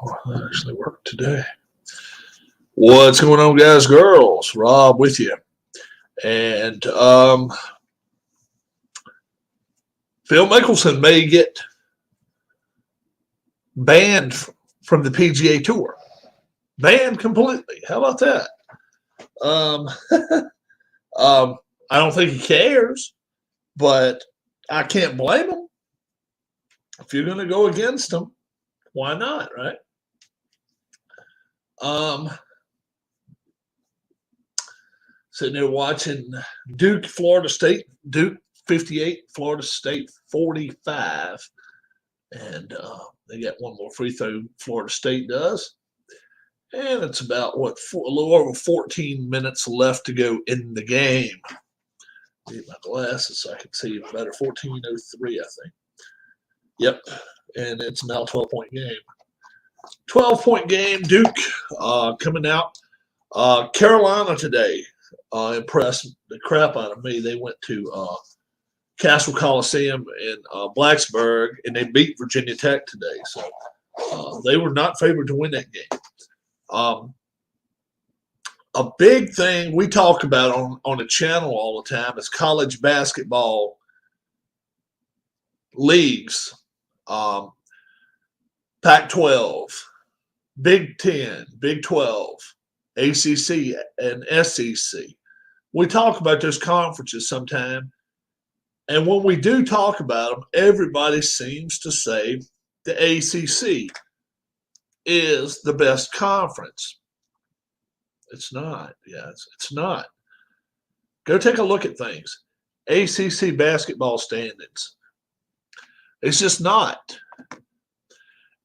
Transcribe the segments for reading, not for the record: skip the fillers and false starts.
That actually worked today. What's going on, guys, girls? Rob with you. And Phil Mickelson may get banned from the PGA Tour. Banned completely. How about that? I don't think he cares, but I can't blame him. If you're going to go against him, why not, right? Sitting there watching Duke, Florida State. Duke 58, Florida State 45. And they got one more free throw, Florida State does. And it's about, a little over 14 minutes left to go in the game. Need my glasses so I can see even better. 14:03, I think. Yep. And it's now a 12-point game. 12-point game. Duke coming out. Carolina today impressed the crap out of me. They went to Castle Coliseum in Blacksburg, and they beat Virginia Tech today. So they were not favored to win that game. A big thing we talk about on the channel all the time is college basketball leagues. Pac-12, Big 10, Big 12, ACC, and SEC. We talk about those conferences sometime, and when we do talk about them, everybody seems to say the ACC is the best conference. It's not. Yeah, it's not. Go take a look at things. ACC basketball standings. It's just not.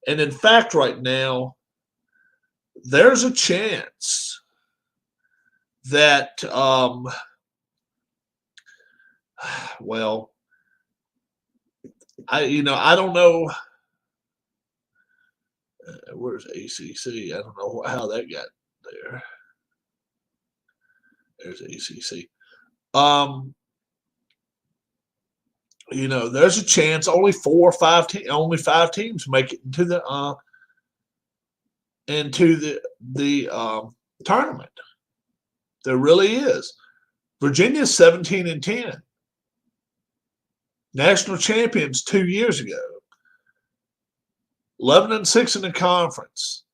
And in fact, right now, there's a chance that, I don't know. Where's ACC? I don't know how that got there. There's ACC. There's a chance only 4 or 5 only 5 teams make it into the tournament. There really is. Virginia's 17-10. National champions 2 years ago. 11-6 in the conference.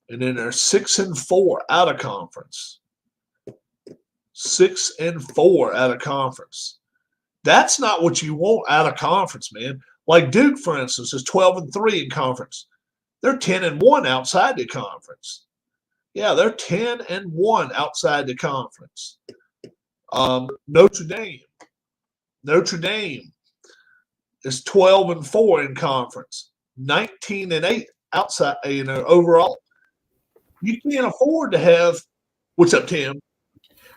And then they're 6-4 out of conference. 6-4 out of conference. That's not what you want out of conference, man. Like Duke, for instance, is 12-3 in conference. They're 10-1 outside the conference. Yeah, they're 10-1 outside the conference. Notre Dame is 12-4 in conference. 19-8 outside, overall. You can't afford to have – what's up, Tim?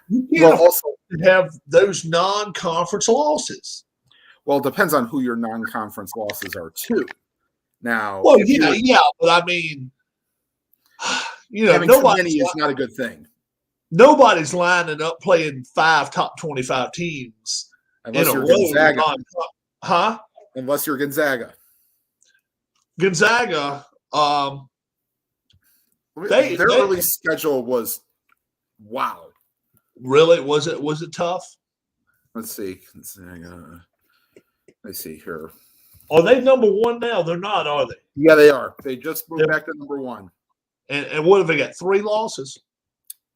You can't afford to have those non-conference losses. Well, it depends on who your non-conference losses are, too. Now, but I mean, having too many is not a good thing. Nobody's lining up playing 5 top 25 teams unless you're Gonzaga. Unless you're Gonzaga. Gonzaga, their early schedule was wow. Really? Was it tough? Let's see. Gonzaga. Let's see here. Are they number 1 now? They're not, are they? Yeah, they are. They just moved back to number 1. And what have they got? 3 losses?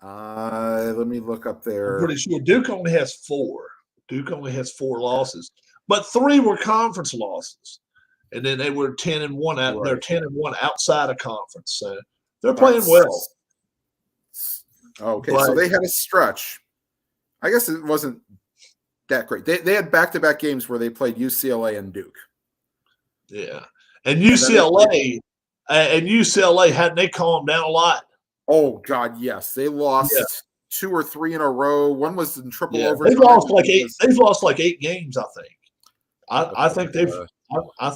Let me look up there. I'm pretty sure Duke only has 4. Duke only has 4 losses, but 3 were conference losses, and then they were 10-1 out. Right. They're 10-1 outside of conference, so they're playing well. Okay, so they had a stretch. I guess it wasn't that great. They had back-to-back games where they played UCLA and Duke. Yeah, and UCLA hadn't they calmed down a lot? Oh God, yes, they lost 2 or 3 in a row. One was in triple overtime. They've lost like 8. They've lost like 8 games, I think. I think they've. I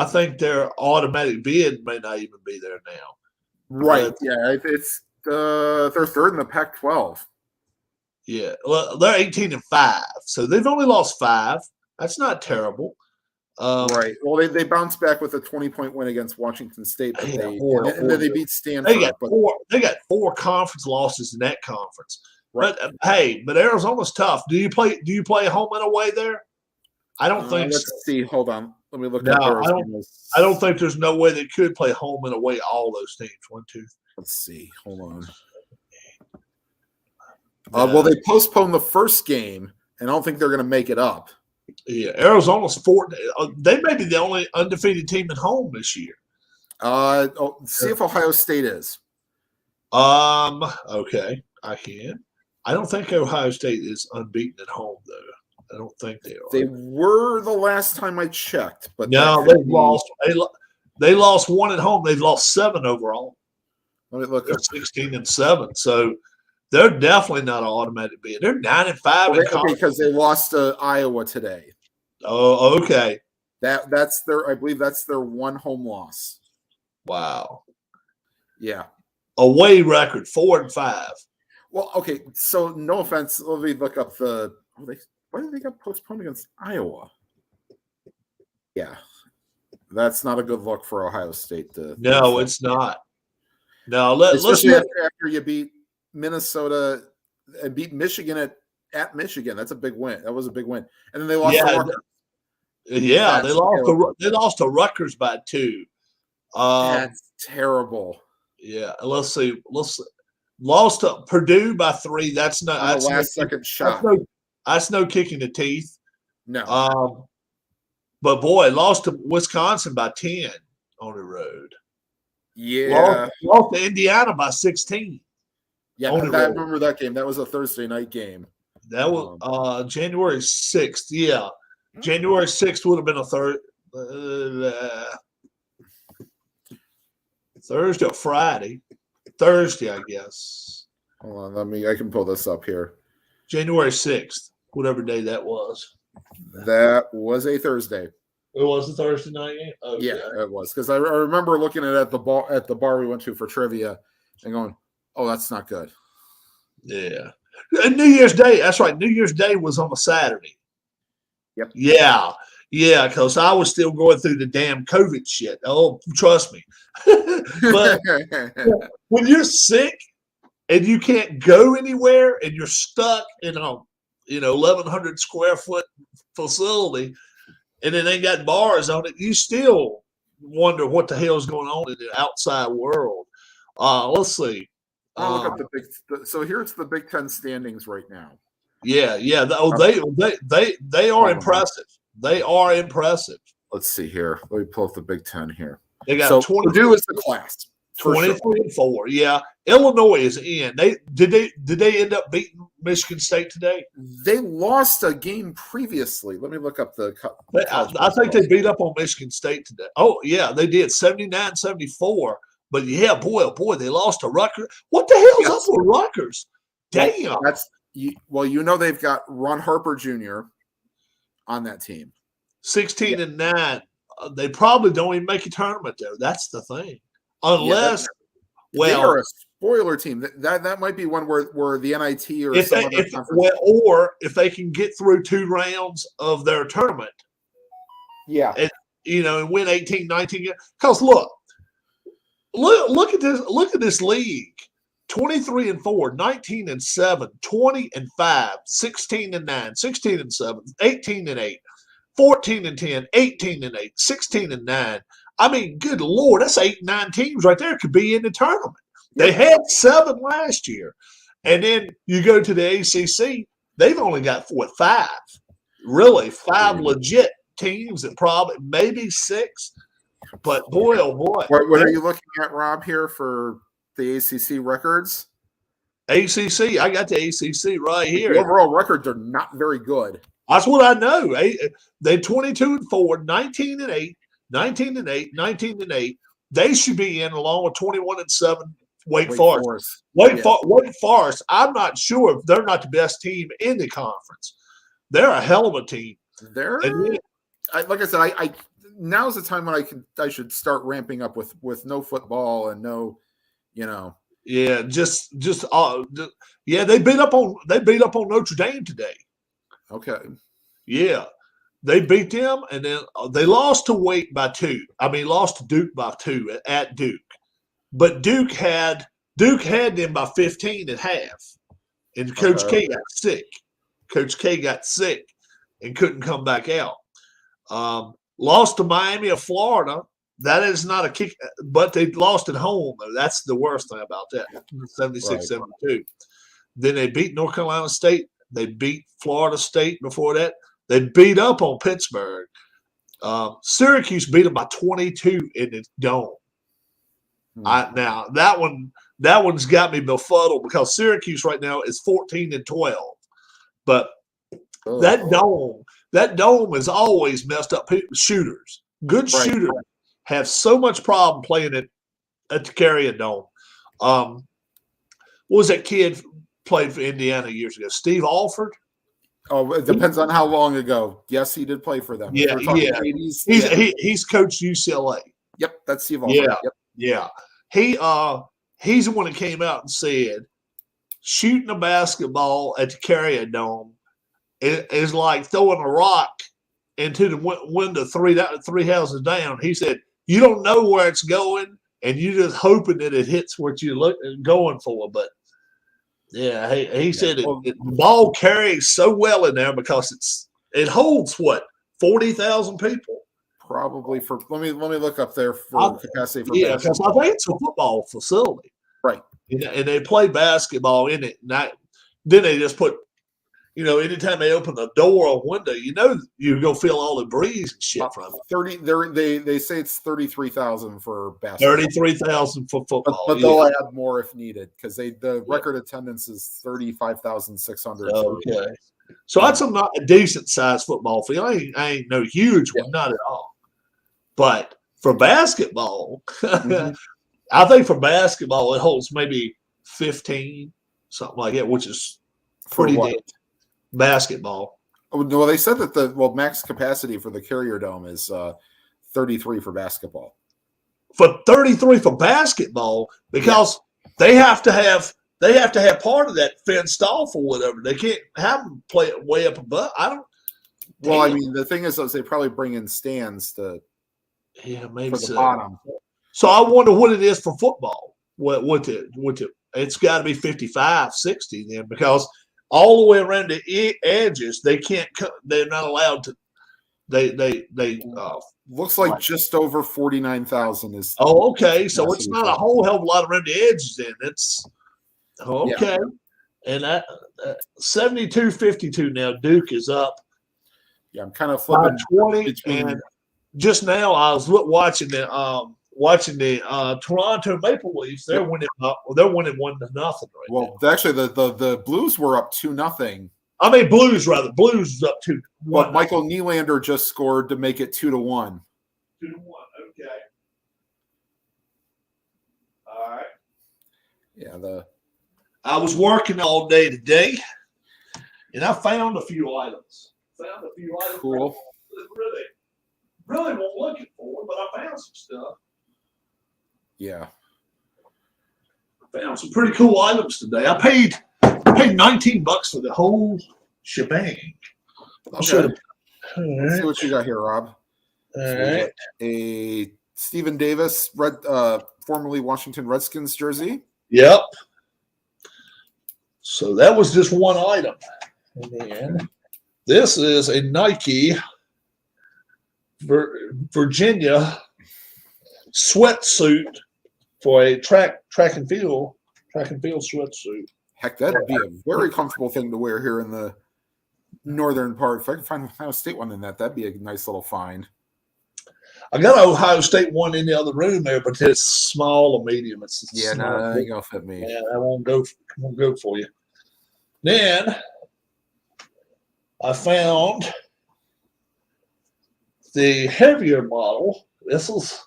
think their automatic bid may not even be there now. Right? Yeah, it's they're 3rd in the Pac-12. Yeah, well, they're 18-5, so they've only lost 5. That's not terrible. Right. Well, they bounced back with a 20-point win against Washington State, but and then they beat Stanford. They got 4 conference losses in that conference. Right. But but Arizona's tough. Do you play home and away there? I don't think let's so. see. Hold on. Let me look No, up Arizona's. I don't think there's no way they could play home and away all those teams. 1, 2. Let's see. Hold on. Well, they postponed the first game, and I don't think they're going to make it up. Yeah, Arizona's 4. They may be the only undefeated team at home this year. See if Ohio State is. Okay, I can. I don't think Ohio State is unbeaten at home, though. I don't think they are. They were the last time I checked, but no, they've lost. They lost 1 at home. They've lost 7 overall. Let me look. They're 16-7. So they're definitely not an automatic beat. They're 9-5 because they lost to Iowa today. Oh, okay. That's their. I believe that's their 1 home loss. Wow. Yeah. Away record 4-5. Well, okay. So no offense. Let me look up the. Why did they get postponed against Iowa? Yeah, that's not a good look for Ohio State. No, it's not. No, let's after you beat Minnesota and beat Michigan at Michigan. That's a big win. That was a big win. And then they lost to Rutgers. Yeah, they lost to Rutgers by 2. That's terrible. Yeah, let's see. Lost to Purdue by 3. That's not that's last second shot. That's no kick in the teeth. No. But boy, lost to Wisconsin by 10 on the road. Yeah. Lost to Indiana by 16. Yeah, I remember that game. That was a Thursday night game. That was January 6th. Yeah. January 6th would have been a Thursday or Friday. Thursday, I guess. Hold on, I can pull this up here. January 6th, whatever day that was. That was a Thursday. It was a Thursday night game? Okay. Yeah, it was. Because I remember looking at the bar we went to for trivia and going, oh, that's not good. Yeah. And New Year's Day, that's right. New Year's Day was on a Saturday. Yep. Yeah. Yeah, because I was still going through the damn COVID shit. Oh, trust me. But when you're sick and you can't go anywhere and you're stuck in a 1,100 square foot facility and it ain't got bars on it, you still wonder what the hell's going on in the outside world. Let's see. I'll look up so here's the Big Ten standings right now. Yeah. They are impressive. They are impressive. Let's see here. Let me pull up the Big Ten here. They got Purdue is the class. 23-4. Yeah. Illinois is in. Did they end up beating Michigan State today? They lost a game previously. Let me look up I think they beat up on Michigan State today. Oh, yeah, they did 79-74. But yeah, boy, they lost to Rutgers. What the hell's up with Rutgers? Damn. They've got Ron Harper Jr. on that team. 16-9. They probably don't even make a tournament there. That's the thing. Unless, they are a spoiler team. That might be one where the NIT or if they can get through 2 rounds of their tournament. Yeah. And win 18, 19. Because look at this. Look at this league. 23-4, 19-7, 20-5, 16-9, 16-7, 18-8, 14-10, 18-8, 16-9. I mean, good Lord, that's 8-9 teams right there could be in the tournament. They had 7 last year. And then you go to the ACC, they've only got 5. Really, 5 legit teams that probably maybe 6. But boy, oh boy. What are you looking at, Rob, here for the ACC records? ACC, I got the ACC right here. The overall records are not very good. That's what I know. They're 22-4, 19-8, 19-8, 19-8. They should be in along with 21-7. Wake Forest. Wake Forest. I'm not sure if they're not the best team in the conference. They're a hell of a team. Like I said, now's the time when I should start ramping up with no football and no, Yeah, they beat up on Notre Dame today. Okay. Yeah. they beat them, and then they lost to Wake by 2. I mean, lost to Duke by 2 at Duke. But Duke had them by 15 at half, and Coach K got sick. Coach K got sick and couldn't come back out. Lost to Miami of Florida. That is not a kick, but they lost at home. That's the worst thing about that. 76-72. Then they beat North Carolina State. They beat Florida State before that. They beat up on Pittsburgh. Syracuse beat them by 22 in the dome. Now that one's got me befuddled because Syracuse right now is 14-12. But that dome is always messed up shooters. Good shooters have so much problem playing at the Carrier Dome. What was that kid played for Indiana years ago? Steve Alford? Oh, it depends on how long ago. Yes, he did play for them. Yeah. He's coached UCLA. Yep, that's Steve Alford. Yeah. He's the one that came out and said shooting a basketball at the Carrier Dome is like throwing a rock into the window three houses down. He said, you don't know where it's going, and you're just hoping that it hits what you're going for. But, yeah, he said the ball carries so well in there because it holds, 40,000 people? Probably for let me look up there for capacity for basketball. Because I think it's a football facility. Right. And they play basketball in it. And then they just put, anytime they open the door or window, you're going to feel all the breeze and shit from it. They say it's 33,000 for basketball. 33,000 for football. But they'll add more if needed because the record attendance is 35,600. Okay. So that's a decent sized football field. I ain't no huge one, not at all. But for basketball, I think for basketball it holds maybe 15, something like that, which is pretty dead. Basketball. Well, they said that max capacity for the Carrier Dome is 33 for basketball. For 33 for basketball, because they have to have part of that fenced off or whatever. They can't have them play it way up above. Well, I mean, the thing is, they probably bring in stands to. Yeah, maybe for the bottom. So I wonder what it is for football. It's got to be 55, 60 then, because all the way around the edges, they can't. They're not allowed to. They looks like just over 49,000 is. Oh, okay. So it's not a whole hell of a lot around the edges. Then it's okay. Yeah. And that 72-52 now. Duke is up. Yeah, I'm kind of flipping 20 and. Just now, I was watching the Toronto Maple Leafs. They're winning up. They're winning 1-0 right now. Actually, the Blues were up 2-0. I mean, Blues is up 2-1. Well, Michael Nylander just scored to make it 2-1. 2-1. Okay. All right. Yeah. I was working all day today, and I found a few items. Cool. Really won't looking for, but I found some stuff. Yeah. I found some pretty cool items today. I paid $19 for the whole shebang. Okay. Let's see what you got here, Rob. All right. A Stephen Davis, formerly Washington Redskins jersey. Yep. So that was just one item. And then this is a Nike Virginia sweatsuit for a track and field sweatsuit. Heck, that'd be a very comfortable thing to wear here in the northern part. If I can find an Ohio State one in that'd be a nice little find. I got an Ohio State one in the other room there, but it's small or medium. That ain't gonna fit me. Yeah, that won't go for you. Then I found the heavier model. This is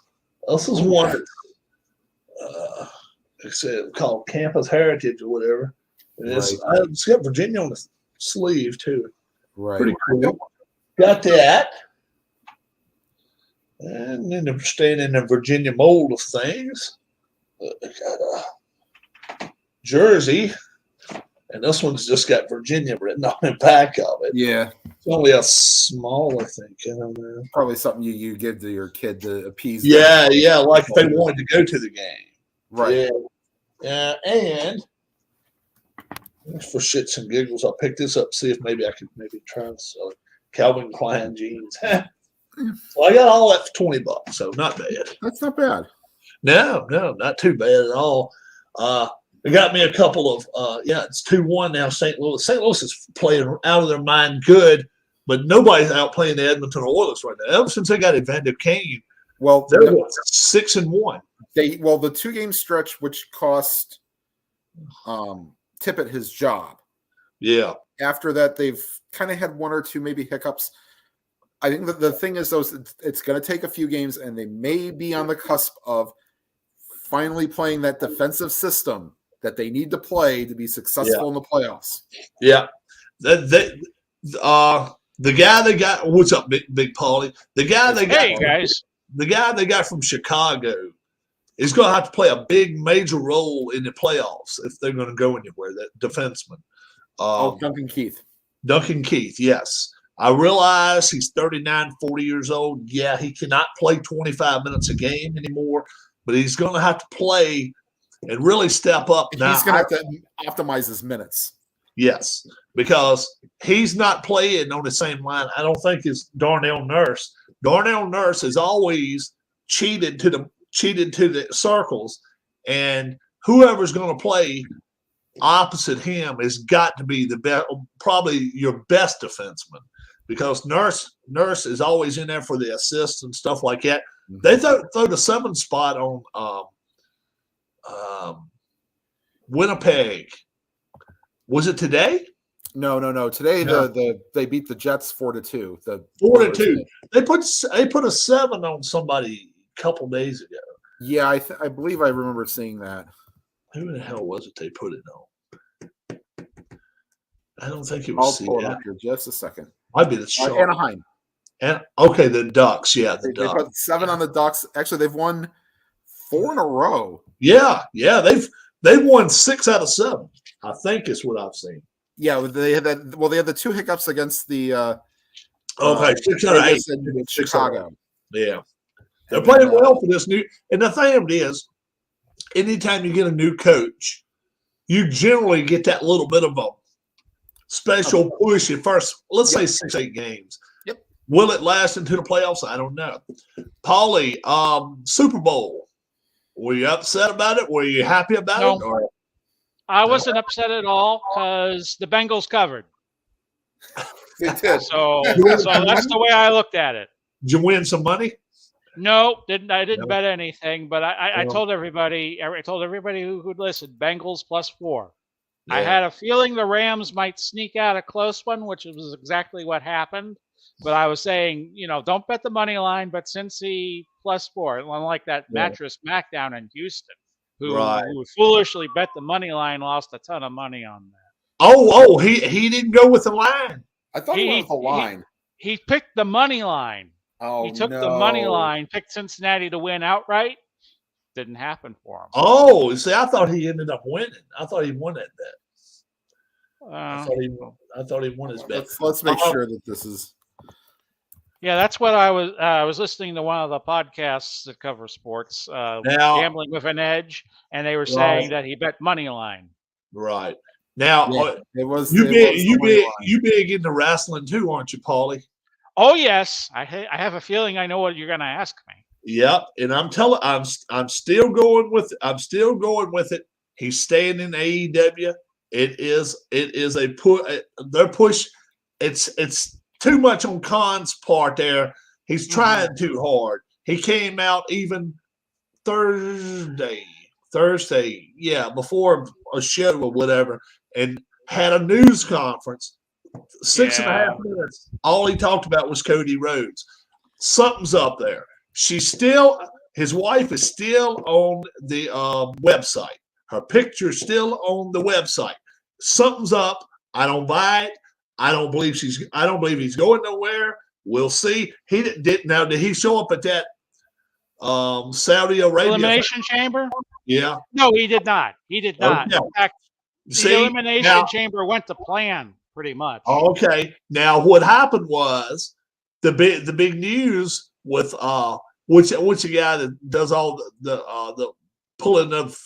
one it's called Campus Heritage or whatever. And it's got Virginia on the sleeve too. Right. Pretty cool. Got that. And then they're staying in the Virginia mold of things. Got a jersey And this one's just got Virginia written on the back of it. Yeah. It's only a small, I think. I don't know. Probably something you give to your kid to appease Yeah, them. yeah, like if they wanted to go to the game. Right. Yeah, and for shits and giggles, I'll pick this up, see if maybe I could try and sell it. Calvin Klein jeans. So I got all that for $20, so not bad. That's not bad. No, not too bad at all. It got me a couple of it's 2-1 now. St. Louis. St. Louis is playing out of their mind good, but nobody's out playing the Edmonton Oilers right now. Ever since they got Evander Kane, well, they're 6-1. The 2-game stretch which cost Tippett his job. Yeah. After that, they've kind of had one or two maybe hiccups. I think that the thing is, though, it's going to take a few games, and they may be on the cusp of finally playing that defensive system that they need to play to be successful in the playoffs. Yeah. The guy they got, what's up, Big Paulie? The guy they got from Chicago is going to have to play a big major role in the playoffs if they're going to go anywhere, that defenseman. Duncan Keith. Duncan Keith, yes. I realize he's 39, 40 years old. Yeah, he cannot play 25 minutes a game anymore, but he's going to have to play and really step up. He's going to have to optimize his minutes. Yes, because he's not playing on the same line, I don't think, as Darnell Nurse. Darnell Nurse has always cheated to the circles, and whoever's going to play opposite him has got to be the best, probably your best defenseman, because Nurse is always in there for the assists and stuff like that. Mm-hmm. They throw the 7 spot on Winnipeg. Was it today? No. Today they beat the Jets 4-2. 4-2. They put a 7 on somebody a couple days ago. Yeah, I believe I remember seeing that. Who the hell was it they put it on? I don't think it was. I'll pull it up here just a second. Might be the Sharks. Anaheim. And okay, the Ducks. Yeah, they put 7 on the Ducks. Actually, they've won 4 in a row. Yeah. They've won 6 out of 7. I think is what I've seen. Yeah, they had that. Well, they had the 2 hiccups against the. 6 out of 8 in Chicago. Yeah, they're playing well for this new. And the thing of it is, anytime you get a new coach, you generally get that little bit of a special push at first. Let's say 6-8 games. Yep. Will it last into the playoffs? I don't know. Paulie, Super Bowl. Were you upset about it? Were you happy about it? Or? I wasn't upset at all because the Bengals covered. They did. So that's the way I looked at it. Did you win some money? No, I didn't bet anything, but I told everybody who would listen, Bengals +4. Yeah. I had a feeling the Rams might sneak out a close one, which was exactly what happened. But I was saying, don't bet the money line, but Cincy +4. Unlike that mattress Mac down in Houston, who foolishly bet the money line, lost a ton of money on that. He didn't go with the line. I thought he went with the line. He picked the money line. He took the money line, picked Cincinnati to win outright. Didn't happen for him. Oh, see, I thought he ended up winning. I thought he won that bet. I thought he won his bet. Let's make sure that this is. Yeah, that's what I was listening to one of the podcasts that cover sports, Gambling with an Edge, and they were saying that he bet money line. Right. Now, it was you big into wrestling too, aren't you, Paulie? Oh yes, I have a feeling I know what you're going to ask me. Yep, and I'm still going with it. He's staying in AEW. It is a push. Their push. It's too much on Khan's part there. He's trying too hard. He came out even Thursday, before a show or whatever, and had a news conference. 6.5 minutes. All he talked about was Cody Rhodes. Something's up there. His wife is still on the website. Her picture's still on the website. Something's up. I don't buy it. I don't believe he's going nowhere. We'll see. Did he show up at that Saudi Arabia Elimination Chamber? Yeah. No, he did not. He did not. Okay. In fact, The elimination chamber went to plan pretty much. Okay. Now what happened was the big news with which the guy that does all the pulling of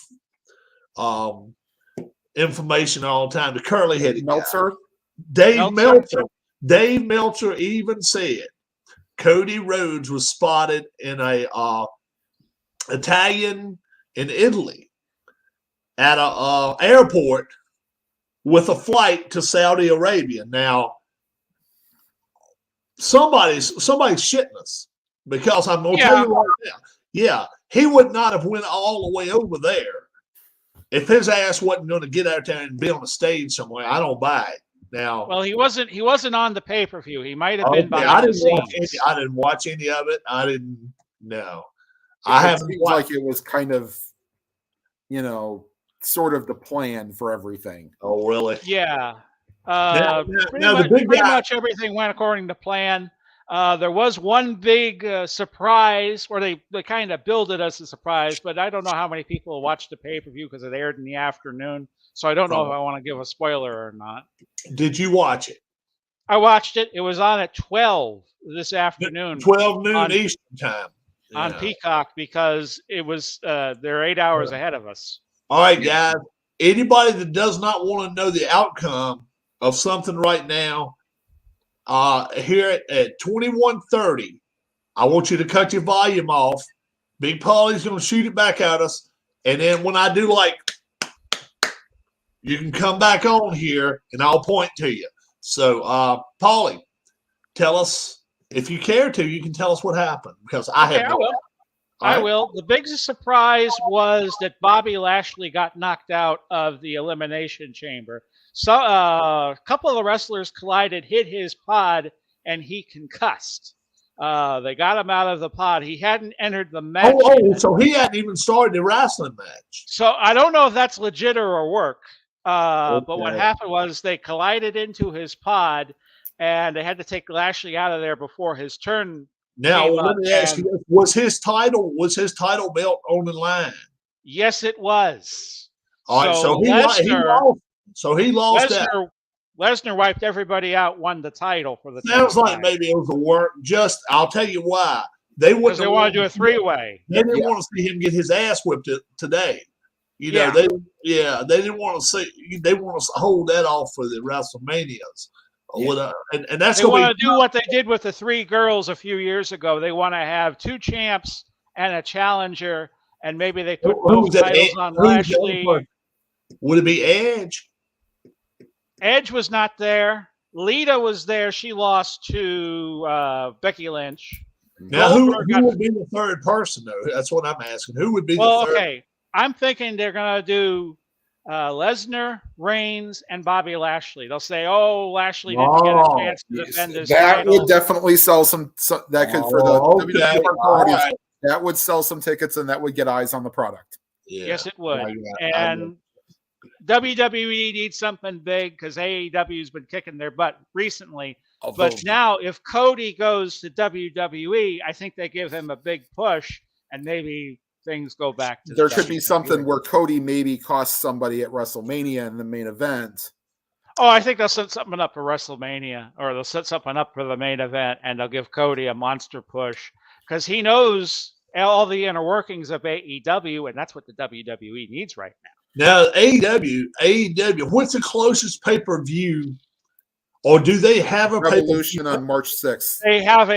information all the time, the curly headed Meltzer. Dave Meltzer. Dave Meltzer even said Cody Rhodes was spotted in a Italian in Italy at a airport with a flight to Saudi Arabia. Now, somebody's shitting us, because I'm gonna tell you right now. Yeah, he would not have went all the way over there if his ass wasn't going to get out there and be on a stage somewhere. I don't buy it. Now, well, he wasn't on the pay-per-view. He might have been behind I didn't watch any of it. I didn't know. It seems like it was kind of, sort of the plan for everything. Oh, really? Yeah. Pretty much everything went according to plan. There was one big surprise where they kind of billed it as a surprise, but I don't know how many people watched the pay-per-view because it aired in the afternoon. So I don't know if I want to give a spoiler or not. Did you watch it? I watched it. It was on at 12 this afternoon. 12 noon Eastern time. On Peacock, because it was they're 8 hours ahead of us. All right, guys. Anybody that does not want to know the outcome of something right now, here at 21:30, I want you to cut your volume off. Big Paulie's going to shoot it back at us. And then when I do you can come back on here and I'll point to you. So, Paulie, tell us, if you care to, you can tell us what happened, because I will. I will. The biggest surprise was that Bobby Lashley got knocked out of the Elimination Chamber. So a couple of the wrestlers collided, hit his pod, and he concussed. They got him out of the pod. He hadn't entered the match. So he hadn't even started the wrestling match. So I don't know if that's legit or work. But what happened was they collided into his pod, and they had to take Lashley out of there before his turn. Now, let me ask you: was his title belt on the line? Yes, it was. All right, so he lost. So he lost that. Lesnar wiped everybody out, won the title for the. Sounds like maybe it was a work. I'll tell you why. They want to do a three-way. They didn't want to see him get his ass whipped today. They didn't want to see. They want to hold that off for the WrestleManias. Yeah. And that's they want to do what they did with the three girls a few years ago. They want to have two champs and a challenger, and maybe they put both titles on Lashley. Would it be Edge? Edge was not there. Lita was there. She lost to Becky Lynch. Now, who would be the third person, though? That's what I'm asking. Who would be the third? Okay. I'm thinking they're going to do Lesnar, Reigns, and Bobby Lashley. They'll say, Lashley didn't get a chance to defend his title. That would definitely sell some that could for the WWE audience. That would sell some tickets, and that would get eyes on the product. Yeah. Yes, it would. And WWE needs something big, because AEW's been kicking their butt recently. But now, if Cody goes to WWE, I think they give him a big push, and maybe things go back to there could be something where Cody maybe costs somebody at WrestleMania in the main event. Oh, I think they'll set something up for WrestleMania, or they'll set something up for the main event, and they'll give Cody a monster push, because he knows all the inner workings of AEW, and that's what the WWE needs right now. Now, AEW, what's the closest pay-per-view, or do they have a Revolution on March 6th? They have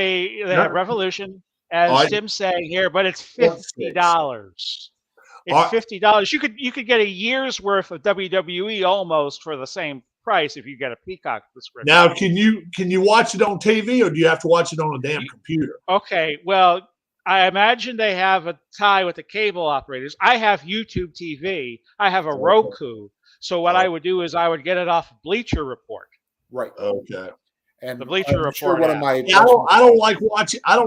Revolution. As Tim's saying here, but it's $50. It's $50. You could get a year's worth of WWE almost for the same price if you get a Peacock subscription. Now, can you watch it on TV, or do you have to watch it on a damn computer? Okay, well, I imagine they have a tie with the cable operators. I have YouTube TV. I have a Roku. So what I would do is I would get it off Bleacher Report. Right. Okay. And the Bleacher Report. Sure I don't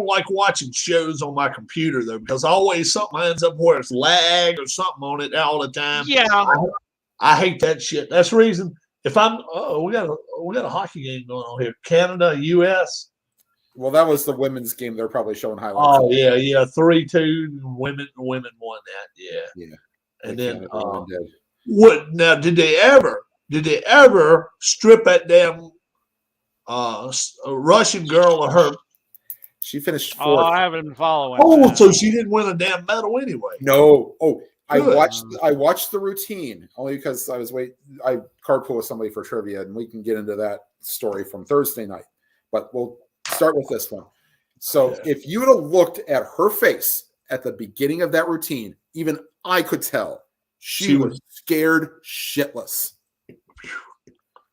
like watching shows on my computer, though, because always something ends up where it's lag or something on it all the time. Yeah, I hate that shit. That's the reason. If I'm we got a hockey game going on here, Canada, U.S. Well, that was the women's game. They're probably showing highlights. Oh yeah, 3-2. Women won that. Yeah. And then What now? Did they ever strip that damn Russian girl of her? She finished Oh, fourth. I haven't been following. Oh, that. so she didn't win a damn medal anyway. No. Oh, I Good. watched the routine only because I carpool with somebody for trivia, and we can get into that story from Thursday night. But we'll start with this one. So if you would have looked at her face at the beginning of that routine, even I could tell she was scared shitless.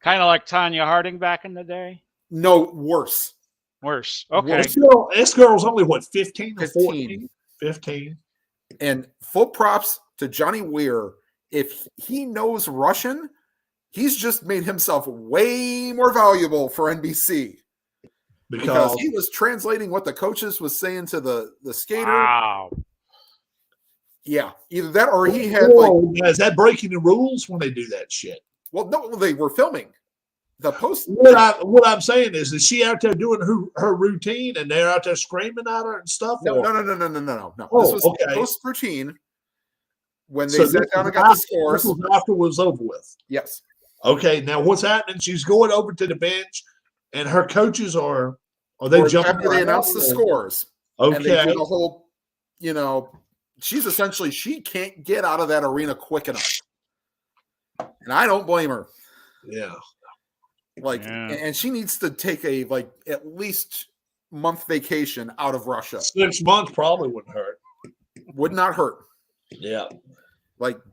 Kind of like Tanya Harding back in the day. No, worse. Worse. Okay. This girl's only, what, 15 or 14? 15. And full props to Johnny Weir. If he knows Russian, he's just made himself way more valuable for NBC. Because he was translating what the coaches was saying to the skater. Wow. Yeah. Either that or he had is that breaking the rules when they do that shit? Well, no, they were filming. The post. What I'm saying is she out there doing her routine and they're out there screaming at her and stuff? No. Oh, this was post routine when they sat down and got the scores. This was after it was over with. Yes. Okay. Now what's happening? She's going over to the bench, and her coaches are they jumping after they announced the scores. Okay. And they do the whole, she can't get out of that arena quick enough. And I don't blame her. Yeah. And she needs to take at least month vacation out of Russia. 6 months probably wouldn't hurt. Would not hurt. Yeah.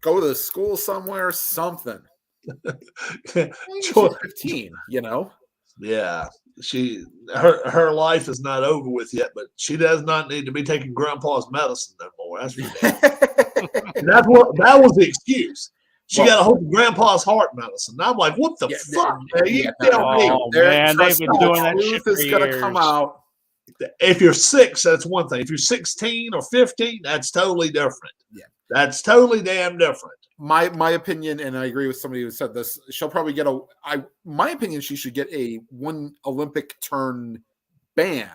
Go to school somewhere, something. She's 15, Yeah. Her life is not over with yet, but she does not need to be taking grandpa's medicine no more. That's that was the excuse. She got a hold of grandpa's heart medicine. And I'm like, what the fuck? Man, they've been doing that shit for years. Is going to come out. If you're 6, that's one thing. If you're 16 or 15, that's totally different. Yeah. That's totally damn different. My opinion, and I agree with somebody who said this, she'll probably get my opinion, she should get a 1 Olympic turn ban.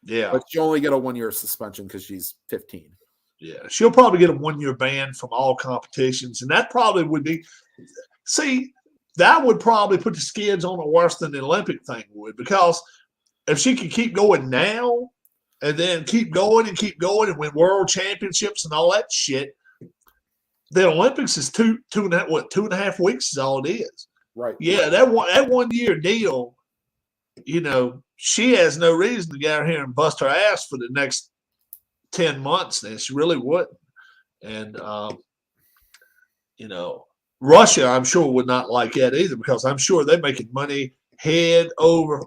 Yeah. But she only get a 1-year suspension because she's 15. Yeah, she'll probably get a 1-year ban from all competitions, and that probably would be. See, that would probably put the skids on it worse than the Olympic thing would, because if she could keep going now, and then keep going and win world championships and all that shit, the Olympics is 2.5 weeks is all it is. Right. Yeah, that 1-year deal. She has no reason to get out here and bust her ass for the next 10 months. Then she really wouldn't. And Russia, I'm sure, would not like that either, because I'm sure they're making money hands over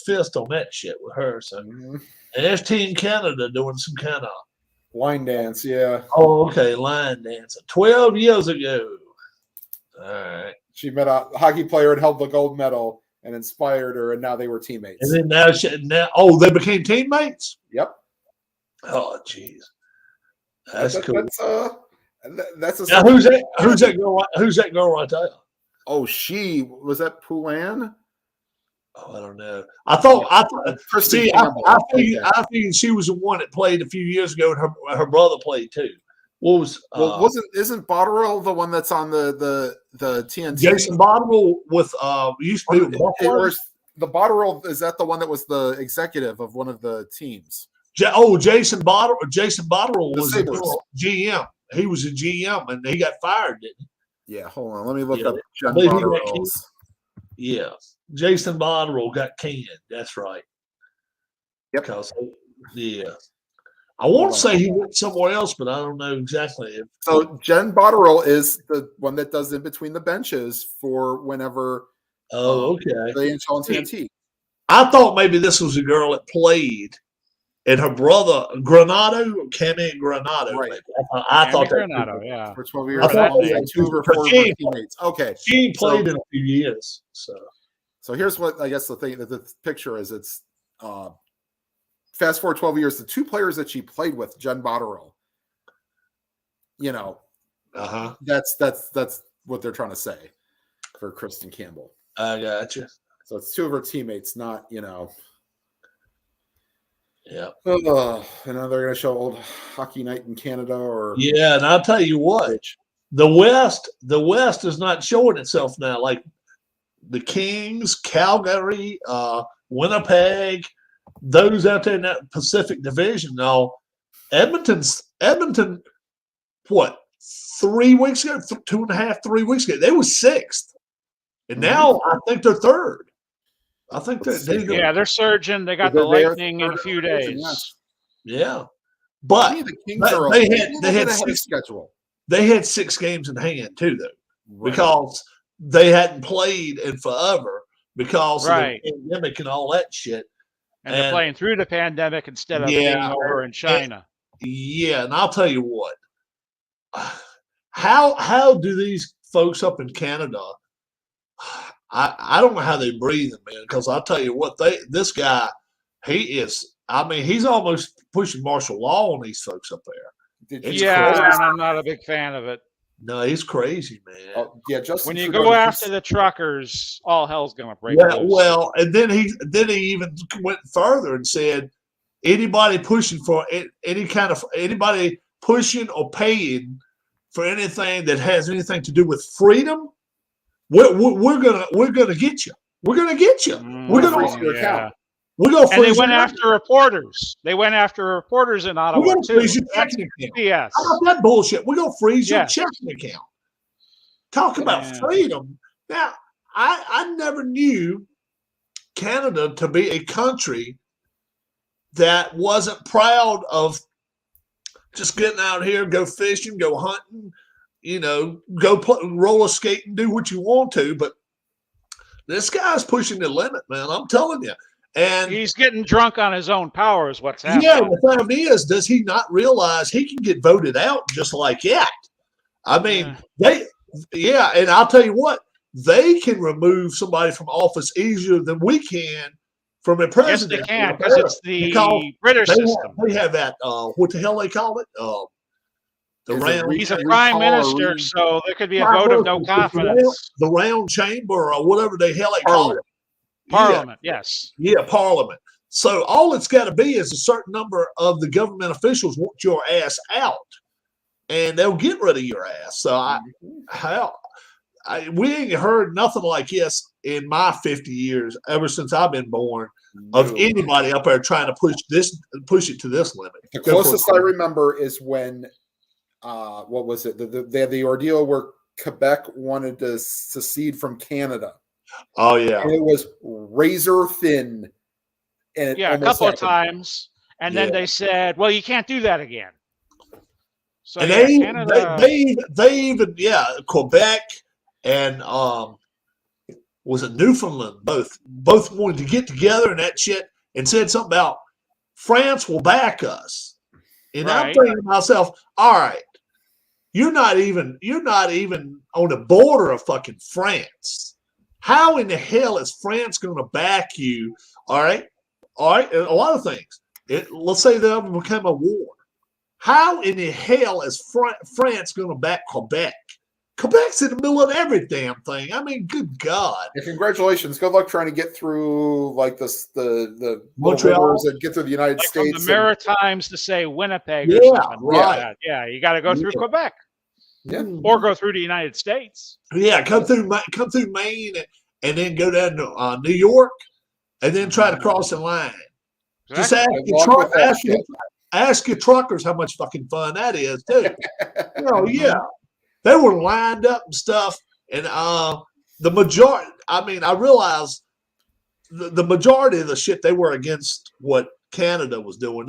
fist on that shit with her. So and there's Team Canada doing some kind of line dance. Yeah. Oh, okay, line dancing 12 years ago. All right. She met a hockey player and held the gold medal and inspired her, and now they were teammates. And then they became teammates. Yep. Oh, jeez, that's cool. That's now, who's that girl? Who's that girl right there? Oh, was that Poulan? Oh, I don't know. I figured she was the one that played a few years ago, and her brother played too. Isn't Botterill the one that's on the TNT? Jason Botterill used to be with the Botterill, is that the one that was the executive of one of the teams? Jason Botterill was a GM. He was a GM, and he got fired, didn't he? Yeah, hold on. Let me look up Jen Botterill's. Yeah, Jason Botterill got canned. That's right. Yep. Because, I want to say he went somewhere else, but I don't know exactly. So Jen Botterill is the one that does in between the benches for whenever. Oh, okay. They install TNT. I thought maybe this was a girl that played, and her brother Cami Granado. Right. I thought that. Granado, yeah. For 12 years, two of her former teammates. Okay. She played in a few years. So here's what I guess the picture is. It's fast forward 12 years. The 2 players that she played with, Jen Botterill. That's what they're trying to say for Kristen Campbell. I gotcha. So it's 2 of her teammates, not Yeah. And now they're going to show old Hockey Night in Canada, or and I'll tell you what, the West is not showing itself now. Like the Kings, Calgary, Winnipeg, those out there in that Pacific Division. Now, Edmonton, what, 3 weeks ago, 2.5, 3 weeks ago, they were sixth, and now I think they're third. I think they're surging. They got the Lightning in a few days. Yeah, but the Kings they had six schedule. They had 6 games in hand too, though, because they hadn't played in forever because of the pandemic and all that shit. And they're playing through the pandemic instead of being over in China. And I'll tell you what. How do these folks up in Canada? I don't know how they breathe, man. Because I'll tell you what, this guy, he is. I mean, he's almost pushing martial law on these folks up there. And I'm not a big fan of it. No, he's crazy, man. When you go after the truckers, all hell's gonna break loose. Well, and then he even went further and said, anybody pushing for anybody pushing or paying for anything that has anything to do with freedom, we're gonna get you. We're gonna get you. We're gonna freeze your account. We're gonna freeze. And they went after reporters. They went after reporters in Ottawa we're gonna freeze your checking account. Yes. How about that bullshit? We're gonna freeze your checking account. Talk about freedom. Now, I never knew Canada to be a country that wasn't proud of just getting out here, go fishing, go hunting, go roller skating, do what you want to. But this guy's pushing the limit, man. I'm telling you. And he's getting drunk on his own power is what's happening. Yeah, the thing is, does he not realize he can get voted out just like that? I mean, and I'll tell you what, they can remove somebody from office easier than we can from a president. Yes, they can, because it's the British system. They have that, what the hell they call it? He's a prime minister, so there could be a vote of no confidence. The round chamber or whatever the hell they call it. Parliament, yes. Yeah, Parliament. So all it's got to be is a certain number of the government officials want your ass out, and they'll get rid of your ass. So we ain't heard nothing like this in my 50 years, ever since I've been born, of anybody up there trying to push it to this limit. The closest I remember is when, what was it? They had the ordeal where Quebec wanted to secede from Canada. Oh yeah, and it was razor thin. And a couple of times, and then they said, "Well, you can't do that again." So and Canada, they even Quebec and was it Newfoundland both wanted to get together and that shit and said something about France will back us. And I'm thinking to myself, all right, you're not even on the border of fucking France. How in the hell is France going to back you? All right. And a lot of things. Let's say there ever become a war. How in the hell is France going to back Quebec? Quebec's in the middle of every damn thing. I mean, good God. Yeah, congratulations. Good luck trying to get through like the Montreal and get through the United States. From the Maritimes to say Winnipeg. Yeah, or something. right. Yeah, you got to go through Quebec. Yeah. Or go through the United States. Yeah, come through Maine and then go down to New York and then try to cross the line. Exactly. Just ask your truckers how much fucking fun that is, too. They were lined up and stuff. And the majority, I realized the majority of the shit, they were against what Canada was doing.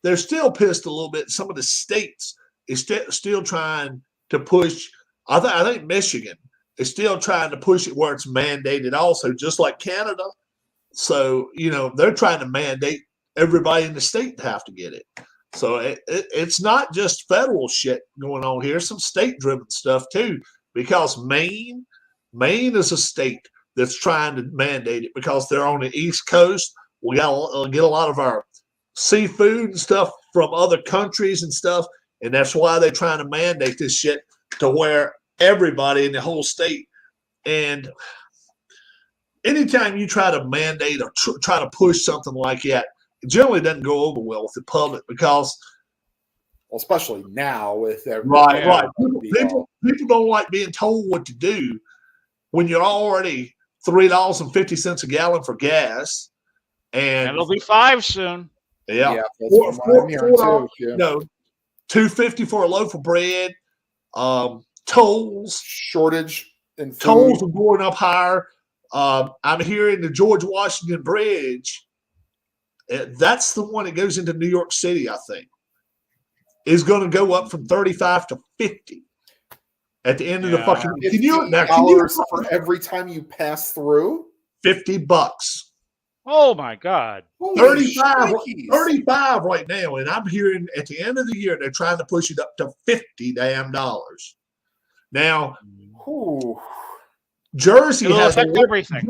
They're still pissed a little bit. Some of the states is still trying to push. I think Michigan is still trying to push it where it's mandated also, just like Canada. So, they're trying to mandate everybody in the state to have to get it. So it's not just federal shit going on here. Some state-driven stuff too, because Maine is a state that's trying to mandate it because they're on the East Coast. We got to get a lot of our seafood and stuff from other countries and stuff, and that's why they're trying to mandate this shit to where everybody in the whole state. And anytime you try to mandate or try to push something like that, it generally doesn't go over well with the public because especially now with Right, Yeah. right. People don't like being told what to do when you're already $3.50 a gallon for gas, and it'll be 5 soon. yeah, Yeah, that's what I'm hearing too. Yeah. no, $2.50 for a loaf of bread. Tolls Shortage in food. Tolls are going up higher. I'm hearing the George Washington Bridge. That's the one that goes into New York City, I think, is going to go up from 35 to 50 at the end of the fucking. $50 for every time you pass through? $50. Oh my God. 35 right now, and I'm hearing at the end of the year they're trying to push it up to $50 damn dollars. Now, Jersey has everything.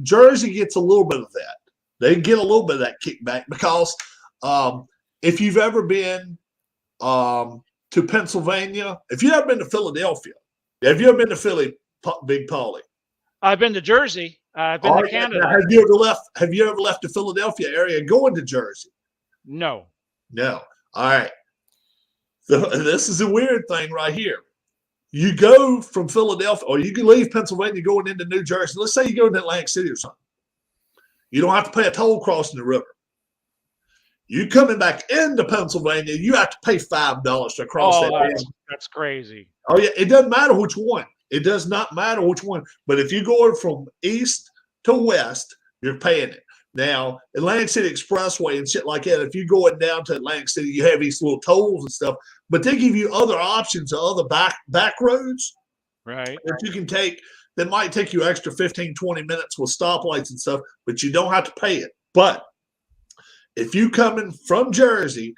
Jersey gets a little bit of that. They get a little bit of that kickback because if you've ever been to Pennsylvania, if you've ever been to Philadelphia, have you ever been to Philly, Big Paulie? I've been to Jersey. I've been to Canada. Have you ever left the Philadelphia area going to Jersey? No. No. All right. This is a weird thing right here. You go from Philadelphia, or you can leave Pennsylvania going into New Jersey. Let's say you go to Atlantic City or something. You don't have to pay a toll crossing the river. You coming back into Pennsylvania, you have to pay $5 to cross that. That's crazy. Oh yeah, it doesn't matter which one. It does not matter which one. But if you're going from east to west, you're paying it. Now, Atlantic City Expressway and shit like that, if you're going down to Atlantic City, you have these little tolls and stuff, but they give you other options, other back roads right that you can take that might take you extra 15, 20 minutes with stoplights and stuff, but you don't have to pay it. But if you coming from Jersey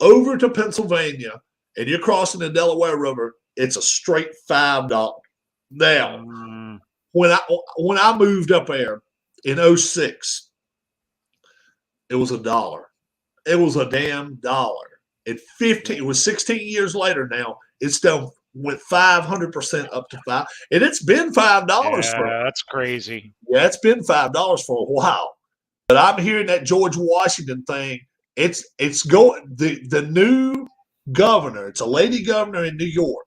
over to Pennsylvania and you're crossing the Delaware River, it's a straight $5. Now, when I moved up there in 2006, it was $1. It was a damn dollar. It was 16 years later now. It's done went 500% up to $5, and it's been $5 for. That's crazy. Yeah, it's been $5 for a while. But I'm hearing that George Washington thing. It's going the new governor. It's a lady governor in New York,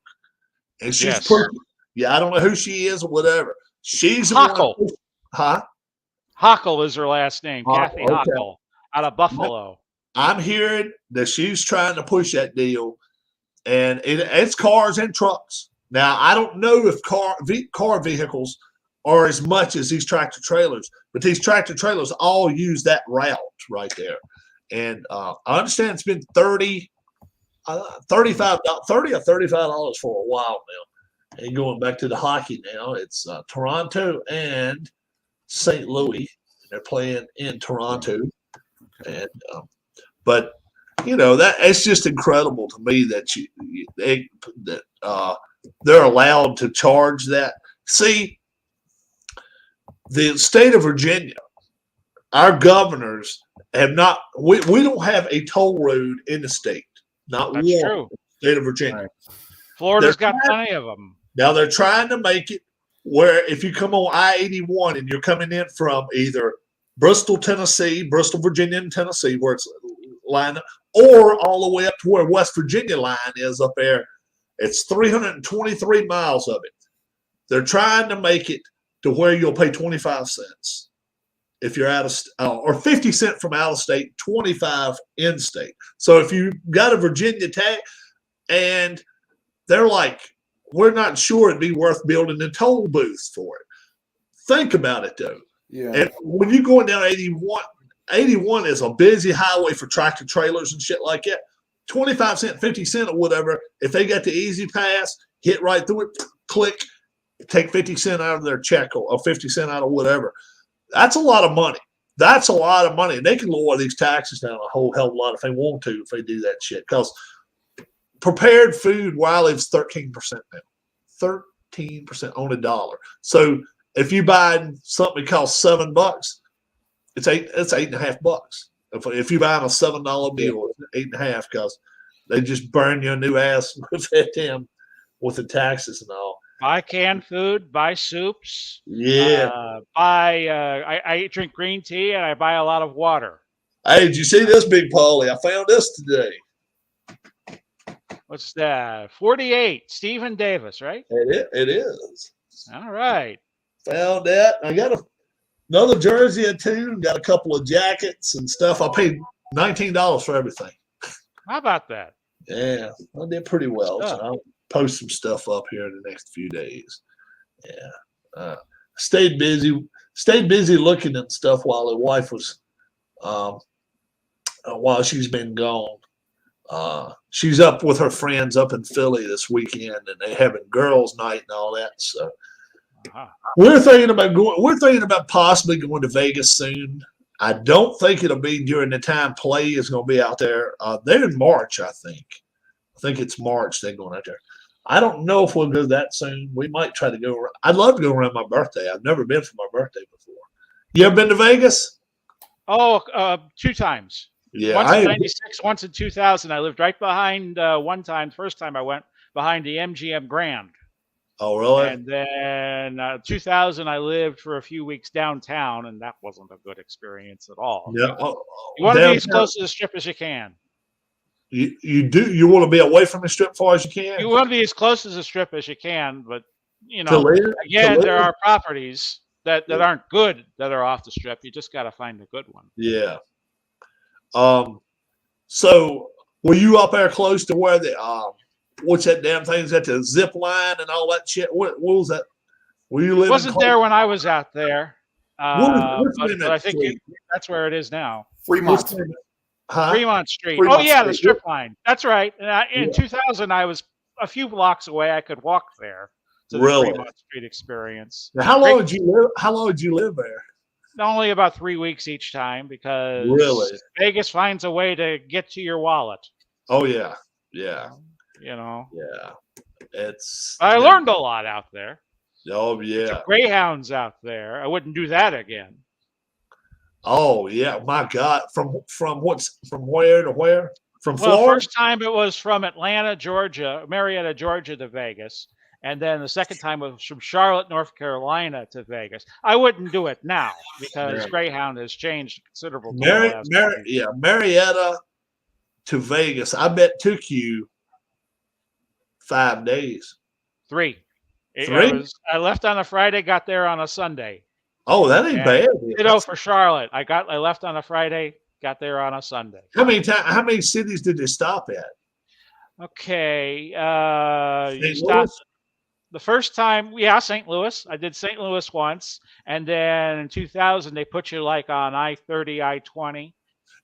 and she's pushing. Yeah, I don't know who she is or whatever. She's Hochul. Huh? Hochul is her last name. Kathy Hochul out of Buffalo. I'm hearing that she's trying to push that deal, and it's cars and trucks. Now, I don't know if car vehicles are as much as these tractor trailers, but these tractor trailers all use that route right there. And I understand it's been $30 or $35 for a while now. And going back to the hockey now, it's Toronto and St. Louis. They're playing in Toronto, and but that it's just incredible to me that they're allowed to charge that. See, the state of Virginia, our governors have not. We don't have a toll road in the state. Not That's one. True. State of Virginia. Right. Florida's got plenty of them. Now they're trying to make it where if you come on I-81 and you're coming in from either Bristol, Virginia, and Tennessee, where it's lined up, or all the way up to where West Virginia line is up there, it's 323 miles of it. They're trying to make it to where you'll pay 25 cents if you're out of or 50 cents from out of state, 25 in state. So if you got a Virginia tag, and they're like, we're not sure it'd be worth building a toll booth for it. Think about it though. Yeah. And when you're going down 81 is a busy highway for tractor trailers and shit like that. 25 cents, 50 cents or whatever. If they got the easy pass, hit right through it, click, take 50 cents out of their check or 50 cents out of whatever. That's a lot of money. That's a lot of money. And they can lower these taxes down a whole hell of a lot if they want to, if they do that shit. Because prepared food where I live is 13% now. 13% on $1. So if you buy something that costs $7, it's $8.50. If you buy a $7 meal, it's $8.50 because they just burn your new ass with the taxes and all. Buy canned food, buy soups. Yeah. I drink green tea and I buy a lot of water. Hey, did you see this, Big Paulie? I found this today. What's that? 48. Stephen Davis, right? It is. All right. Found that. I got another jersey or two. Got a couple of jackets and stuff. I paid $19 for everything. How about that? Yeah, I did pretty well. So Stuff. I'll post some stuff up here in the next few days. Yeah, stayed busy. Stayed busy looking at stuff while the wife was, while she's been gone. She's up with her friends up in Philly this weekend, and they're having girls' night and all that. So we're thinking about going. We're thinking about possibly going to Vegas soon. I don't think it'll be during the time play is going to be out there. They're in March, I think. I think it's March they're going out there. I don't know if we'll go that soon. We might try to go. I'd love to go around my birthday. I've never been for my birthday before. You ever been to Vegas? Oh, 2 times. Yeah, once in '96, once in 2000. I lived right behind one time. First time I went behind the MGM Grand. Oh, really? And then 2000, I lived for a few weeks downtown, and that wasn't a good experience at all. Yeah. You want to be as close to the strip as you can. You do. You want to be away from the strip as far as you can. You want to be as close to the strip as you can, but again, there are properties that aren't good that are off the strip. You just got to find a good one. Yeah. So were you up there close to where the what's that damn thing? Is that the zip line and all that shit? What was that? Were you living? Wasn't there when I was out there? But I think that's where it is now. Fremont. Fremont Street. Fremont Street. The strip line. That's right. In 2000, I was a few blocks away. I could walk there to the Fremont Street experience. Now, how long did you live? How long did you live there? Only about 3 weeks each time because Vegas finds a way to get to your wallet. Oh yeah. Yeah. Yeah. I learned a lot out there. Oh yeah. Greyhounds out there. I wouldn't do that again. Oh yeah, my God! From where to where? From Florida. First time it was from Marietta, Georgia to Vegas, and then the second time was from Charlotte, North Carolina to Vegas. I wouldn't do it now because Greyhound has changed considerably. Marietta to Vegas. I bet took you 5 days. 3. 3? I left on a Friday, got there on a Sunday. Oh, that ain't bad. For Charlotte. I left on a Friday, got there on a Sunday. How many cities did they stop at? Okay. You stopped the first time, St. Louis. I did St. Louis once. And then in 2000, they put you like on I-30, I-20.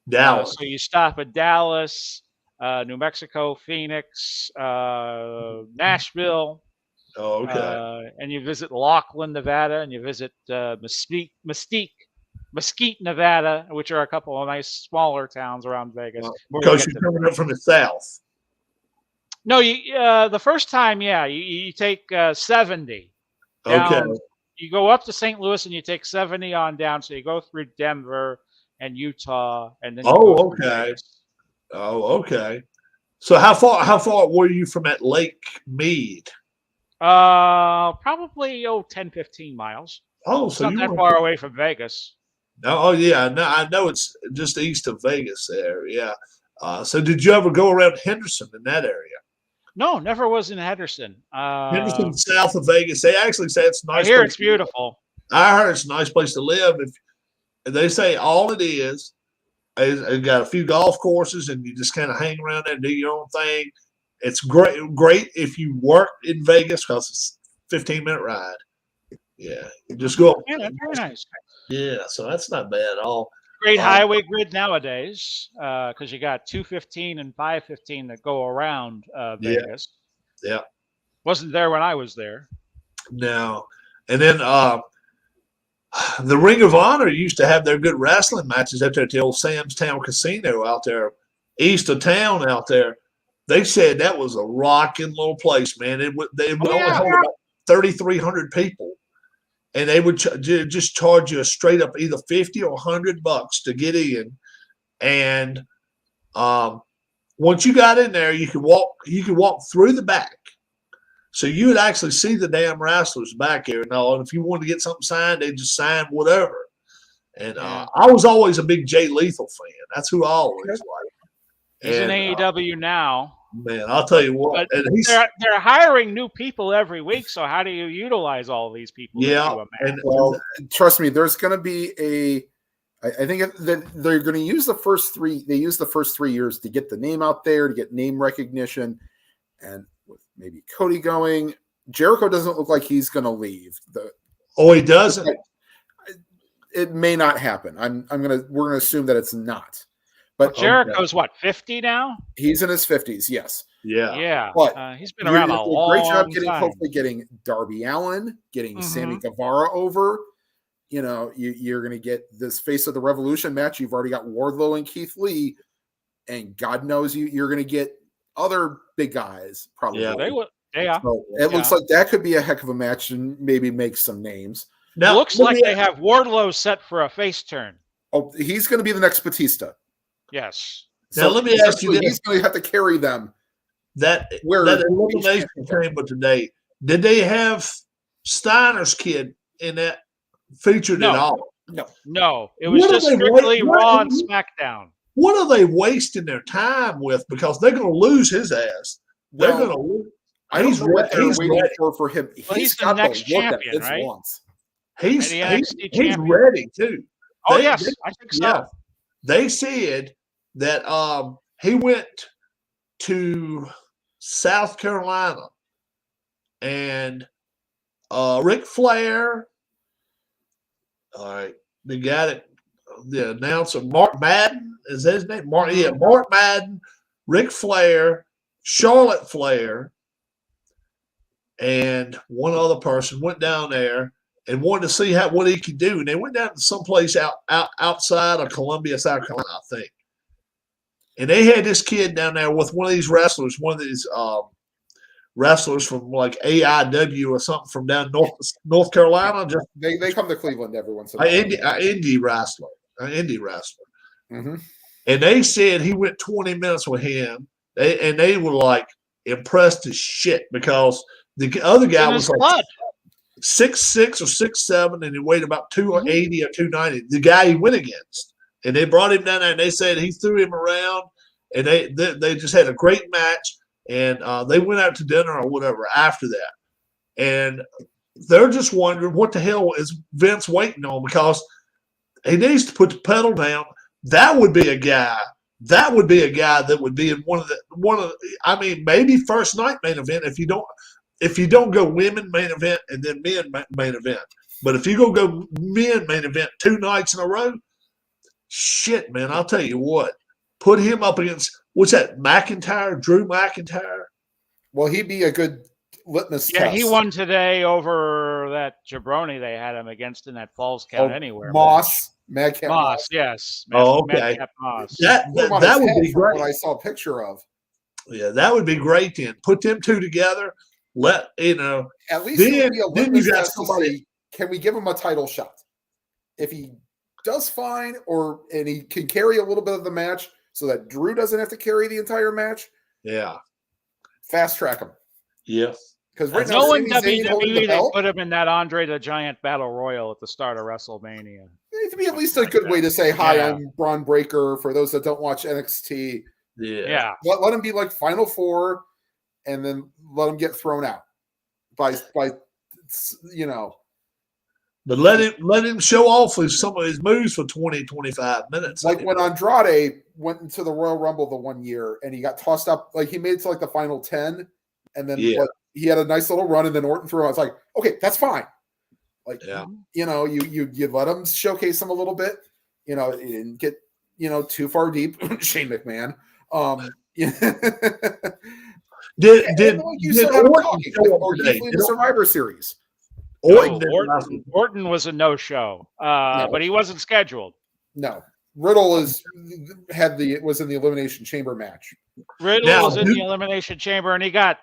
Dallas. So you stop at Dallas, New Mexico, Phoenix, Nashville. Oh, okay. And you visit Laughlin, Nevada, and you visit Mesquite, Nevada, which are a couple of nice smaller towns around Vegas. Because you're coming up from the south. No, the first time, you take 70. Down. Okay. You go up to St. Louis and you take 70 on down. So you go through Denver and Utah, and then. Okay. Oh, okay. So how far were you from that Lake Mead? Probably 10, 15 miles. Oh, so it's not that far away from Vegas. Oh yeah, no, I know it's just east of Vegas there. Yeah. So did you ever go around Henderson in that area? No, never was in Henderson. Henderson, south of Vegas. They actually say it's nice. I hear it's beautiful. I heard it's a nice place to live. If they say all it is got a few golf courses and you just kind of hang around there and do your own thing. It's great if you work in Vegas because it's a 15-minute ride. Yeah, you just go. Yeah, that's very nice. Yeah, so that's not bad at all. Great highway grid nowadays because you got 215 and 515 that go around Vegas. Yeah. Wasn't there when I was there. No. And then the Ring of Honor used to have their good wrestling matches out there at the old Sam's Town Casino out there, east of town out there. They said that was a rocking little place, man. They would only hold about 3,300 people, and they would just charge you a straight up either $50 or $100 to get in. And once you got in there, you could walk through the back, so you would actually see the damn wrestlers back there and all. And if you wanted to get something signed, they just sign whatever. And I was always a big Jay Lethal fan. That's who I always liked. He's in AEW now. Man, I'll tell you what. But And he's they're hiring new people every week. So how do you utilize all these people? and well, trust me, there's going to be I think that they're going to use the first 3. They use the first 3 years to get the name out there, to get name recognition, and with maybe Cody going, Jericho doesn't look like he's going to leave. he doesn't. It may not happen. We're gonna assume that it's not. But Jericho's what, 50 now? He's in his 50s. Yes. Yeah. But he's been around a long great job time. Hopefully getting Darby Allin, getting Sammy Guevara over. You know, you're going to get this Face of the Revolution match. You've already got Wardlow and Keith Lee, and God knows you're going to get other big guys probably. Yeah, they would. Yeah. So it looks like that could be a heck of a match and maybe make some names. Now, it looks like they have Wardlow set for a face turn. Oh, he's going to be the next Batista. Yes. Now let me ask you this: he's going to have to carry them. That elimination chamber today, did they have Steiner's kid in that featured at all? No. It was just strictly Raw and SmackDown. What are they wasting their time with? Because they're going to lose his ass. They're going to lose. I don't know what they're waiting for him. Well, he's the next champion, right? He's ready too. Oh, yes, I think so. Yeah. They said that he went to South Carolina and Ric Flair, all right, the guy that the announcer, Mark Madden, is that his name? Mark Madden, Ric Flair, Charlotte Flair, and one other person went down there and wanted to see what he could do. And they went down to someplace outside of Columbia, South Carolina, I think. And they had this kid down there with one of these wrestlers, wrestlers from like AIW or something from down North Carolina. Just they come to Cleveland every once in a while. An indie wrestler. Mm-hmm. And they said he went 20 minutes with him, and they were like impressed as shit because the other guy was like 6'6" or 6'7", and he weighed about 280 or 290. The guy he went against, and they brought him down there, and they said he threw him around, and they just had a great match, and they went out to dinner or whatever after that, and they're just wondering what the hell is Vince waiting on, because he needs to put the pedal down. That would be a guy. That would be a guy that would be in one of the. I mean, maybe first night main event if you don't go women main event and then men main event. But if you go men main event 2 nights in a row, shit, man, I'll tell you what. Put him up against what's that? Drew McIntyre. Well, he'd be a good litmus test. Yeah, he won today over that jabroni they had him against in that Falls Count Anywhere. Madcap Moss, yes. Okay. Madcap Moss. That would be great. What I saw a picture of. Yeah, that would be great. Then put them two together. Let at least then you got somebody. Can we give him a title shot? If he does fine, and he can carry a little bit of the match, so that Drew doesn't have to carry the entire match. Yeah, fast track him. Yeah, because right now, no in WWE they put him in that Andre the Giant Battle Royal at the start of WrestleMania. It would be at least a good way to say hi. I'm Braun Breaker. For those that don't watch NXT, let him be like Final Four, and then let him get thrown out by. But let him show off some of his moves for 20, 25 minutes. Like when Andrade went into the Royal Rumble the one year and he got tossed up, like he made it to like the final 10, and then he had a nice little run, and then Orton threw him. I was like, okay, that's fine. Like, you let him showcase him a little bit. He didn't get, too far deep. Shane McMahon. Did Orton in the Survivor Series? Orton was a no-show, but he wasn't scheduled. No, Riddle was in the Elimination Chamber match. Riddle was in the Elimination Chamber, and he got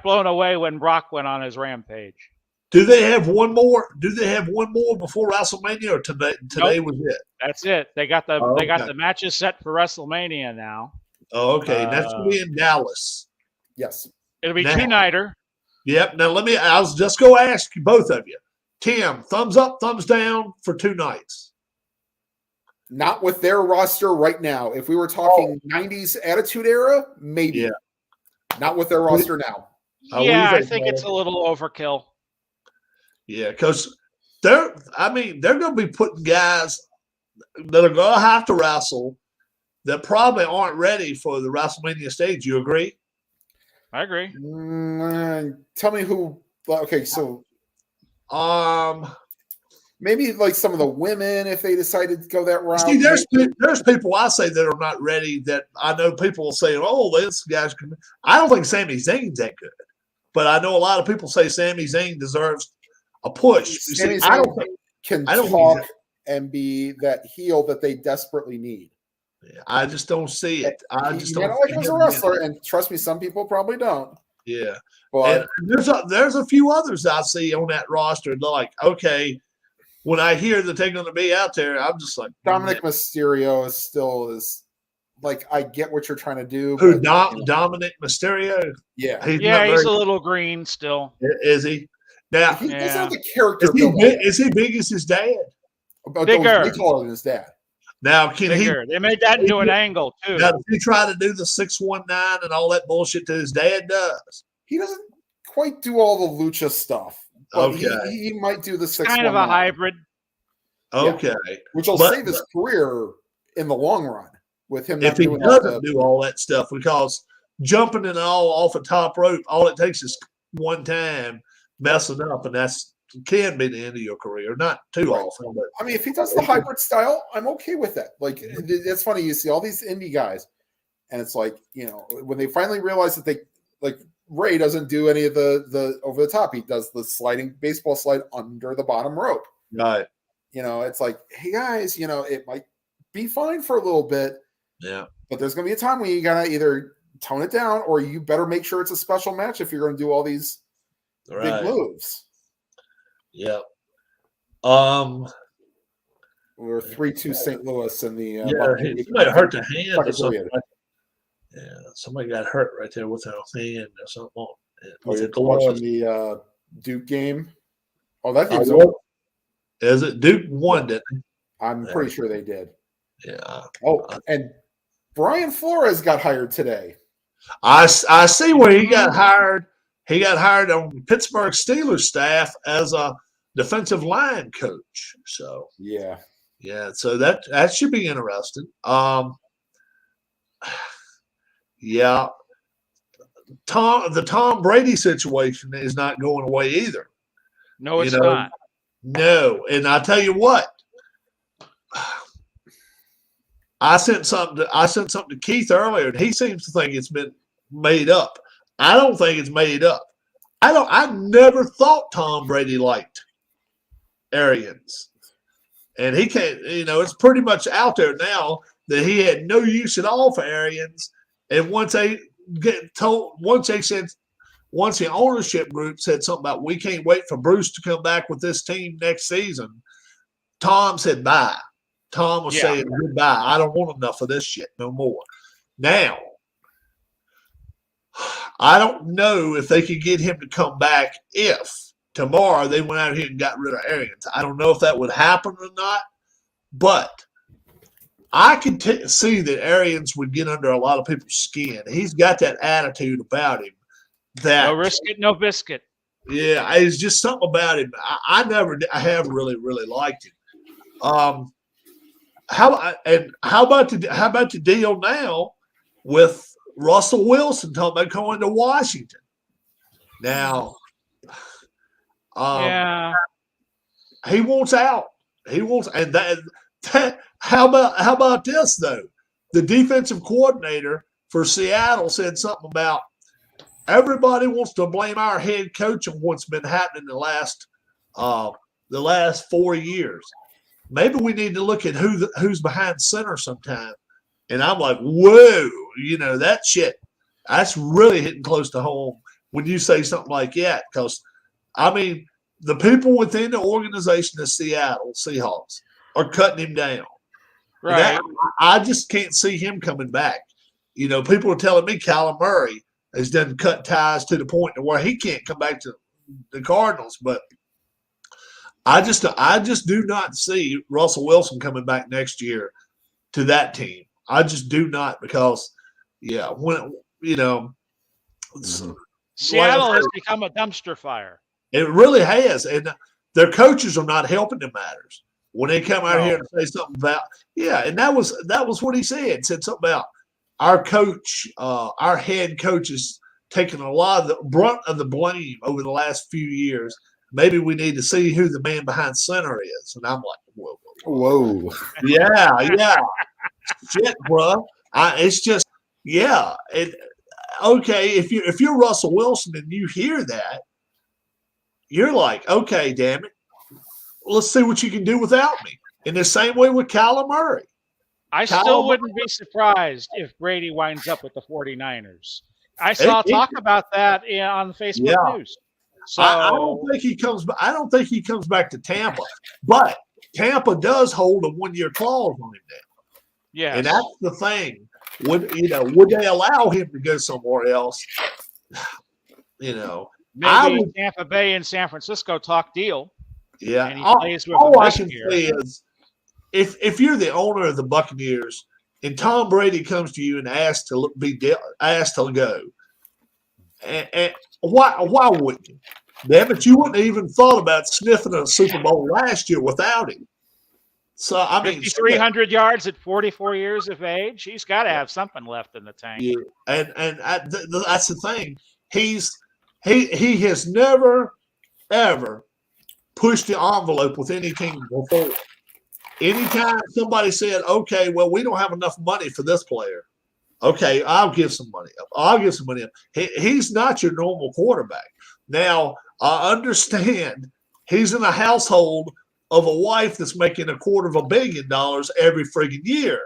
blown away when Brock went on his rampage. Do they have one more? Before WrestleMania, or today was it? That's it. They got the matches set for WrestleMania now. Oh, okay. That's going to be in Dallas. Yes, it'll be 2-nighter. Yep. Now I was just going to ask you, both of you, Tim, thumbs up, thumbs down for 2 nights. Not with their roster right now. If we were talking 90s Attitude Era, maybe. Yeah. Not with their roster now. What do you Yeah, I think, think it's a Paul? little overkill. Yeah, because they're going to be putting guys that are going to have to wrestle that probably aren't ready for the WrestleMania stage. You agree? I agree. Tell me who. Okay, so Um, maybe like some of the women, if they decided to go that route. see, there's people I say that are not ready. That I know people will say, "Oh, this guy's." I don't think Sami Zayn's that good, but I know a lot of people say Sami Zayn deserves a push. You Sami see, I Zayn don't think. can I don't talk and be that heel that they desperately need. I just don't see it. I just You don't know, like see as a him wrestler, being- and trust me, some people probably don't. Yeah, But and there's a few others I see on that roster. They're like, okay, when I hear that they're going to be out there, I'm just like, Dominic Mysterio is like, I get what you're trying to do. Who? But, Dominic Mysterio? Yeah, He's a little green still. Is he? Now, he doesn't Yeah. have the character. Is he big as his dad? Bigger. Way taller than his dad. Now, can Bigger. They made that into an angle too. Now, does he try to do the 619 and all that bullshit that his dad does? He doesn't quite do all the lucha stuff. But Okay. he might do the 619. Kind of a hybrid. Okay. Which will save his career in the long run with him not If he doing doesn't do all that stuff, because jumping and all off a top rope, all it takes is one time messing up, and that's can be the end of your career. Not too often, but I mean, if he does the hybrid style, I'm okay with that. Like, it's funny. You see all these indie guys, and it's like, you know, when they finally realize that they, like, Ray doesn't do any of the over the top. He does the sliding baseball slide under the bottom rope. right. You know, it's like, hey guys, you know, it might be fine for a little bit. Yeah. But there's going to be a time when you got to either tone it down, or you better make sure it's a special match if you're going to do all these big moves. Yeah. We're 3-2 St. Louis in the somebody hurt their hand or something. Period. Yeah, somebody got hurt right there with their hand or something. You're watching the Duke game. Oh, that game's over. Is it? Duke won, didn't they? I'm pretty sure they did. Yeah. Oh, and Brian Flores got hired today. I see where he got hired. He got hired on the Pittsburgh Steelers staff as a defensive line coach. So yeah. So that should be interesting. Yeah. The Tom Brady situation is not going away either. No, it's not. No, and I tell you what, I sent something to Keith earlier, and he seems to think it's been made up. I don't think it's made up. I never thought Tom Brady liked Arians, and he can't. You know, it's pretty much out there now that he had no use at all for Arians. And once the ownership group said something about, we can't wait for Bruce to come back with this team next season, Tom said bye. Tom was saying goodbye. I don't want enough of this shit no more. Now, I don't know if they could get him to come back if tomorrow they went out here and got rid of Arians. I don't know if that would happen or not, but I can see that Arians would get under a lot of people's skin. He's got that attitude about him. That no risk it, no biscuit. Yeah, it's just something about him. I have really, really liked him. How about the deal now with Russell Wilson talking about going to Washington? Now, he wants out. He wants, and that how about this though? The defensive coordinator for Seattle said something about everybody wants to blame our head coach on what's been happening the last 4 years. Maybe we need to look at who's behind center sometime. And I'm like, whoa, you know, that shit, that's really hitting close to home when you say something like that. Because, I mean, the people within the organization of Seattle Seahawks are cutting him down. Right. I just can't see him coming back. You know, people are telling me Kyler Murray has done cut ties to the point to where he can't come back to the Cardinals. But I just do not see Russell Wilson coming back next year to that team. I just do not, because when you know, Mhm. Seattle has become a dumpster fire. It really has, and their coaches are not helping the matters when they come out here and say something about and that was what he said. Said something about our coach, our head coach is taking a lot of the brunt of the blame over the last few years. Maybe we need to see who the man behind center is. And I'm like, whoa. Yeah. Shit, bro. It's just, okay. If you're Russell Wilson and you hear that, you're like, okay, damn it. Let's see what you can do without me. In the same way with Kyler Murray. I still wouldn't be surprised if Brady winds up with the 49ers. I saw talk about that on Facebook News. So I don't think he comes. I don't think he comes back to Tampa, but Tampa does hold a 1-year clause on him now. Yeah, and that's the thing. Would they allow him to go somewhere else? Maybe Tampa Bay and San Francisco talk deal. Yeah, and he plays with all I can year. say is, if you're the owner of the Buccaneers and Tom Brady comes to you and asks to go, and why wouldn't you? Damn it, you wouldn't have even thought about sniffing a Super Bowl last year without him. So I mean, 5,300 yards at 44 years of age. He's got to have something left in the tank. Yeah, and that's the thing. He has never ever pushed the envelope with any team before. Anytime somebody said, "Okay, well, we don't have enough money for this player," okay, I'll give some money up. I'll give some money up. He's not your normal quarterback. Now, I understand he's in a household of a wife that's making $250 million every friggin' year.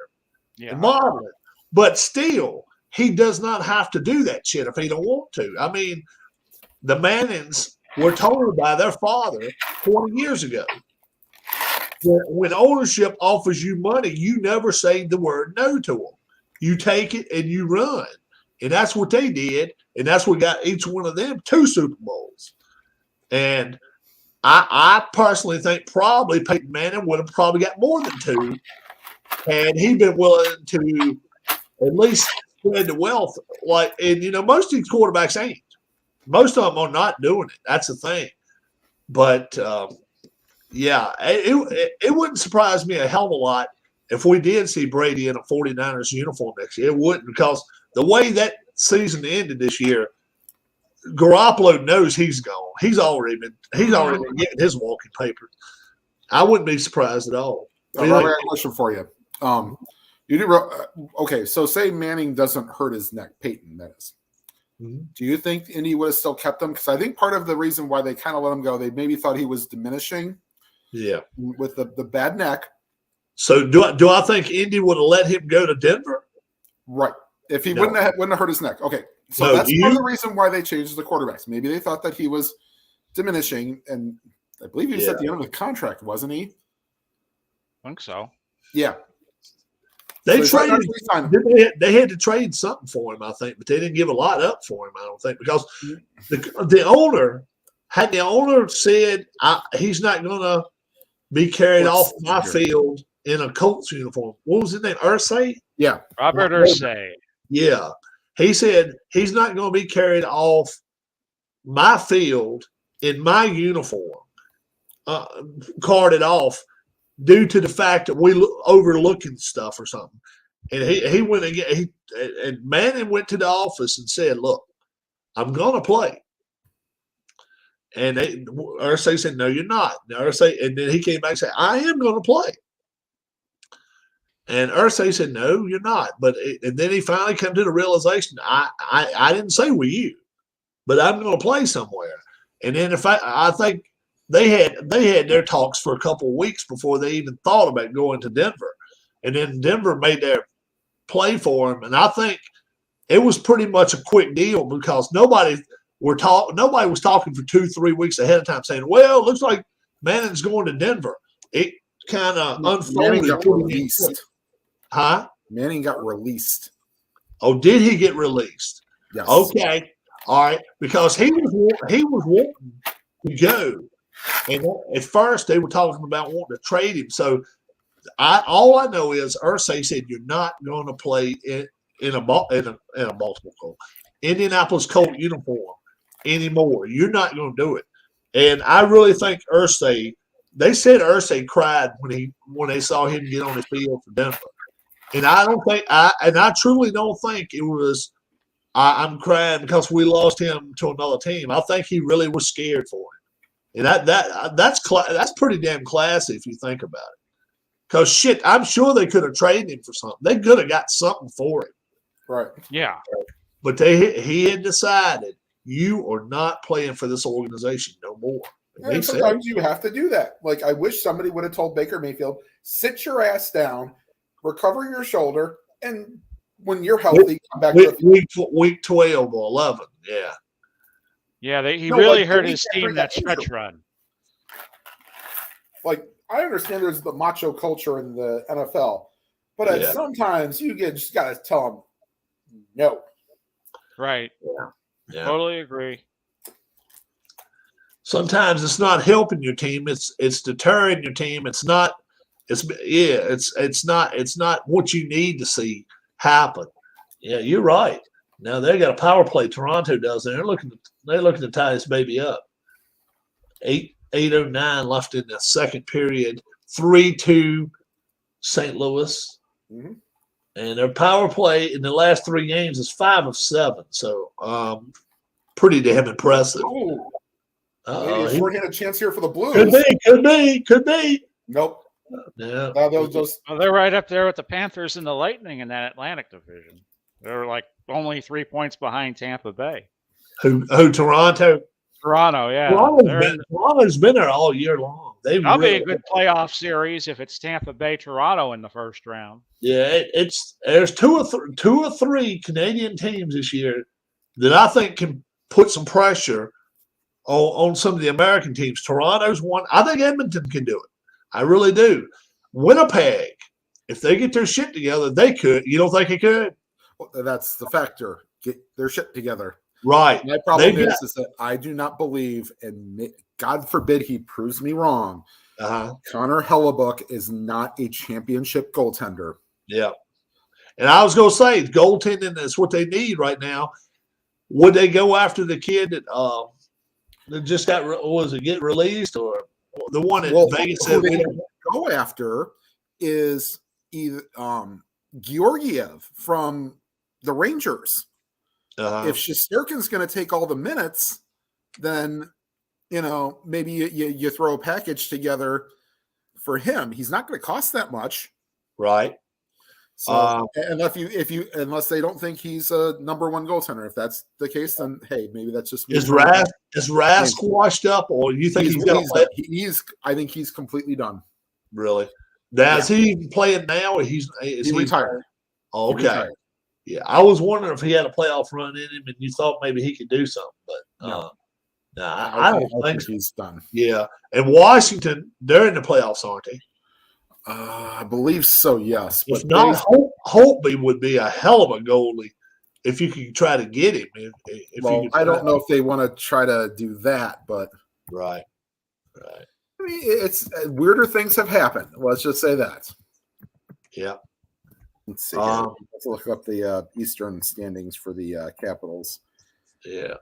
Yeah. Modeling. But still, he does not have to do that shit if he don't want to. I mean, the Mannings were told by their father 20 years ago. When ownership offers you money, you never say the word no to them. You take it and you run. And that's what they did. And that's what got each one of them 2 Super Bowls. And I personally think probably Peyton Manning would have probably got more than 2 had he been willing to at least spread the wealth. Most of these quarterbacks ain't. Most of them are not doing it. That's the thing. But, it wouldn't surprise me a hell of a lot if we did see Brady in a 49ers uniform next year. It wouldn't, because the way that season ended this year, Garoppolo knows he's gone. He's already been getting his walking papers. I wouldn't be surprised at all. I got a question for you. Okay, so say Manning doesn't hurt his neck, Peyton, that is. Mm-hmm. Do you think Indy would have still kept him? Because I think part of the reason why they kind of let him go, they maybe thought he was diminishing. Yeah, with the bad neck. So do I think Indy would have let him go to Denver? Right. If he wouldn't have hurt his neck. Okay. So that's part of the reason why they changed the quarterbacks. Maybe they thought that he was diminishing, and I believe he was at the end of the contract, wasn't he? I think so. Yeah. They traded. They had to trade something for him, I think, but they didn't give a lot up for him, I don't think, because the owner said he's not going to be carried off my field in a Colts uniform. What was his name? Irsay? Yeah. Robert Irsay. Yeah. He said he's not going to be carried off my field in my uniform, carted off, due to the fact that we overlooking stuff or something. And he went and Manning went to the office and said, "Look, I'm going to play." And Irsay said, "No, you're not." And then he came back and said, "I am going to play." And Irsay said, "No, you're not." And then he finally came to the realization, I didn't say with you, but I'm going to play somewhere. And then I think they had their talks for a couple of weeks before they even thought about going to Denver. And then Denver made their play for him. And I think it was pretty much a quick deal, because nobody was talking for 2-3 weeks ahead of time saying, "Well, it looks like Manning's going to Denver." It kind of unfolded. Manning got released. Huh? Manning got released. Oh, did he get released? Yes. Okay. All right. Because he was wanting to go. And at first they were talking about wanting to trade him. So all I know is Irsay said, "You're not going to play in a multiple goal Indianapolis Colt uniform anymore. You're not going to do it. And I really think Irsay. They said Irsay cried when they saw him get on the field for Denver. And I truly don't think it was. I'm crying because we lost him to another team. I think he really was scared for it, and that's pretty damn classy if you think about it. Because shit, I'm sure they could have traded him for something. They could have got something for him. Right. Yeah. But he had decided you are not playing for this organization no more. And sometimes you have to do that. Like I wish somebody would have told Baker Mayfield, sit your ass down, recover your shoulder, and when you're healthy, come back to week 12 or 11. Yeah. Yeah, he really hurt his team that stretch run. Like, I understand there's the macho culture in the NFL, but sometimes you just got to tell them no. Right. Yeah. Totally agree. Sometimes it's not helping your team. It's deterring your team. It's not what you need to see happen. Yeah, you're right. Now they got a power play. Toronto does. They're looking to tie this baby up. 8:09 left in the second period. 3-2 St. Louis. Mm-hmm. And their power play in the last 3 games is 5 of 7. So pretty damn impressive. Oh, maybe we're getting a chance here for the Blues. Could be. Nope. Yeah. They're right up there with the Panthers and the Lightning in that Atlantic division. They're like only 3 points behind Tampa Bay. Who Toronto? Toronto, yeah. Toronto's been there all year long. That'll be a good playoff series if it's Tampa Bay, Toronto in the first round. Yeah, there's two or three Canadian teams this year that I think can put some pressure on some of the American teams. Toronto's one. I think Edmonton can do it. I really do. Winnipeg, if they get their shit together, they could. You don't think they could? Well, that's the factor. Get their shit together. Right. My problem is that I do not believe, and God forbid he proves me wrong, Connor Hellebuck is not a championship goaltender. Yeah. And I was going to say, goaltending is what they need right now. Would they go after the kid that just get released, or the one at Vegas said they go after is either Georgiev from the Rangers. If Shesterkin's going to take all the minutes, then maybe you throw a package together for him. He's not going to cost that much, right? So unless they don't think he's a number one goaltender, if that's the case, then hey, maybe that's just is Rask washed up, or you think he's going to play? I think he's completely done. Really? Now is he even playing now, or is he retired? Oh, okay. Retired. Yeah, I was wondering if he had a playoff run in him, and you thought maybe he could do something, but no, I don't think he's done. Yeah, and Washington, they're in the playoffs, aren't they? I believe so. Yes, if not, Holtby would be a hell of a goalie if you could try to get him. I don't know if they want to try to do that, but right. I mean, it's weirder things have happened. Let's just say that. Yeah. Let's see. Let's look up the Eastern standings for the Capitals. Yeah.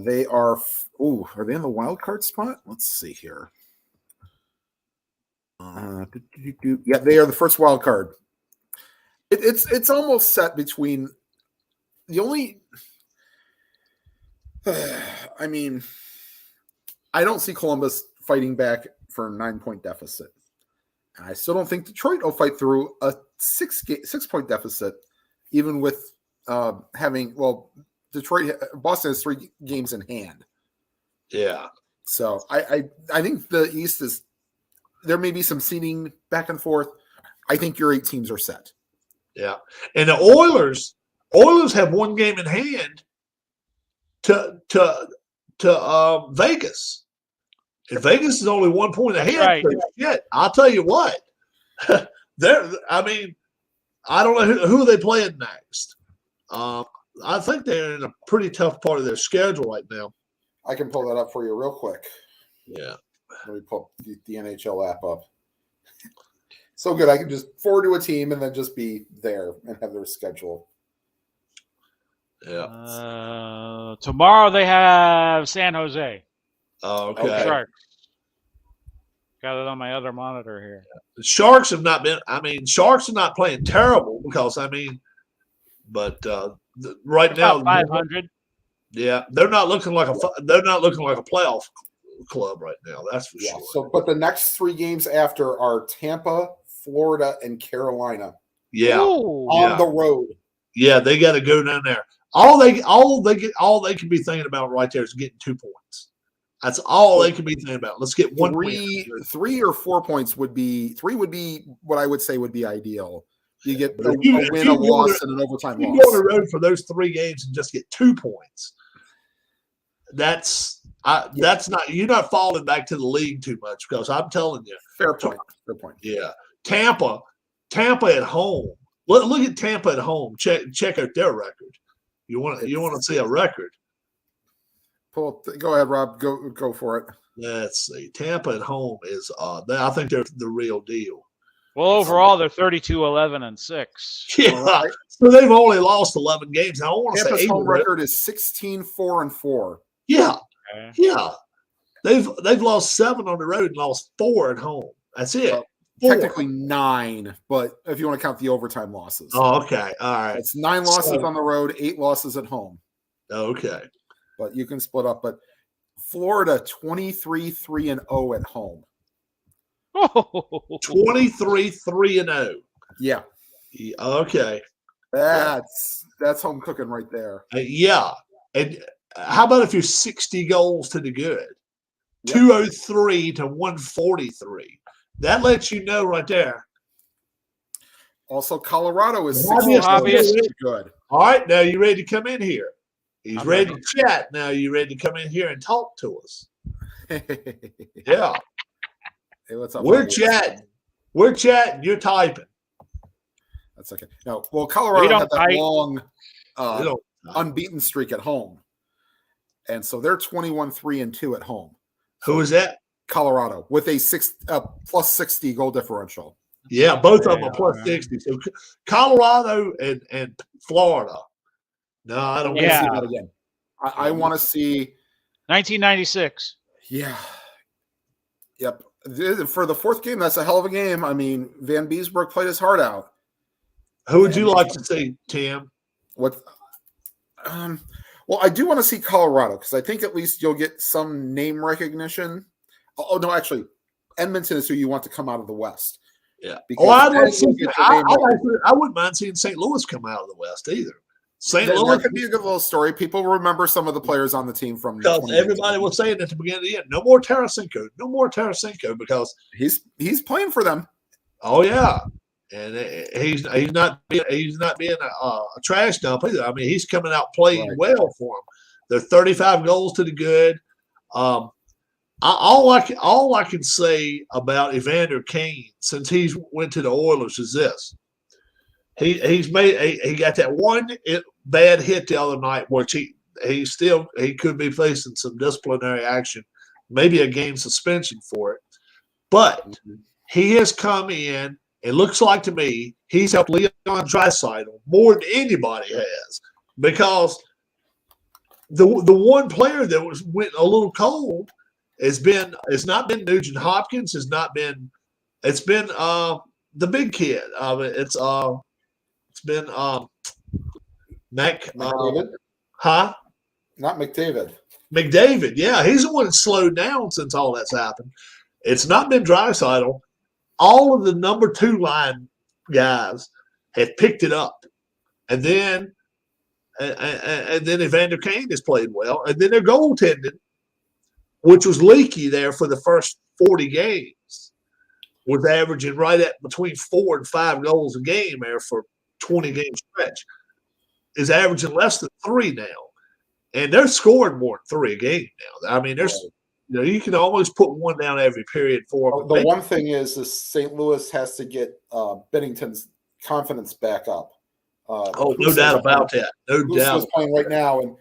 They are. Are they in the wild card spot? Let's see here. Yeah, they are the first wild card. It's almost set between the only. I mean, I don't see Columbus fighting back for a 9-point deficit. And I still don't think Detroit will fight through a 6-point deficit, even with Boston has 3 games in hand. Yeah. So I think the East is, there may be some seeding back and forth. I think your 8 teams are set. Yeah. And the Oilers have 1 game in hand to Vegas. And Vegas is only 1 point ahead. Right. Shit, I'll tell you what. I don't know who they playing next. I think they're in a pretty tough part of their schedule right now. I can pull that up for you real quick. Yeah. Let me pull the NHL app up. So good. I can just forward to a team and then just be there and have their schedule. Yeah. Tomorrow they have San Jose. Oh, okay. Sharks. Got it on my other monitor here. The Sharks have not been. I mean, Sharks are not playing terrible because but right now 500. Yeah, they're not looking like a playoff club right now. That's for sure. So, but the next 3 games after are Tampa, Florida, and Carolina. Yeah, on the road. Yeah, they got to go down there. All they can be thinking about right there is getting 2 points. That's all they can be thinking about. Let's get 1 win. 3 or 4 points would be what I would say would be ideal. You get a win, a loss, and an overtime loss. You go on the road for those 3 games and just get 2 points. That's not. You're not falling back to the league too much because I'm telling you. Fair point. Yeah, Tampa at home. Look at Tampa at home. Check out their record. You want to see a record? Go ahead, Rob. Go for it. Let's see. Tampa at home is. I think they're the real deal. Well, overall, they're 32-11-6. Yeah, right. So they've only lost 11 games. Now, I want to Tampa's say home record is 16-4-4. Yeah, yeah. They've lost 7 on the road and lost 4 at home. That's it. Technically 9, but if you want to count the overtime losses. Oh, okay. All right. It's 9 losses on the road, 8 losses at home. Okay. But you can split up. But Florida 23-3-0 at home. 23-3-0. Yeah. Okay. That's home cooking right there. Yeah. And how about if you're 60 goals to the good? Yep. 203 to 143. That lets you know right there. Also, Colorado is good. All right, now you ready to come in here? He's ready to chat. Now you ready to come in here and talk to us? Yeah. Hey, what's up? We're chatting. We're chatting. You're typing. That's okay. No, well, Colorado had that long unbeaten streak at home, and so they're 21-3-2 at home. Who is that? Colorado with a plus 60 goal differential. Yeah, both of them are plus 60. So Colorado and Florida. No, I don't want to see that again. I want to see 1996. Yeah. Yep. For the 4th game, that's a hell of a game. I mean, Van Beesbrook played his heart out. Who would you like to see, Tim? Well, I do want to see Colorado because I think at least you'll get some name recognition. Oh, no, actually, Edmonton is who you want to come out of the West. Yeah. I wouldn't mind seeing St. Louis come out of the West either. St. Louis could be a good little story. People remember some of the players on the team from because everybody was saying at the beginning of the year, no more Tarasenko, because he's playing for them. Oh yeah, and he's not being a trash dump either. I mean, he's coming out playing well for them. They're 35 goals to the good. All I can say about Evander Kane since he went to the Oilers is this: he got that one bad hit the other night, which he could be facing some disciplinary action, maybe a game suspension for it. But he has come in. It looks like to me he's helped Leon Draisaitl more than anybody has, because the one player that went a little cold. It's not been Nugent Hopkins. It's been the big kid. It's been McDavid. Not McDavid. McDavid. Yeah, he's the one that slowed down since all that's happened. It's not been Draisaitl. All of the number 2 line guys have picked it up, and then Evander Kane has played well, and then their goaltending, which was leaky there for the first 40 games, was averaging right at between 4 and 5 goals a game there for 20-game stretch, is averaging less than 3 now. And they're scoring more than 3 a game now. I mean, you can almost put one down every period for them. The one thing is St. Louis has to get Bennington's confidence back up. No doubt about that. No doubt. Is playing right now, and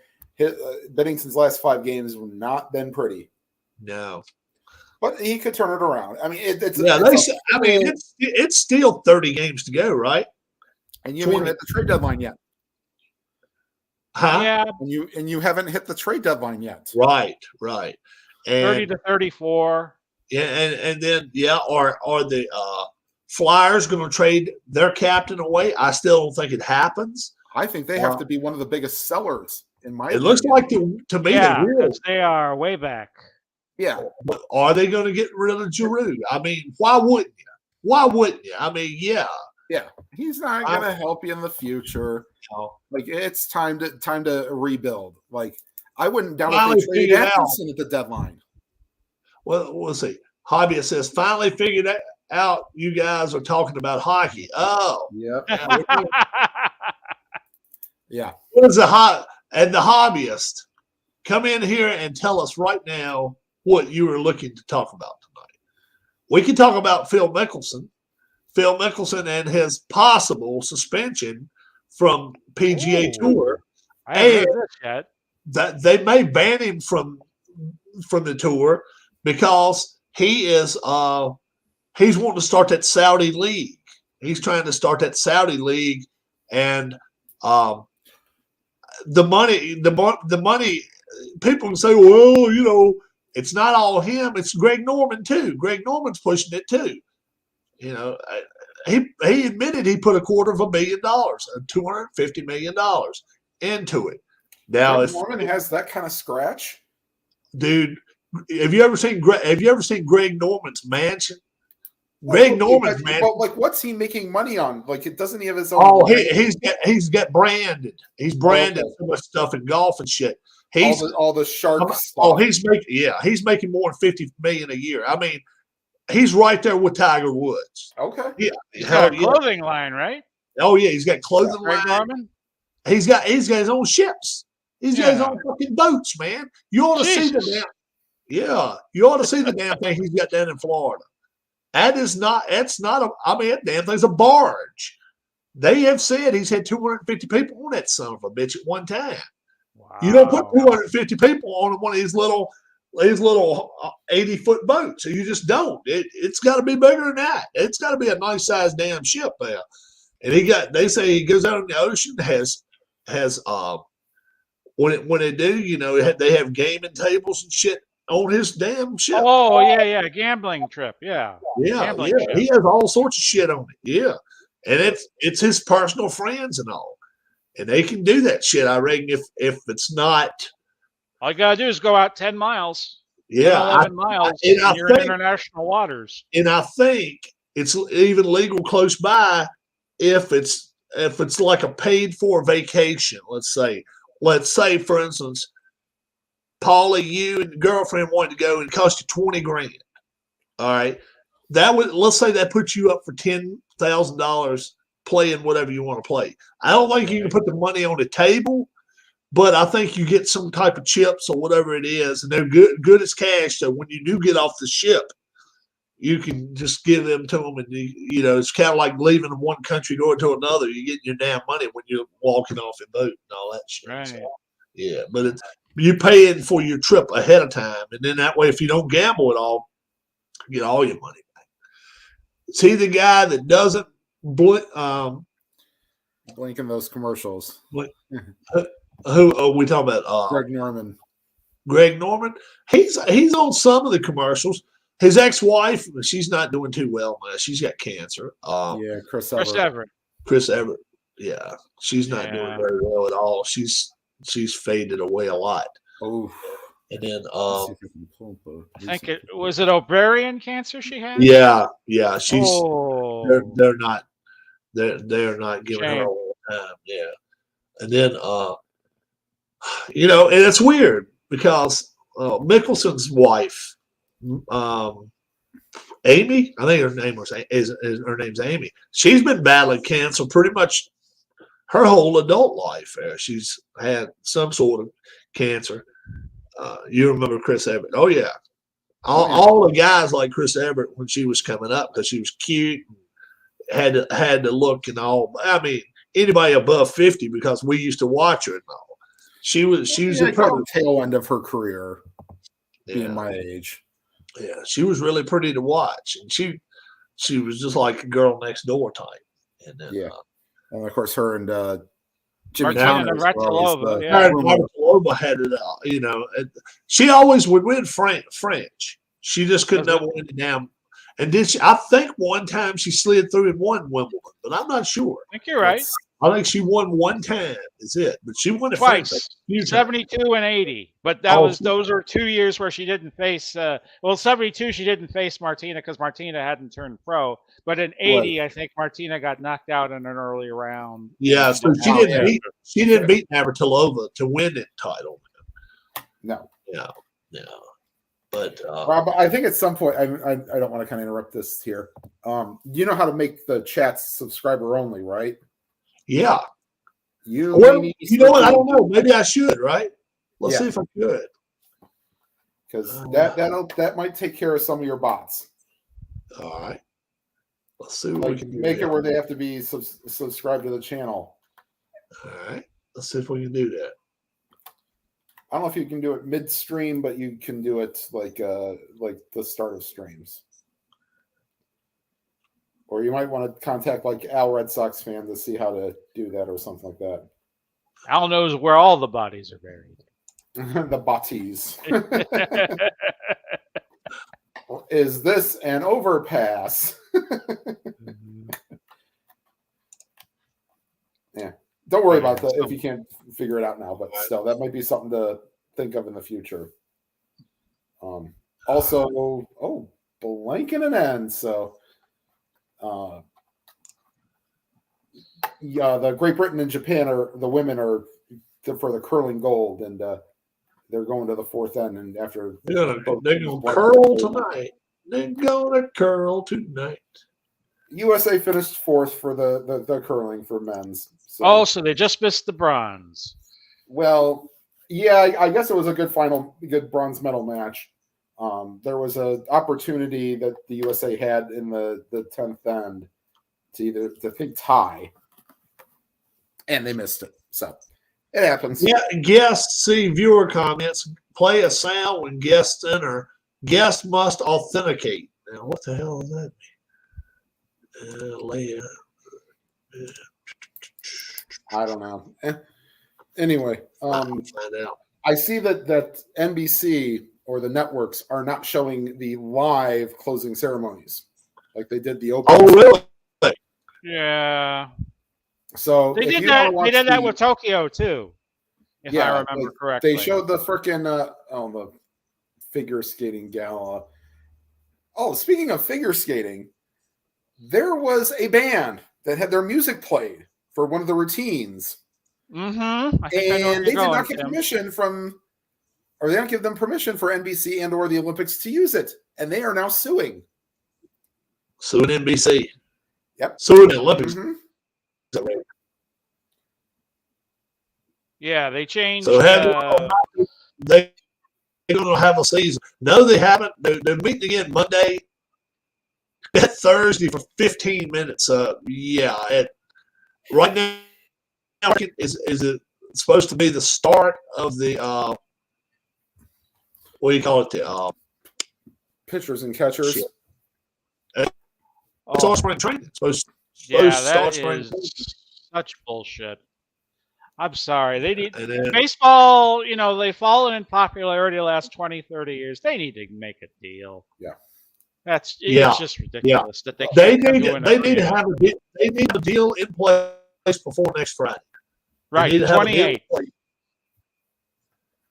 Bennington's last 5 games have not been pretty. No, but he could turn it around. I mean, it's still 30 games to go, right? And you haven't hit the trade deadline yet. Huh? Yeah, and you haven't hit the trade deadline yet. Right. And 30 to 34. yeah, and then are the Flyers going to trade their captain away? I still don't think it happens. I think they have to be one of the biggest sellers in my opinion. Looks like to me Yeah, they will. because they are way back. Yeah. But are they going to get rid of Giroux? I mean, why wouldn't you? Why wouldn't you? I mean, yeah. Yeah. He's not going to help you in the future. Like it's time to rebuild. Like I wouldn't doubt if they trade Atkinson at the deadline. Well, we'll see. Hobbyist says, finally figured out you guys are talking about hockey. Oh. Yep. Yeah. What is the hobbyist? Come in here and tell us right now what you are looking to talk about tonight. We can talk about Phil Mickelson and his possible suspension from PGA Tour. I haven't heard this yet. That they may ban him from the tour because he is he's wanting to start that Saudi league. He's trying to start that Saudi league, and the money. People can say, well, you know, it's not all him. It's Greg Norman too. Greg Norman's pushing it too. You know, he admitted he put $250 million, $250 million into it. Now, Greg if Norman has that kind of scratch, dude, have you ever seen Greg Norman's mansion? Greg Norman's mansion. But like, what's he making money on? Like, it doesn't he have his own? Oh, he's got branded. He's branded so much stuff in golf and shit. All the shark stuff. Oh, he's making more than $50 million a year. I mean, he's right there with Tiger Woods. Okay. Yeah. He's got a clothing line, right? Oh yeah, he's got clothing line. Greg Norman? He's got his own ships. He's got his own fucking boats, man. You ought to see the damn. Yeah, you ought to see the damn thing he's got down in Florida. That's not that damn thing's a barge. They have said he's had 250 people on that son of a bitch at one time. Wow. You don't put 250 people on one of these little 80-foot boats. So you just don't. It's got to be bigger than that. It's got to be a nice sized damn ship there. And they say he goes out in the ocean, has when they do, you know, they have gaming tables and shit on his damn ship. Oh yeah, gambling trip. Yeah. Gambling trip. He has all sorts of shit on it. Yeah. And it's his personal friends and all. And they can do that shit, I reckon, if it's not. All you gotta do is go out 10 miles. Yeah. 11 miles. And you're in international waters. And I think it's even legal close by if it's like a paid for vacation, let's say. Let's say, for instance, Paulie, you and your girlfriend wanted to go and it cost you $20,000. All right. Let's say that puts you up for $10,000 playing whatever you want to play. I don't think you can put the money on the table, but I think you get some type of chips or whatever it is, and they're good as cash. So when you do get off the ship, you can just give them to them, and you know it's kind of like leaving one country going to another. You get your damn money when you're walking off a boat and all that shit. Right. So, yeah, but you're paying for your trip ahead of time, and then that way, if you don't gamble at all, you get all your money back. Is he the guy that doesn't blink in those commercials? Who are we talking about? Greg Norman. Greg Norman. He's on some of the commercials. His ex-wife, she's not doing too well, man. She's got cancer. Chris Everett. Chris Everett. Yeah, she's not doing very well at all. She's faded away a lot. Oh. And then I think it was ovarian cancer she had. Yeah. She's they're not giving her all the time. Yeah. And then you know, and it's weird because Mickelson's wife, Amy, I think her name's Amy. She's been battling cancer pretty much her whole adult life. She's had some sort of cancer. You remember Chris Everett? Oh yeah, all the guys like Chris Everett when she was coming up because she was cute, had to look and all. I mean, anybody above 50 because we used to watch her and all. She was at the tail end of her career, being my age. Yeah, she was really pretty to watch, and she was just like a girl next door type. And then, and of course, her and Jimmy Martina Connors were always Navratilova, the yeah. rumor. Navratilova had it, she always would win French. She just couldn't Was it? ever win the damn. And did she? I think one time she slid through and won Wimbledon, but I'm not sure. I think you're right. I think she won one time. Is it? But she won it Twice, a few times. 72 and 80. But those are 2 years where she didn't face. 72 she didn't face Martina because Martina hadn't turned pro. But in 80, I think Martina got knocked out in an early round. Yeah, so she didn't beat Navratilova to win that title. No. Yeah. But Rob, I think at some point I don't want to kind of interrupt this here. You know how to make the chats subscriber only, right? Yeah. You know what? I don't know. Maybe I should, right? Let's see if I could. Because that might take care of some of your bots. All right. Let's see what we can do. Make it where they have to be subscribed to the channel. All right. Let's see if we can do that. I don't know if you can do it midstream, but you can do it like the start of streams. Or you might want to contact like Al Red Sox fan to see how to do that or something like that. Al knows where all the bodies are buried. The bodies. Is this an overpass? Yeah. Don't worry about that if you can't figure it out now, but still, that might be something to think of in the future. Also, blank and an end. So, the Great Britain and Japan the women are for the curling gold, and they're going to the fourth end. And after they're gonna curl tonight. They're gonna curl tonight. USA finished fourth for the curling for men's. So, so they just missed the bronze. Well, yeah, I guess it was a good bronze medal match. There was an opportunity that the USA had in the 10th end to tie, and they missed it. So it happens. Yeah, guests see viewer comments. Play a sound when guests enter. Guest must authenticate. Now, what the hell does that mean? I don't know. Anyway, find out. I see that NBC or the networks are not showing the live closing ceremonies like they did the open. Oh, really? Yeah. So they did that. They did that with Tokyo too, if I remember correctly. They showed the freaking the figure skating gala. Oh, speaking of figure skating, there was a band that had their music played for one of the routines. Mm-hmm. And they did not get permission they don't give them permission for NBC and or the Olympics to use it. And they are now suing. Suing NBC. Yep. Suing the Olympics. Mm-hmm. Yeah, they changed. So they're going to have a season. No, they haven't. They're meeting again Monday, Thursday for 15 minutes. Right now, is it supposed to be the start of the what do you call it? The pitchers and catchers. It's all spring training. It's supposed that to start is spring such bullshit. I'm sorry. They need then, baseball, they've fallen in popularity the last 20, 30 years. They need to make a deal. Yeah. It's just ridiculous that they need to have a deal in place before next Friday. Right, 28.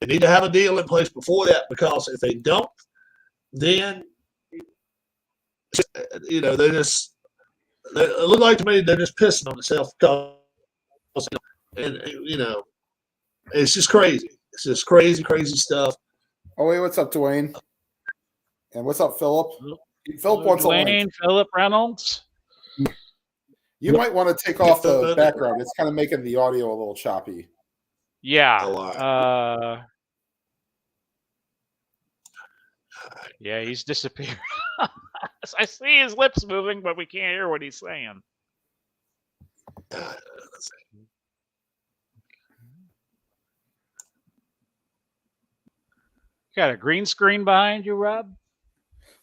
They need to have a deal in place before that, because if they don't, then it look like to me they're just pissing on themselves, and it's just crazy. It's just crazy stuff. Oh wait, what's up, Dwayne? And what's up, Philip? Philip wants a link. Philip Reynolds. You might want to take off the background. It's kind of making the audio a little choppy. Yeah. Yeah, he's disappeared. I see his lips moving, but we can't hear what he's saying. Got a green screen behind you, Rob?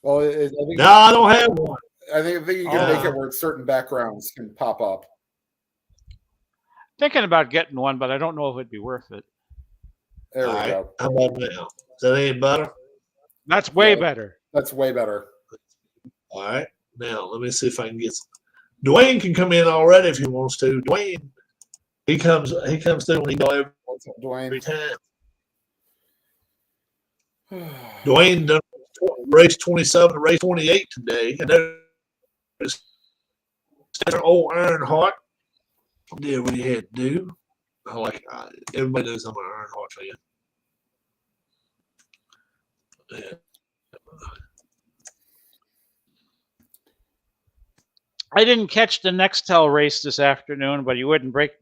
Well, I don't have one. I think you can make it where certain backgrounds can pop up. Thinking about getting one, but I don't know if it'd be worth it. There we All right. go. How about now? Is that any better? That's way better. That's way better. All right. Now, let me see if I can get Dwayne can come in already if he wants to. Dwayne, he comes through when he go What's up, every Dwayne? time. Dwayne done race 27 to race 28 today. And there's old Earnhardt did what he had to do. Everybody knows I'm an Earnhardt fan. Yeah. I didn't catch the Nextel race this afternoon, but you wouldn't break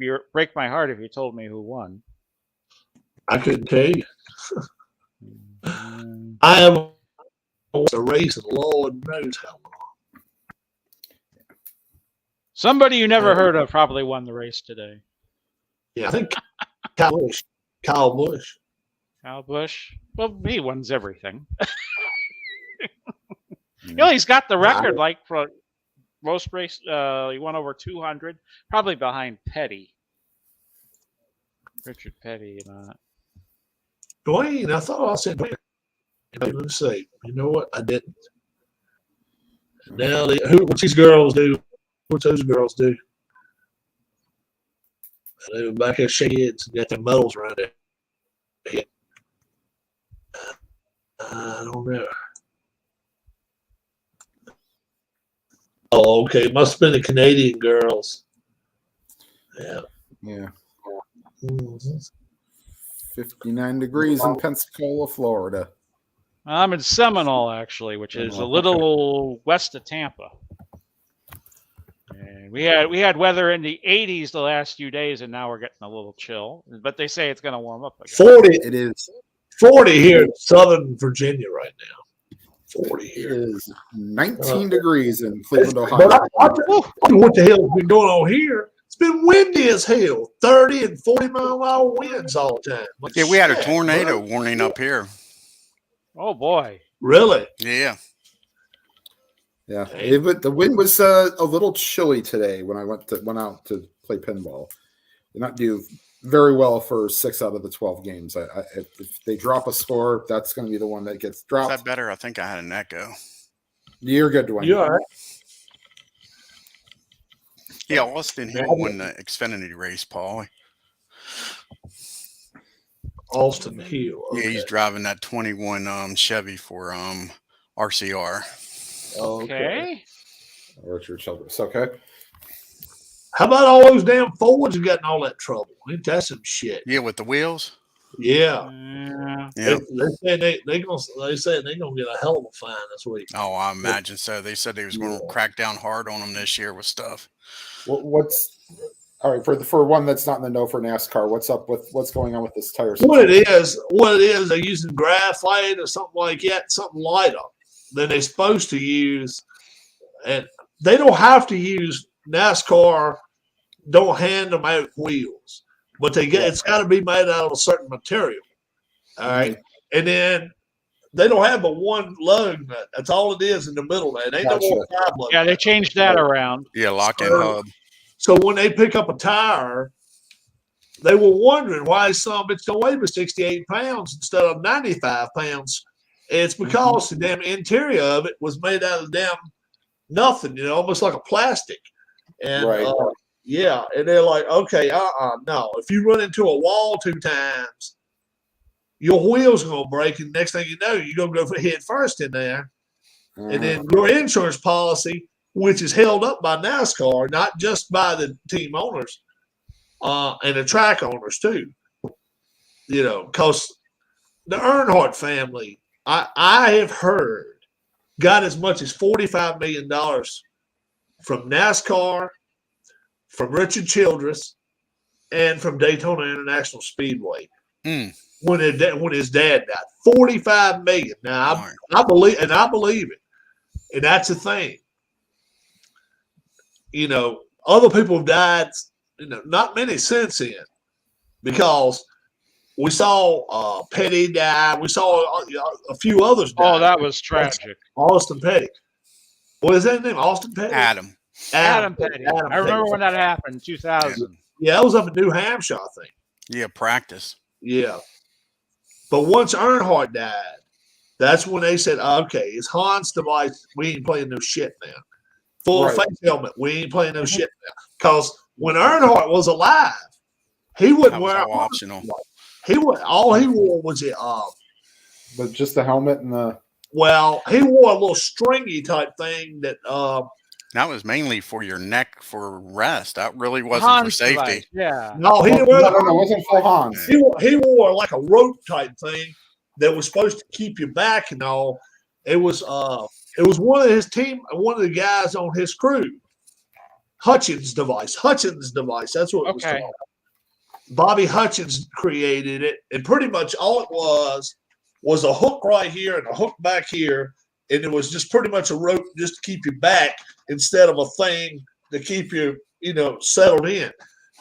my heart if you told me who won. I couldn't tell you. I haven't watched a race in Lord knows how long. Somebody you never heard of probably won the race today. Yeah, I think Kyle Busch. Kyle Busch. Kyle Busch. Well, he wins everything. He's got the record for most race. He won over 200, probably behind Petty. Richard Petty. Dwayne, I thought I said Dwayne. Let's see. You know what? I didn't. Now, what's these girls do? What's those girls do? They were back at sheds and got their medals around their head. I don't know. Oh, okay. It must have been the Canadian girls. Yeah. Yeah. Mm-hmm. 59 degrees in Pensacola, Florida. I'm in Seminole, actually, which is a little west of Tampa. And we had weather in the 80s the last few days, and now we're getting a little chill. But they say it's going to warm up again. 40. It is. 40 here in Southern Virginia right now. 40 here. It is 19 degrees in Cleveland, But Ohio. I don't know what the hell has been going on here. It's been windy as hell. 30 and 40-mile-an-hour winds all the time. Like, Yeah, we had a shit, tornado bro. warning up here. Oh, boy. Really? Yeah. Yeah, but the wind was a little chilly today when I went out to play pinball. Did not do very well for 6 out of the 12 games. If they drop a score, that's going to be the one that gets Is dropped. that better? I think I had an echo. You're good, Dwayne. You all right? Yeah, Austin Hill won the Xfinity race, Paul. Austin Hill. Okay. Yeah, he's driving that 21 Chevy for RCR. Okay. Richard Childress. Okay. How about all those damn Fords got in all that trouble? Ain't that some shit? Yeah, with the wheels. Yeah. Yeah. They said they're gonna get a hell of a fine this week. Oh, I imagine so. They said they was going to crack down hard on them this year with stuff. What's all right for one that's not in the know for NASCAR? What's up with what's going on with this tire? What it is, they're using graphite or something like that, something lighter than they're supposed to use, and they don't have to use NASCAR. Don't hand them out wheels, but it's got to be made out of a certain material. All right, and then they don't have but one lug nut. That's all it is in the middle there. They don't want 5 lug Yeah, they nuts. changed that around. Yeah, lock-in hub. So when they pick up a tire, they were wondering why some it's going to weigh 68 pounds instead of 95 pounds. It's because the damn interior of it was made out of damn nothing, almost like a plastic. And yeah, and they're like, okay, no. If you run into a wall 2 times, your wheels are going to break, and next thing you know, you're going to go for head first in there. And then your insurance policy, which is held up by NASCAR, not just by the team owners and the track owners too. Because the Earnhardt family, I have heard, got as much as $45 million from NASCAR, from Richard Childress, and from Daytona International Speedway. When his dad died, $45 million. Now I believe it, and that's the thing. Other people have died. Not many since then, because we saw Petty die. We saw a few others die. Oh, that was tragic. Austin Petty. What is that name? Austin Petty. Adam. Adam Petty. I remember when that happened, 2000. Yeah, that was up in New Hampshire, I think. Yeah, practice. Yeah. But once Earnhardt died, that's when they said, okay, it's Han's device. We ain't playing no shit now. Full Right. face helmet. We ain't playing no shit now. Because when Earnhardt was alive, he wouldn't That was wear all optional. He would all he wore was it But just the helmet and the he wore a little stringy type thing that That was mainly for your neck for rest. That really wasn't for Hans safety. device, yeah. no, he didn't wear no, it wasn't full Hans. he wore like a rope type thing that was supposed to keep you back and all. It was one of his team, one of the guys on his crew. Hutchins device. That's what it was Okay. called. Bobby Hutchins created it, and pretty much all it was a hook right here and a hook back here, and it was just pretty much a rope just to keep you back instead of a thing to keep you, settled in.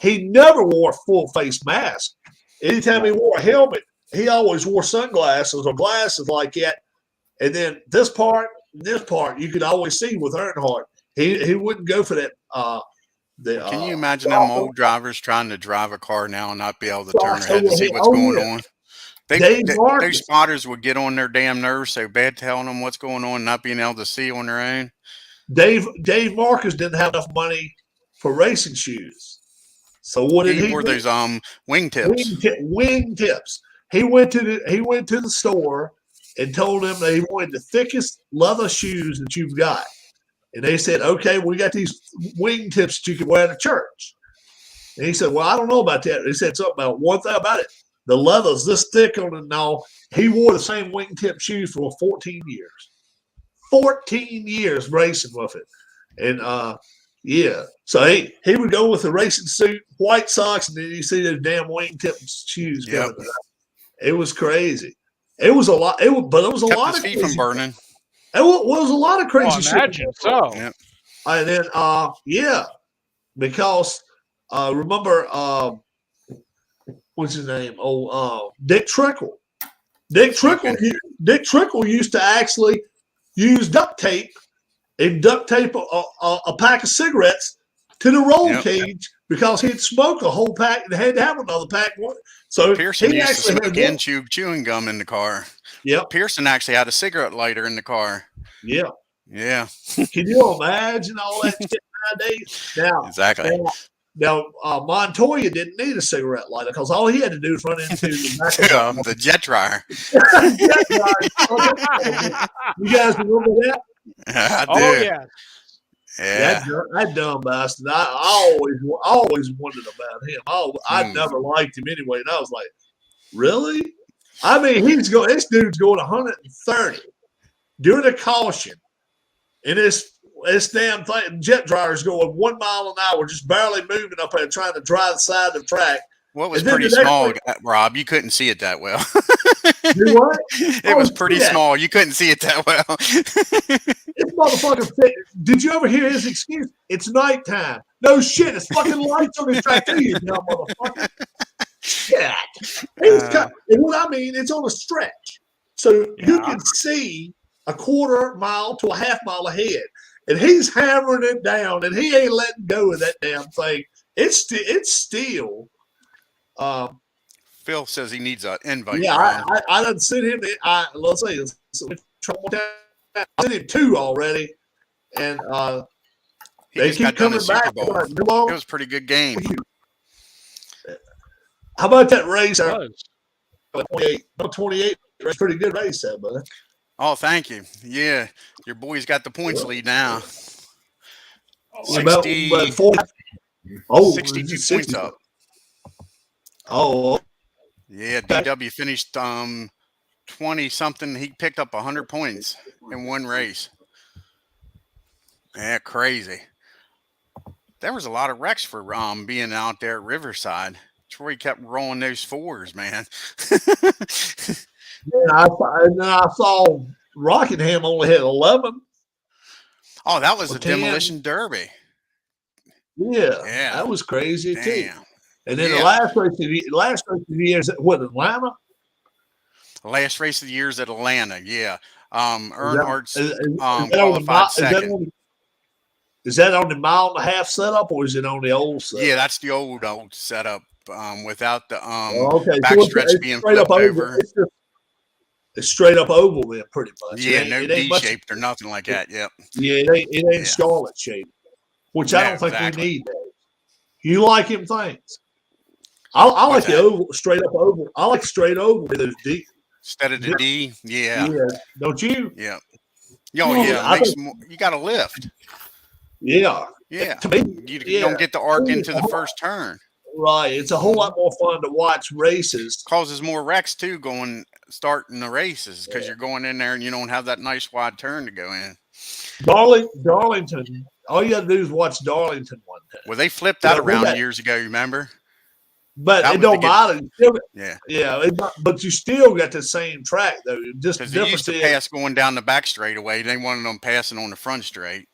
He never wore a full face mask. Anytime he wore a helmet, he always wore sunglasses or glasses like that. And then this part, you could always see with Earnhardt. He wouldn't go for that. Can you imagine them old drivers trying to drive a car now and not be able to turn their head to see what's going on? Those spotters would get on their damn nerves so bad telling them what's going on and not being able to see on their own. Dave Marcus didn't have enough money for racing shoes. So what did he wore do? Those wingtips. Wingtips. He went to the store and told them that he wanted the thickest leather shoes that you've got. And they said, okay, we got these wingtips that you can wear to church. And he said, well, I don't know about that. He said something about one thing about it. The leather's this thick on it now. He wore the same wingtip shoes for 14 years. 14 years racing with it. And yeah. So he would go with the racing suit, white socks, and then you see those damn wingtip shoes coming out. It was crazy. It was a lot. It was a Kept lot his of feet crazy. from burning. It was a lot of crazy shit. Imagine so. Yep. And then because remember what's his name? Dick Trickle. Dick Trickle used to actually use duct tape and duct tape a pack of cigarettes to the roll cage because he'd smoked a whole pack and had to have another pack. So Pearson he used to actually smoke and chew chewing gum in the car. Yep. Pearson actually had a cigarette lighter in the car. Yeah. Yeah. Can you imagine all that shit nowadays? Now, Exactly. Now, Montoya didn't need a cigarette lighter because all he had to do was run into the back of The jet dryer. You guys remember that? I do. Oh yeah. Yeah. That dumb bastard. I always wondered about him. I never liked him anyway. And I was like, really? I mean, this dude's going 130 during a caution. And this damn thing, jet dryer's going 1 mile an hour, just barely moving up there trying to dry the side of the track. Well, it was pretty small, Rob. You couldn't see it that well. Do what? It was pretty small. You couldn't see it that well. This motherfucker fit. Did you ever hear his excuse? It's nighttime. No shit. It's fucking lights on the track too, you dumb motherfucker. Shit. And what I mean, it's on a stretch. So you can see a quarter mile to a half mile ahead. And he's hammering it down, and he ain't letting go of that damn thing. It's still. Phil says he needs an invite. Yeah, I done sent him. Let's say I sent him 2 already, and they keep coming back. It was a pretty good game. How about that race? 28. That's a pretty good race, that brother. Oh, thank you. Yeah, your boy's got the points lead now. 62 points up. Oh. Yeah, DW finished 20-something. He picked up 100 points in one race. Yeah, crazy. There was a lot of wrecks for being out there at Riverside. Troy kept rolling those 4s, man. And then I saw Rockingham only had 11. Oh, that was a demolition derby. Yeah, that was crazy too. And then the last race of the year is what, Atlanta? The last race of the year is at Atlanta. Yeah, Earnhardt's qualified second. Is that on the 1.5-mile setup, or is it on the old setup? Yeah, that's the old setup. Without the okay, backstretch so it's being straight up flipped oval. over. It's straight up oval then, pretty much. Yeah, it no ain't D-shaped or nothing like that. Yep. Yeah, it ain't Scarlet shaped, which I don't think we need. You like him things. I like the oval, straight up oval. I like straight oval with those D. Instead of the D, yeah. Don't you? Yeah. Yeah. Makes more, you got to lift. Yeah. Yeah. To me, you don't get the arc into the first turn. Right. It's a whole lot more fun to watch races. Causes more wrecks too starting the races because you're going in there and you don't have that nice wide turn to go in. Darlington. All you got to do is watch Darlington one day. Well, they flipped that around years ago. Remember? But it don't matter. Yeah. But you still got the same track though. Just because they used to pass going down the back straightaway. They wanted them passing on the front straight.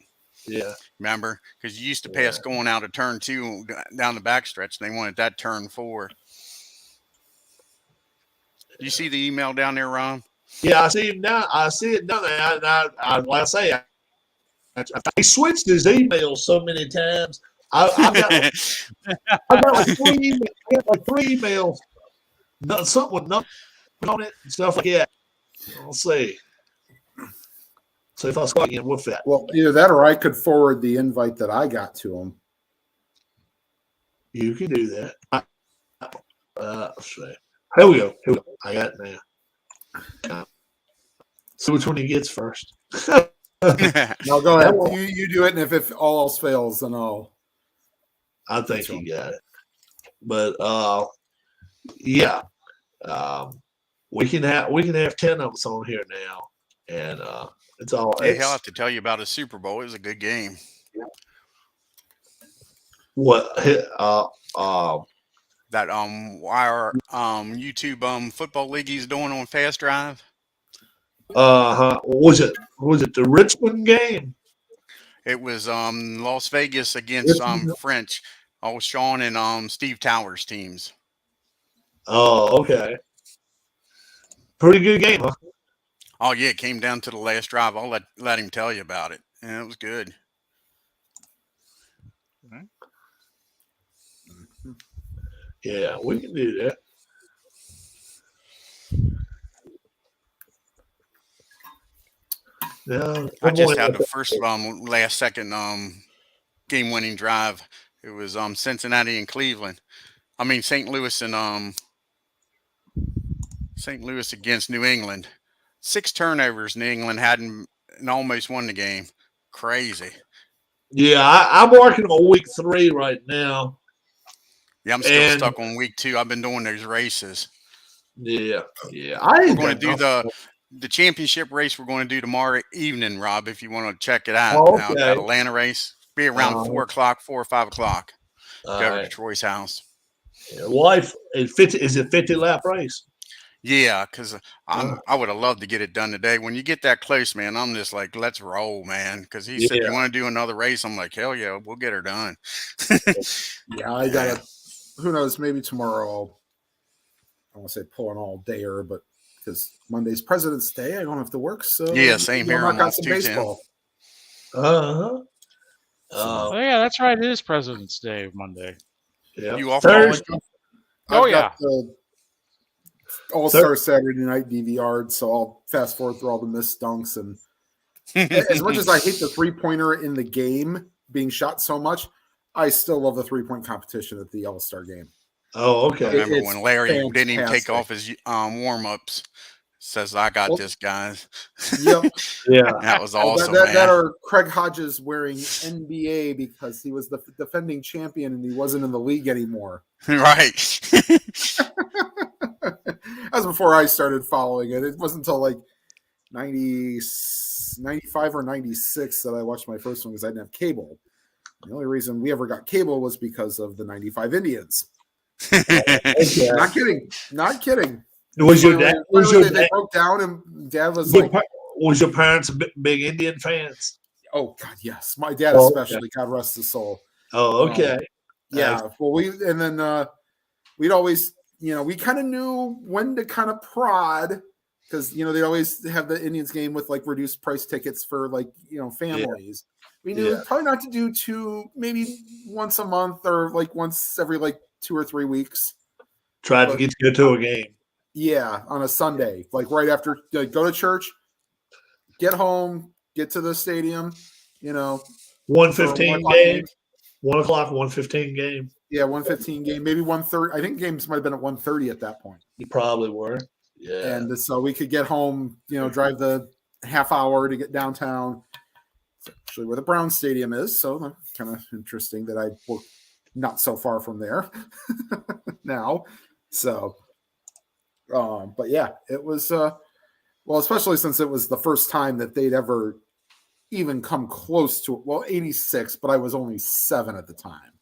Yeah. Remember? Because you used to pass going out of turn 2 down the back stretch. And they wanted that turn 4. Do you see the email down there, Ron? Yeah, I see it now. I see it down there. And like I say, he switched his emails so many times. I've got like 3 emails. Something with nothing on it and stuff like that. Let's see. So if I start again with that. Well, either that or I could forward the invite that I got to him. You can do that. Let's see. Here we go. I got it now. See which one he gets first. No, go ahead. You do it, and if all else fails, then I think he got it. But yeah. We can have 10 of us on here now. And it's all he'll have to tell you about his Super Bowl. It was a good game. What that wire YouTube football league he's doing on Fast Drive? Was it the Richmond game? It was Las Vegas against French. Sean and Steve Towers teams. Oh, okay. Pretty good game, huh? Oh yeah, it came down to the last drive. I'll let him tell you about it. And it was good. Yeah, we can do that. Yeah, I just had the first last second game winning drive. It was Cincinnati and Cleveland. I mean St. Louis and St. Louis against New England. 6 turnovers New England had and almost won the game. Crazy. Yeah, I'm working on week 3 right now. Yeah, I'm still stuck on week 2. I've been doing those races. Yeah. We're going to do the championship race. We're going to do tomorrow evening, Rob. If you want to check it out, okay. That Atlanta race be around 4 or 5 o'clock. Go over to Troy's house. Yeah, life is 50. Is it 50 lap race? Yeah, because I would have loved to get it done today. When you get that close, man, I'm just like, let's roll, man. Because he said, you want to do another race? I'm like, hell yeah, we'll get her done. Yeah, I got it. Who knows? Maybe tomorrow I won't say pull an all-dayer, but because Monday's President's Day, I don't have to work. So yeah, same here. I got some baseball. Oh yeah, that's right. It is President's Day Monday. Yeah. You off? Oh yeah. All-Star Saturday Night DVR, so I'll fast forward through all the missed dunks. And as much as I hate the three-pointer in the game being shot so much, I still love the three-point competition at the All-Star game. Oh, okay. I remember when Larry didn't even take off his warm-ups. Says, I got this, guys. Yep. Yeah. That was awesome, that or Craig Hodges wearing NBA because he was the defending champion and he wasn't in the league anymore. Right. That was before I started following it. It wasn't until like 95 or 96 that I watched my first one because I didn't have cable. The only reason we ever got cable was because of the 95 Indians. Okay. Not kidding. Was your dad? They broke down, and Dad was like, "Was your parents big Indian fans?" Oh God, yes. My dad especially. God rest his soul. Oh, okay. Yeah. Well, we'd always, we kind of knew when to kind of prod because they always have the Indians game with like reduced price tickets for like families. We knew probably not to do maybe once a month or like once every like 2 or 3 weeks. Try to get you to a game. Yeah, on a Sunday, like right after, like, go to church, get home, get to the stadium. 1:15 game. 1 o'clock, 1:15 game. Yeah, 1:15 game, maybe 1:30. I think games might have been at 1:30 at that point. You probably were. Yeah. And so we could get home, drive the half hour to get downtown. It's actually where the Brown Stadium is. So that's kind of interesting that I work not so far from there now. So, but yeah, it was, especially since it was the first time that they'd ever even come close to it. 86, but I was only 7 at the time.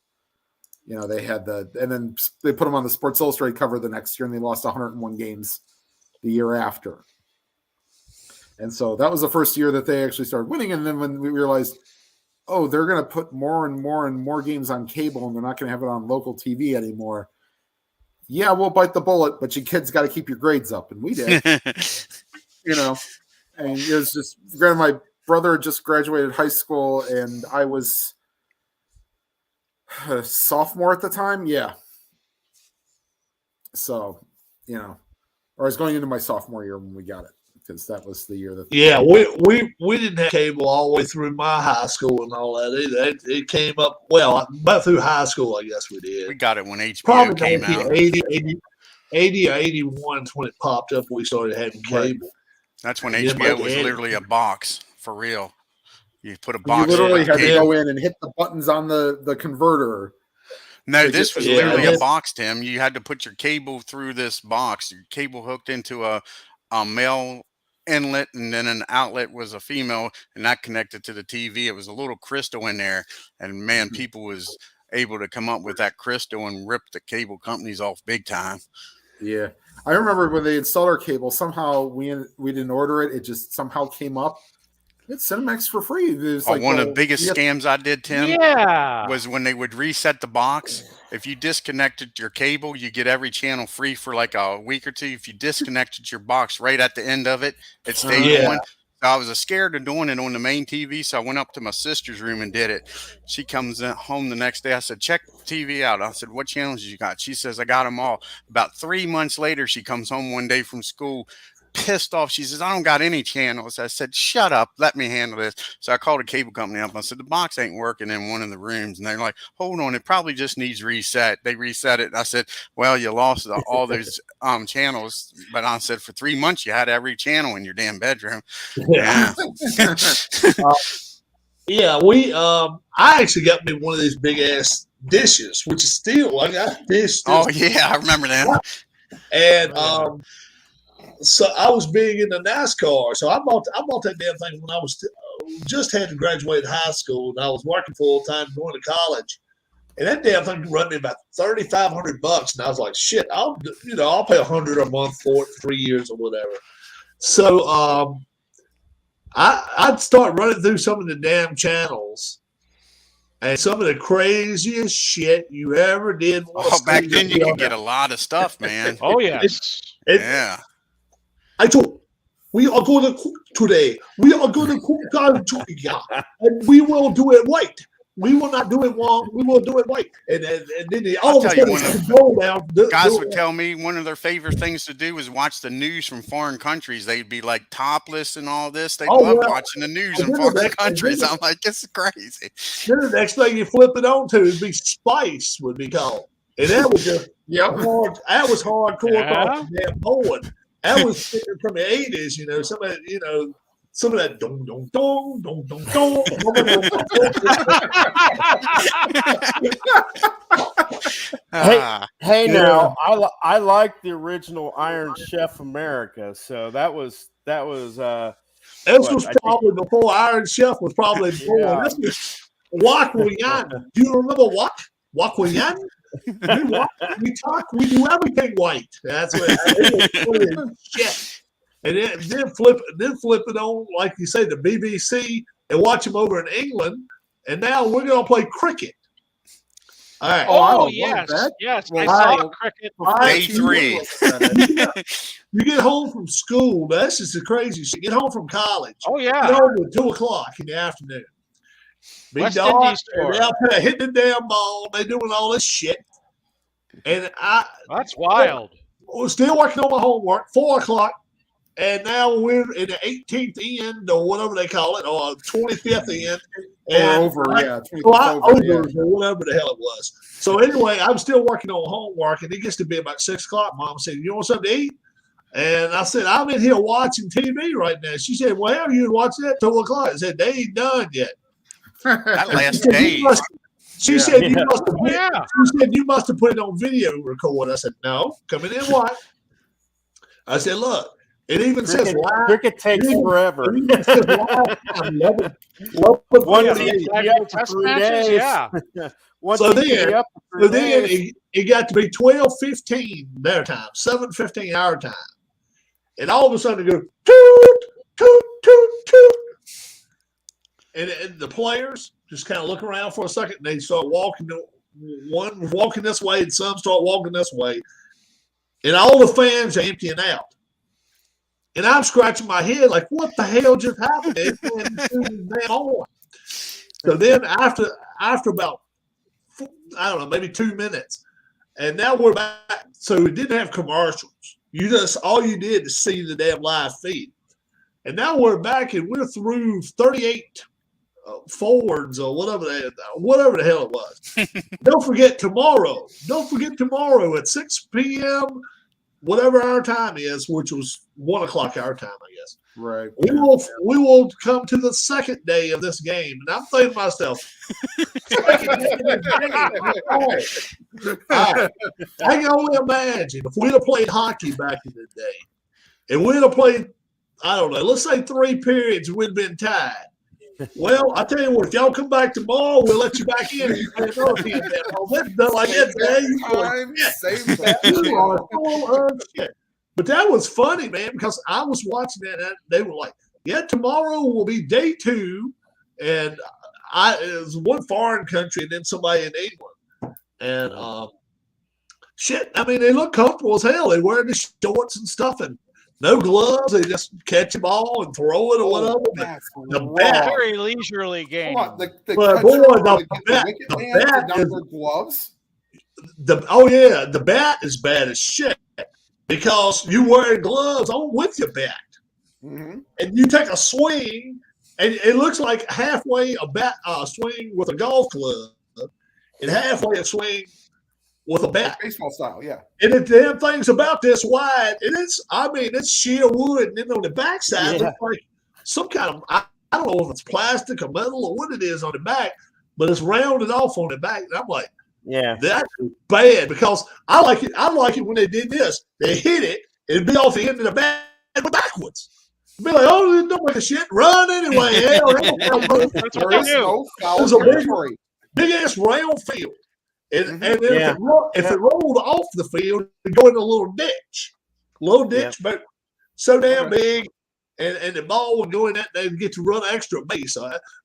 They had and then they put them on the Sports Illustrated cover the next year, and they lost 101 games the year after. And so that was the first year that they actually started winning. And then when we realized, they're going to put more and more and more games on cable, and they're not going to have it on local TV anymore. Yeah, we'll bite the bullet, but you kids got to keep your grades up. And we did, and it was just, granted, my brother had just graduated high school, and I was a sophomore at the time. Yeah. So, or I was going into my sophomore year when we got it, because that was the year that. Yeah, we didn't have cable all the way through my high school and all that either. It came up, about through high school, I guess we did. We got it when HBO Probably came out. 80 or 81 is when it popped up. We started having cable. Right. That's when HBO was literally a box, for real. You put a box. You literally had to go in and hit the buttons on the converter. No, this was literally a box, Tim. You had to put your cable through this box. Your cable hooked into a male inlet, and then an outlet was a female, and that connected to the TV. It was a little crystal in there, and man, people was able to come up with that crystal and rip the cable companies off big time. Yeah. I remember when they installed our cable, somehow we didn't order it. It just somehow came up. It's Cinemax for free. It was like, one of the biggest scams I did, Tim, was when they would reset the box. If you disconnected your cable, you get every channel free for like a week or two. If you disconnected your box right at the end of it, it stayed on. So I was scared of doing it on the main TV, so I went up to my sister's room and did it. She comes home the next day. I said, check the TV out. I said, what channels you got? She says, I got them all. About 3 months later, she comes home one day from school, pissed off. She says, I don't got any channels. I said, shut up, let me handle this. So I called a cable company up. I said, the box ain't working in one of the rooms. And they're like, hold on, it probably just needs reset. They reset it. I said, well, you lost all those channels. But I said, for 3 months you had every channel in your damn bedroom. Yeah. I actually got me one of these big ass dishes, which is still, I got this. Oh yeah, I remember that. And so I was big into NASCAR, so I bought that damn thing when I was just had to graduate high school, and I was working full time going to college, and that damn thing run me about $3,500, and I was like, shit, I'll pay $100 a month for it for 3 years or whatever. So I'd start running through some of the damn channels, and some of the craziest shit you ever did. Back then you could get a lot of stuff, man. Oh yes, yeah. I told we are going to cook today. We are going to cook together, and we will do it right. We will not do it wrong. We will do it right. And then all of a sudden, guys would tell me one of their favorite things to do was watch the news from foreign countries. They'd be like topless and all this. They love watching the news in foreign countries. I'm like, it's crazy. Then the next thing you flip it on to would be Spice, would be called, and that was just that was hardcore damn board. That was from the 80s, some of that dong dong dong dong dong dong. Hey, now I like the original Iron Chef America, so that was this was probably before Iron Chef was probably born. This was Wok Wiyan. Do you remember Wok Wiyan? We talk, we do everything white. That's what shit. And then flip it on, like you say, the BBC, and watch them over in England. And now we're gonna play cricket. All right. Oh yes, yes. Well, I saw cricket. Day 3. You get home from school. That's just the crazy shit. Get home from college. Oh Get yeah. home at 2:00 in the afternoon. Big West dog, Indies and tour. they out there hitting the damn ball. They doing all this shit. And That's wild. was still working on my homework, 4:00, and now we're in the 18th end or whatever they call it, or 25th end. And over, yeah. Overs or whatever the hell it was. So anyway, I'm still working on homework, and it gets to be about 6:00. Mom said, "You want something to eat?" And I said, "I'm in here watching TV right now." She said, "Well, how are you watching that 2:00?" I said, "They ain't done yet." That last day. She said, "You must have." She said, "You must have put it on video record." I said, "No, come in and watch." I said, "Look, it even says live. Cricket takes forever. It even says live time, 11 Test matches, yeah. So then it got to be 12:15 their time, 7:15 our time, and all of a sudden it goes toot toot toot toot, and the players just kind of look around for a second, and they start walking. One walking this way, and some start walking this way, and all the fans are emptying out. And I'm scratching my head like, what the hell just happened? So then after about, I don't know, maybe 2 minutes, and now we're back. So we didn't have commercials. All you did is see the damn live feed. And now we're back, and we're through 38 forwards or whatever the hell it was. Don't forget tomorrow at 6 p.m., whatever our time is, which was 1:00 our time, I guess. Right. We will come to the second day of this game, and I'm thinking to myself, I can only imagine if we'd have played hockey back in the day, and we'd have played, I don't know, let's say 3 periods, we'd have been tied. Well, I tell you what, if y'all come back tomorrow, we'll let you back in. You play another team like that. But that was funny, man, because I was watching that, and they were like, "Yeah, tomorrow will be day 2," and it was one foreign country and then somebody in England, and shit. I mean, they look comfortable as hell. They wear the shorts and stuff, and no gloves. They just catch the ball and throw it or whatever. The bat, very leisurely game. The bat is gloves. The bat is bad as shit because you wearing gloves on with your bat, and you take a swing, and it looks like halfway a bat swing with a golf club, and halfway a swing with a bat. Baseball style, yeah. And the damn thing's about this wide. It's sheer wood. And then on the backside, it looks like some kind of, I don't know if it's plastic or metal or what it is on the back, but it's rounded off on the back. And I'm like, that's bad because I like it when they did this. They hit it, it'd be off the end of the bat and go backwards. Be like, oh, don't make a shit. Run anyway. That's what they do. It's a big ass round field. And then if it rolled off the field, it'd go in a little ditch, but so damn big, and the ball would go in that, they'd get to run extra base.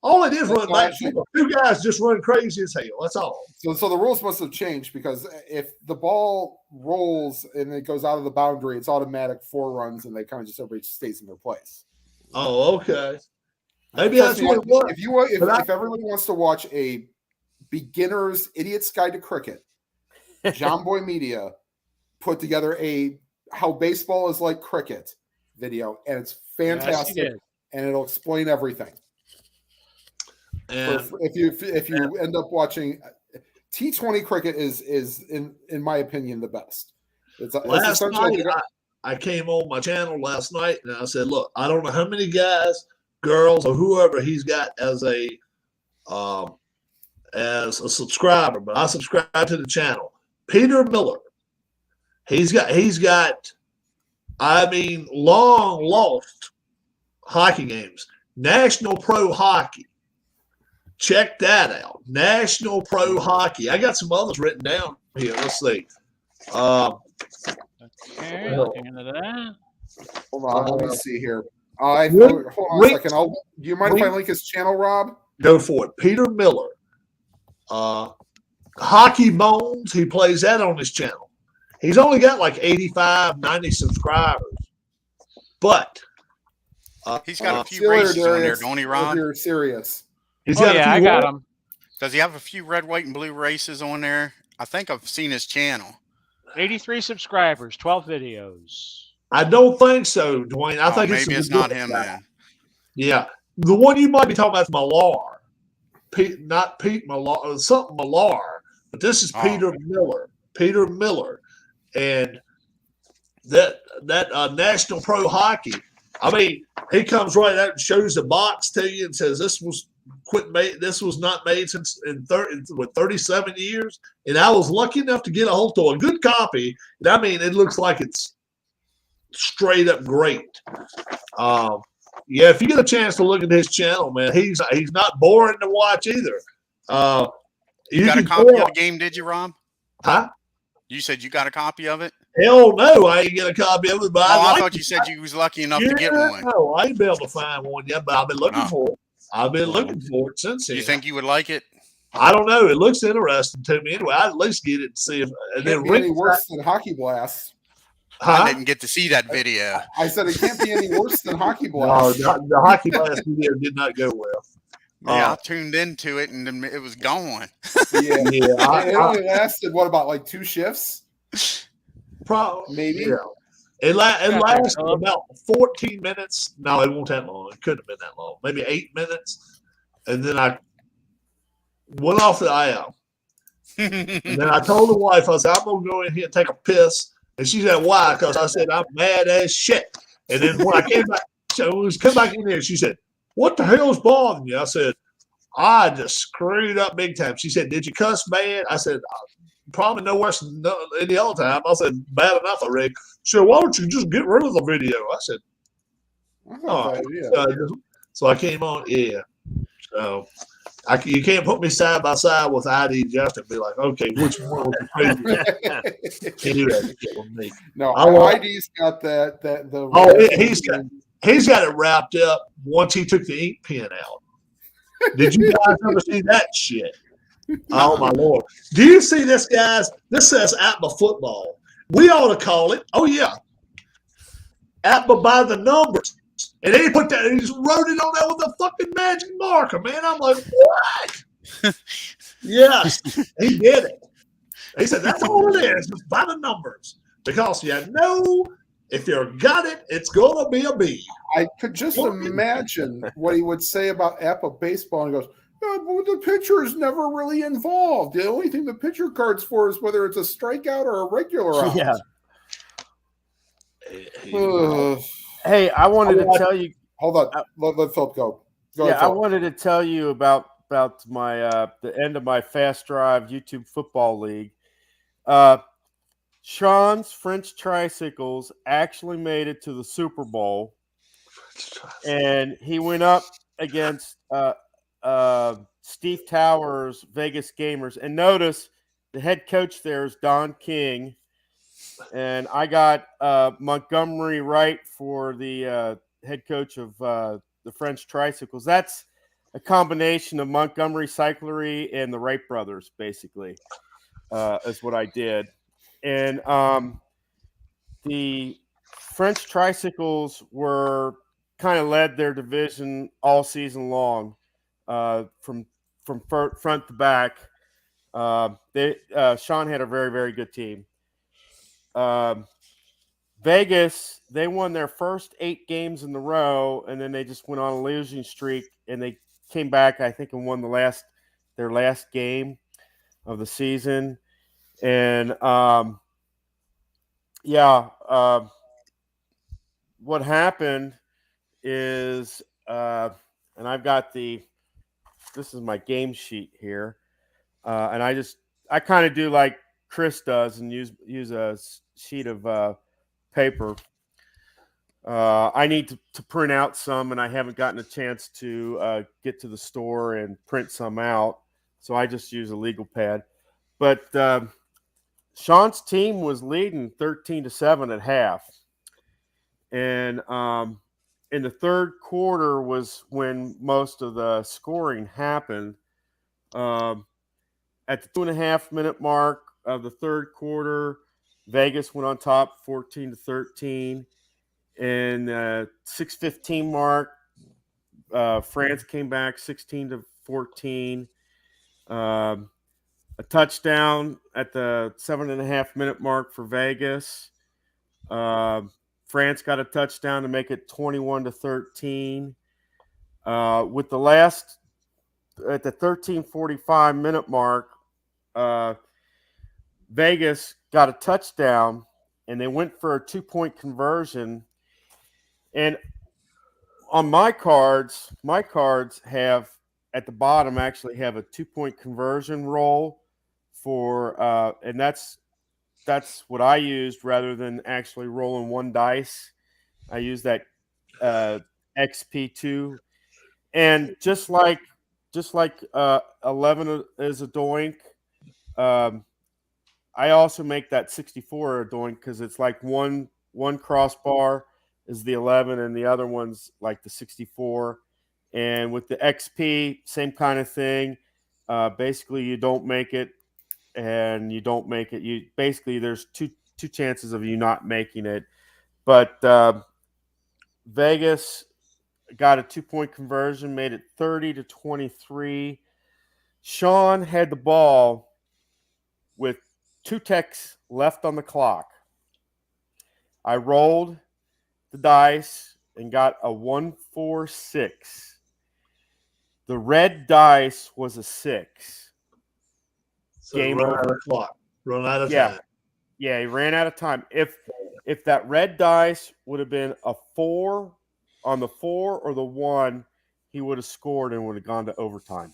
All it is run back. 2 guys just run crazy as hell. That's all. So the rules must have changed because if the ball rolls and it goes out of the boundary, it's automatic 4 runs, and they kind of just everybody stays in their place. Oh, okay. Maybe that's what it was. If everybody wants to watch a beginner's Idiot's Guide to Cricket, John Boy Media put together a how baseball is like cricket video, and it's fantastic, and it'll explain everything. And if you end up watching T20 cricket is in my opinion the best. Last night I came on my channel last night and I said, look, I don't know how many guys, girls, or whoever he's got as a subscriber, but I subscribe to the channel. Peter Miller. He's got long lost hockey games. National Pro Hockey. Check that out. National Pro Hockey. I got some others written down here. Let's see. Okay, looking into that. Hold on, let me see here. Hold on a second. Do you mind if I link his channel, Rob? Go for it. Peter Miller. Hockey Bones, he plays that on his channel. He's only got like 85, 90 subscribers. But he's got a few races on there, don't he, Ron? You're serious. I got him. Does he have a few red, white, and blue races on there? I think I've seen his channel. 83 subscribers, 12 videos. I don't think so, Dwayne. I think maybe it's not him then. Yeah. The one you might be talking about is Millar. Not Pete Millar, something Millar. But this is Peter Miller. Peter Miller. And that National Pro Hockey, I mean, he comes right out and shows the box to you and says this was not made since in 37 years. And I was lucky enough to get a hold of a good copy. And I mean, it looks like it's straight up great. Yeah, if you get a chance to look at his channel, man, he's not boring to watch either. You got a copy of the game, did you, Rob? Huh? You said you got a copy of it? Hell no, I ain't get a copy of it. But I thought you said you was lucky enough to get one. No, I ain't been able to find one yet, but I've been looking for it. I've been looking for it since then. You think you would like it? I don't know. It looks interesting to me anyway. I'd at least get it and see if. And then any worse than Hockey Blast. Huh? I didn't get to see that video. I said it can't be any worse than Hockey Blast. No, the Hockey Blast video did not go well. Yeah, I tuned into it and then it was gone. Yeah. It only lasted, what, about like 2 shifts? Probably. Maybe. Yeah. It lasted about 14 minutes. No, it won't that long. It couldn't have been that long. Maybe 8 minutes. And then I went off the aisle. And then I told the wife, I said, I'm going to go in here and take a piss. And she said, why? Because I said, I'm mad as shit. And then when I came back, come back in there, she said, what the hell's bothering you? I said, I just screwed up big time. She said, did you cuss bad? I said, probably no worse than any other time. I said, bad enough already. She said, why don't you just get rid of the video? I said, so I came on, yeah. So you can't put me side by side with ID Justin and be like, okay, which one was the crazy? Can't do that with me. No, ID's got that. He's got it wrapped up once he took the ink pen out. Did you guys ever see that shit? Oh my Lord! Do you see this, guys? This says APBA football. We ought to call it. Oh yeah, APBA by the numbers. And then he put that, and he just wrote it on there with a fucking magic marker, man. I'm like, what? Yes, he did it. He said, that's all it is, just by the numbers. Because you know, if you got it, it's going to be a B. I could just imagine what he would say about APBA baseball. And he goes, but the pitcher is never really involved. The only thing the pitcher card's for is whether it's a strikeout or a regular out. Yeah. Hey, I wanted to tell you. Hold on, let Philip go. I wanted to tell you about my the end of my Fast Drive YouTube Football League. Sean's French Tricycles actually made it to the Super Bowl, and he went up against Steve Towers' Vegas Gamers. And notice the head coach there is Don King. And I got Montgomery Wright for the head coach of the French Tricycles. That's a combination of Montgomery Cyclery and the Wright brothers, basically, is what I did. And the French Tricycles were kind of led their division all season long, from front to back. Sean had a very, very good team. Vegas, they won their first 8 games in a row, and then they just went on a losing streak, and they came back, I think, and won their last game of the season. And what happened is, and I've got this is my game sheet here, and I kind of do like Chris does and use a sheet of paper. I need to print out some, and I haven't gotten a chance to get to the store and print some out, so I just use a legal pad. But Sean's team was leading 13-7 at half, and in the third quarter was when most of the scoring happened. at the 2.5-minute mark of the third quarter, Vegas went on top 14-13. And 6:15 mark, France came back 16-14. A touchdown at the 7.5-minute mark for Vegas. France got a touchdown to make it 21-13. With the last at the 13:45-minute mark, Vegas got a touchdown, and they went for a 2-point conversion. And on my cards have at the bottom actually have a 2-point conversion roll for, and that's what I used rather than actually rolling one dice. I use that XP2, and just like 11 is a doink. I also make that 64 a doink because it's like one crossbar is the 11 and the other one's like the 64. And with the XP, same kind of thing. Basically, you don't make it, and you don't make it. You basically there's two chances of you not making it. But Vegas got a 2-point conversion, made it 30-23. Sean had the ball with 2 ticks left on the clock. I rolled the dice and got a 1-4-6. The red dice was a 6. So Game run over. out of clock. Run out of Yeah. time. Yeah, he ran out of time. If that red dice would have been a 4 on the 4 or the 1, he would have scored and would have gone to overtime.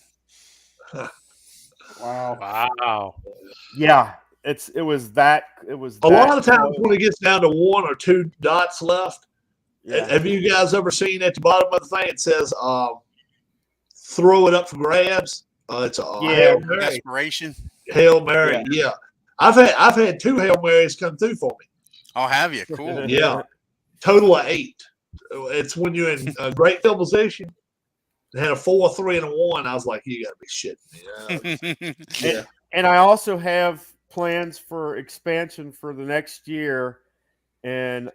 Wow. Yeah, it was that. A lot of times when it gets down to 1 or 2 dots left, Yeah. have you guys ever seen at the bottom of the thing it says throw it up for grabs? It's a Hail Mary. Desperation. Hail Mary, yeah. I've had 2 Hail Marys come through for me. Oh, have you? Cool. Yeah. Total of 8. It's when you're in a great field position. They had a 4, 3, and a 1. I was like, you got to be shitting me. Yeah. And I also have plans for expansion for the next year. And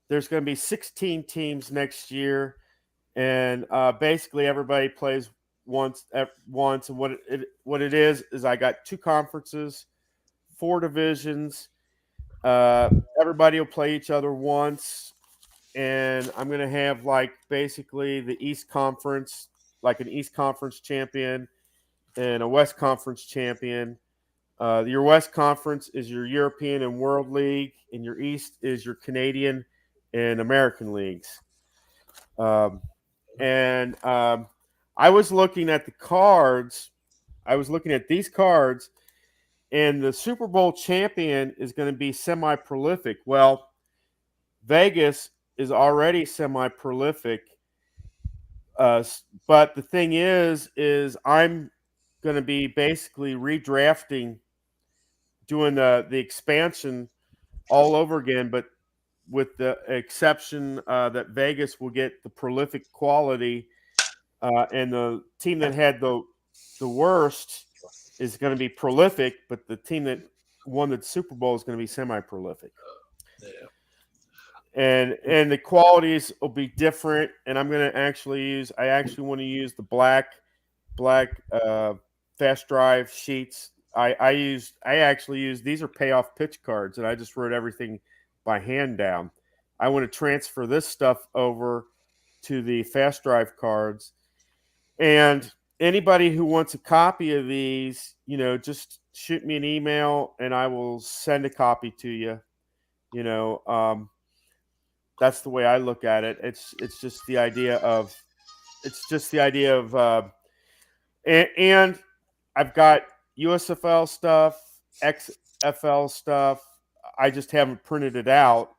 there's going to be 16 teams next year. And basically everybody plays once. And what it is I got 2 conferences, 4 divisions. Everybody will play each other once. And I'm going to have like basically the East Conference, like an East Conference champion and a West Conference champion. Your West Conference is your European and World League, and your East is your Canadian and American leagues. I was looking at the cards. I was looking at these cards, and the Super Bowl champion is going to be semi-prolific. Well, Vegas is already semi-prolific. But the thing is I'm going to be basically redrafting, doing the expansion all over again, but with the exception that Vegas will get the prolific quality, and the team that had the worst is going to be prolific, but the team that won the Super Bowl is going to be semi-prolific. Yeah. And the qualities will be different. And I'm going to actually want to use the black fast drive sheets. I actually use, these are payoff pitch cards, and I just wrote everything by hand down. I want to transfer this stuff over to the fast drive cards. And anybody who wants a copy of these, just shoot me an email and I will send a copy to you. That's the way I look at it. It's just the idea of, and I've got USFL stuff, XFL stuff. I just haven't printed it out,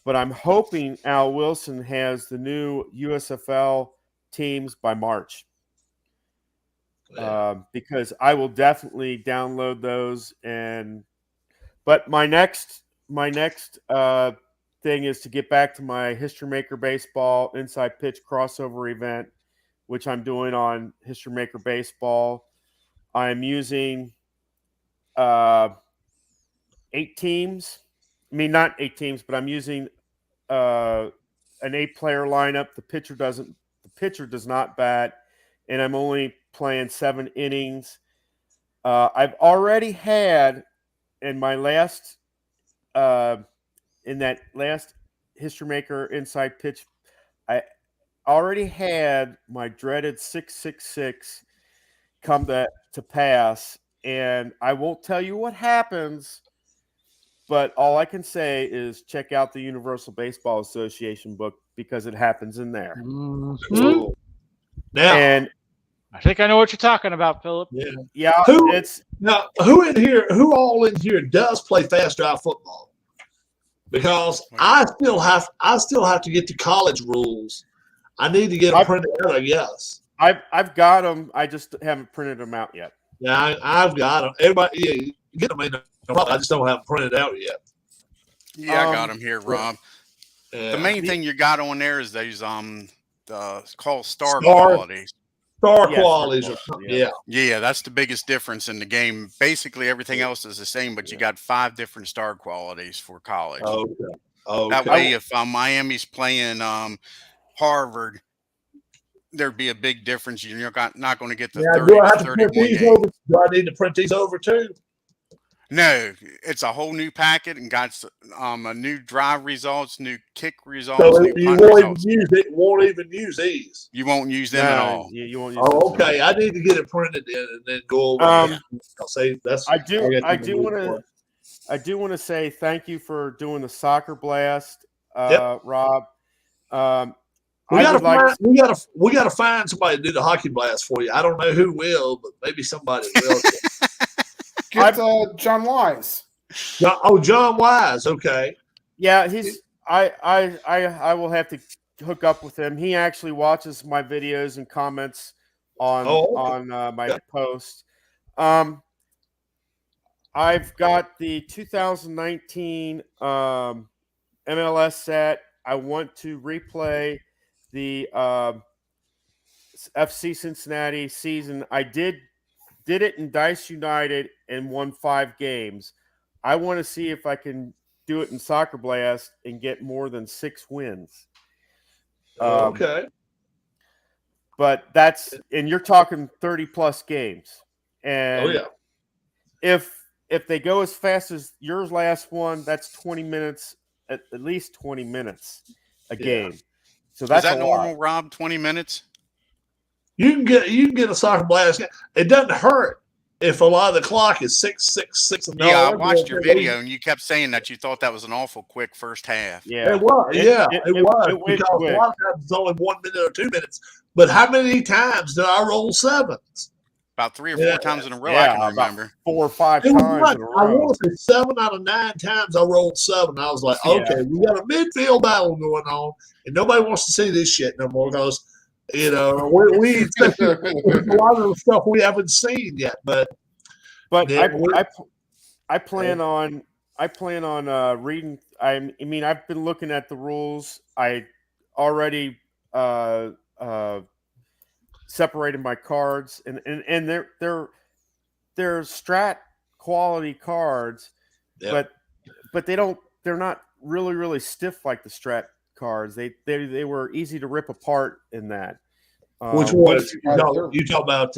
but I'm hoping Al Wilson has the new USFL teams by March. Because I will definitely download those. But my next thing is to get back to my History Maker Baseball Inside Pitch crossover event, which I'm doing on History Maker Baseball. I'm using 8 teams. I mean, not 8 teams, but I'm using an 8-player lineup. The pitcher does not bat, and I'm only playing 7 innings. I've already had in my last in that last History Maker Inside Pitch, I already had my dreaded 666 come to pass, and I won't tell you what happens, but all I can say is check out the Universal Baseball Association book because it happens in there. Mm-hmm. Now, and I think I know what you're talking about, Philip. Yeah, who all in here does play fast drive football? Because I still have to get the college rules. I need to get them printed out, I guess. I've got them. I just haven't printed them out yet. Yeah, I've got them. Everybody, you get them in. I just don't have them printed out yet. Yeah, I got them here, Rob. Yeah. The main thing you got on there is those called star qualities. Star qualities. Yeah, that's the biggest difference in the game. Basically, everything else is the same, but you got 5 different star qualities for college. Okay. That way, if Miami's playing Harvard, there'd be a big difference. You're not going to get the 30 to 31 game. Do I need to print these over too? No, it's a whole new packet and got a new drive results, new kick results. So new you won't even use these. You won't use them at all. You won't use them. Okay. I need to get it printed in and then go over. I'll say that's. I do want to say thank you for doing the soccer blast, Rob. We gotta find somebody to do the hockey blast for you. I don't know who will, but maybe somebody will. Get John Wise. John Wise. Okay. Yeah, I will have to hook up with him. He actually watches my videos and comments on my post. I've got the 2019 MLS set. I want to replay the FC Cincinnati season. I did it in Dice United and won 5 games. I want to see if I can do it in Soccer Blast and get more than 6 wins. Okay. But and you're talking 30 plus games. And if they go as fast as yours last one, that's 20 minutes, at least 20 minutes a game. So that's is that normal, Rob? 20 minutes? You can get a soccer blast. It doesn't hurt if a lot of the clock is 6:66. Yeah, I watched your video and you kept saying that you thought that was an awful quick first half. Yeah, it was. It was because a lot of times it's only 1 minute or 2 minutes. But how many times did I roll 7s? About 3 or 4 times in a row. I can remember 4 or 5 times in a row. I want to say 7 out of 9 times I rolled 7. I was like, okay, we got a midfield battle going on, and nobody wants to see this shit no more because. We a lot of the stuff we haven't seen yet, but I plan on reading. I mean, I've been looking at the rules. I already separated my cards, and they're strat quality cards, but they're not really stiff like the strat cards. They were easy to rip apart in that. Which one? You talk about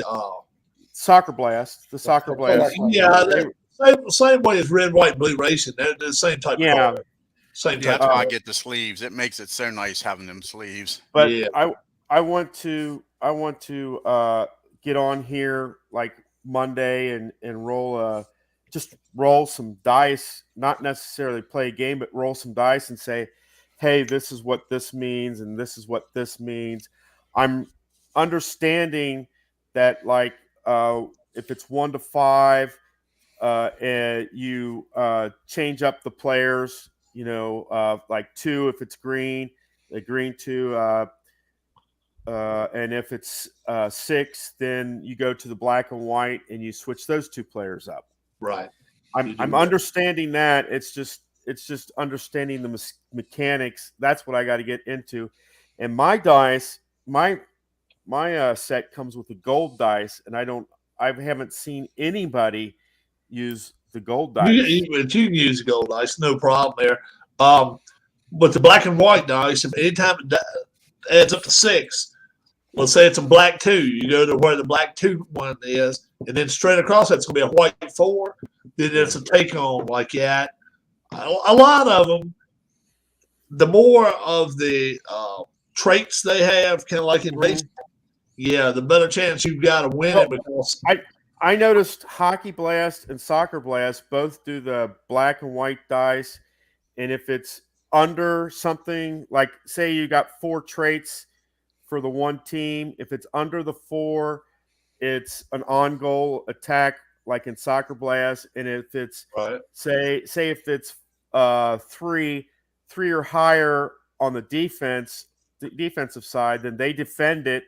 Soccer Blast, the Soccer Blast. Yeah, same way as Red, White, Blue Racing. They're the same type of card. Same type. That's why I get the sleeves. It makes it so nice having them sleeves. But I want to get on here like Monday and roll some dice, not necessarily play a game, but roll some dice and say, hey, this is what this means, and this is what this means. I'm understanding that, like, if it's 1 to 5, and you change up the players, like 2 if it's green, the green 2, and if it's 6, then you go to the black and white and you switch those 2 players up. Right. I'm understanding that. It's just understanding the mechanics. That's what I got to get into. And my dice, my set comes with a gold dice, and I I haven't seen anybody use the gold dice. You can use the gold dice, no problem there. But the black and white dice, if anytime it adds up to 6, let's say it's a black 2, you go to where the black 2 one is, and then straight across that's going to be a white 4. Then it's a take on like that. A lot of them, the more of the traits they have, kind of like in baseball, the better chance you've got to win it. Because I noticed Hockey Blast and Soccer Blast both do the black and white dice, and if it's under something, like say you got 4 traits for the one team, if it's under the 4, it's an on-goal attack like in Soccer Blast, and if it's say if it's 3 or higher on the defensive side, then they defend it,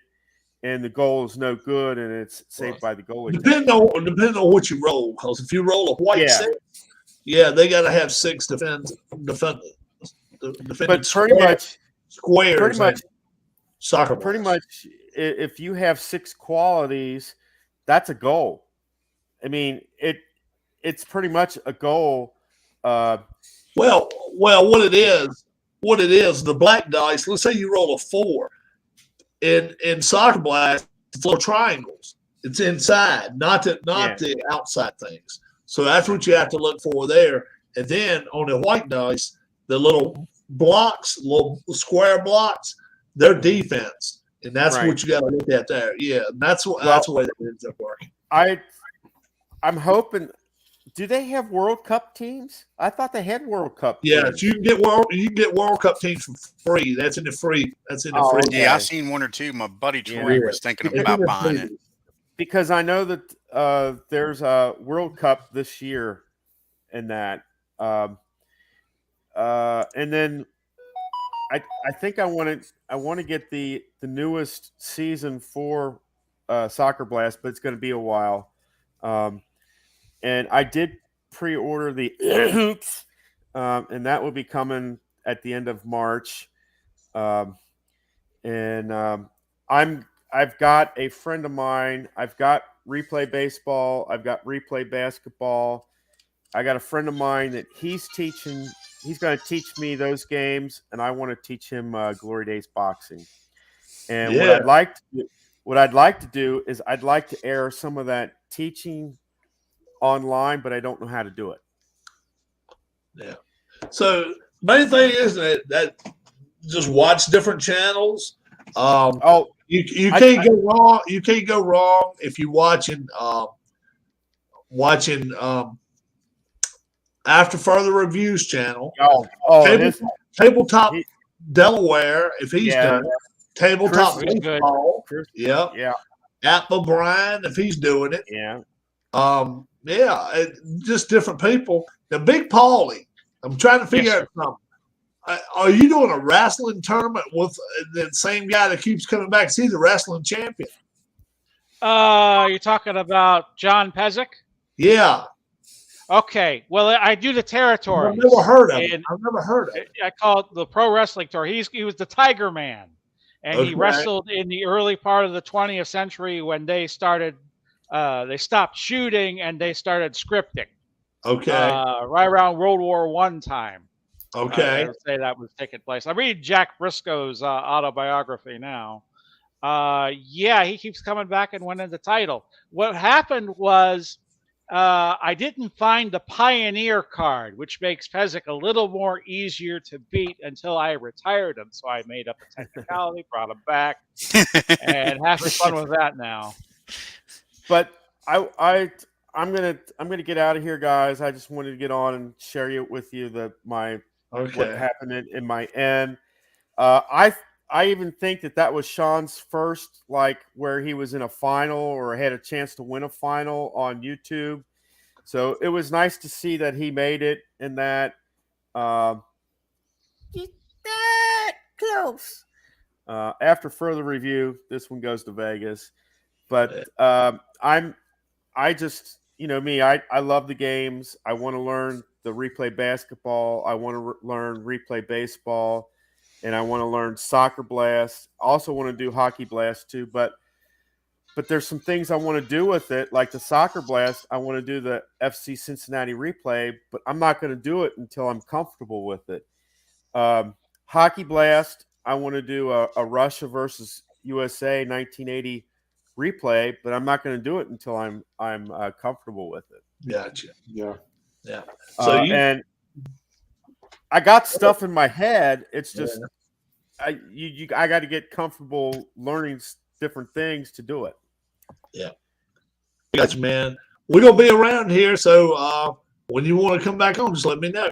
and the goal is no good, and it's saved by the goalie. Depending on what you roll, because if you roll a white 6, they got to have 6 defend. But pretty much soccer. Pretty much, if you have 6 qualities, that's a goal. I mean, it's pretty much a goal. Well, what it is, the black dice. Let's say you roll a 4, in Soccer Blast, it's little triangles. It's inside, not the outside things. So that's what you have to look for there. And then on the white dice, the little blocks, little square blocks, they're defense, and that's what you got to look at there. Yeah, that's the way that ends up working. I'm hoping. Do they have World Cup teams? I thought they had World Cup. Yeah, teams. you can get World Cup teams for free. That's in the free. Okay. Yeah, I've seen 1 or 2. My buddy Troy was thinking about buying it because I know that there's a World Cup this year, in that, and then I think I want to get the newest season for Soccer Blast, but it's going to be a while. And I did pre-order the hoops, and that will be coming at the end of March. I've got a friend of mine. I've got Replay Baseball. I've got Replay Basketball. I got a friend of mine that he's teaching. He's going to teach me those games, and I want to teach him Glory Days boxing. And what I'd like to do is I'd like to air some of that teaching online, but I don't know how to do it. Yeah. So main thing is that just watch different channels. You can't go wrong. You can't go wrong if you're watching After Further Reviews channel. Tabletop Delaware, if he's done it. Tabletop Baseball. Yeah. At O'Brien, if he's doing it. Yeah. Just different people. The Big Paulie, I'm trying to figure out something. Are you doing a wrestling tournament with the same guy that keeps coming back? He's a wrestling champion. You're talking about John Pezic? Yeah. Okay. Well, I do the territory. I've never heard of it. I call it the Pro Wrestling Tour. He was the Tiger Man, and he wrestled in the early part of the 20th century when they started. They stopped shooting and they started scripting. Okay. Right around World War I time. Okay. I would say that was taking place. I read Jack Briscoe's autobiography now. He keeps coming back and winning the title. What happened was I didn't find the Pioneer card, which makes Pezic a little more easier to beat until I retired him. So I made up a technicality, brought him back, and having fun with that now. But I'm gonna get out of here, guys. I just wanted to get on and share with you what happened in my end. I even think that was Sean's first, where he was in a final or had a chance to win a final on YouTube. So it was nice to see that he made it in that. That close. After further review, this one goes to Vegas. But I just, me, I love the games. I want to learn the Replay Basketball. I want to learn Replay Baseball. And I want to learn Soccer Blast. I also want to do Hockey Blast too. But but there's some things I want to do with it, like the Soccer Blast. I want to do the FC Cincinnati replay, but I'm not going to do it until I'm comfortable with it. Hockey Blast, I want to do a Russia versus USA 1980 replay, but I'm not going to do it until I'm comfortable with it. Gotcha. Yeah. So and I got stuff in my head. It's just I got to get comfortable learning different things to do it. Yeah. Gotcha, man. We're gonna be around here, so when you want to come back on, just let me know.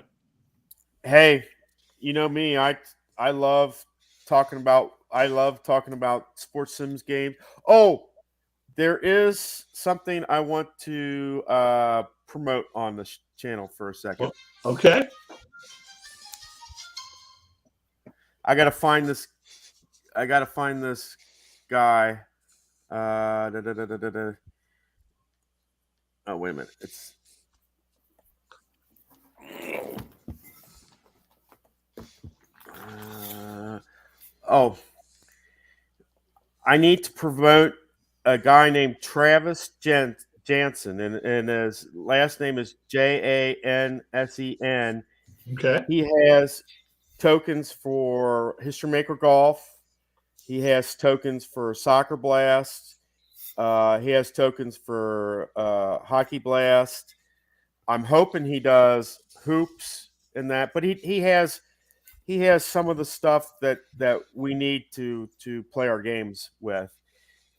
Hey, you know me. I love talking about sports sims games. Oh, there is something I want to promote on the channel for a second. Okay. I gotta find this guy. Oh, wait a minute. It's I need to promote a guy named Travis Jansen, and his last name is Jansen. Okay. He has tokens for History Maker Golf. He has tokens for Soccer Blast. He has tokens for Hockey Blast. I'm hoping he does hoops in that, but he has some of the stuff that we need to play our games with.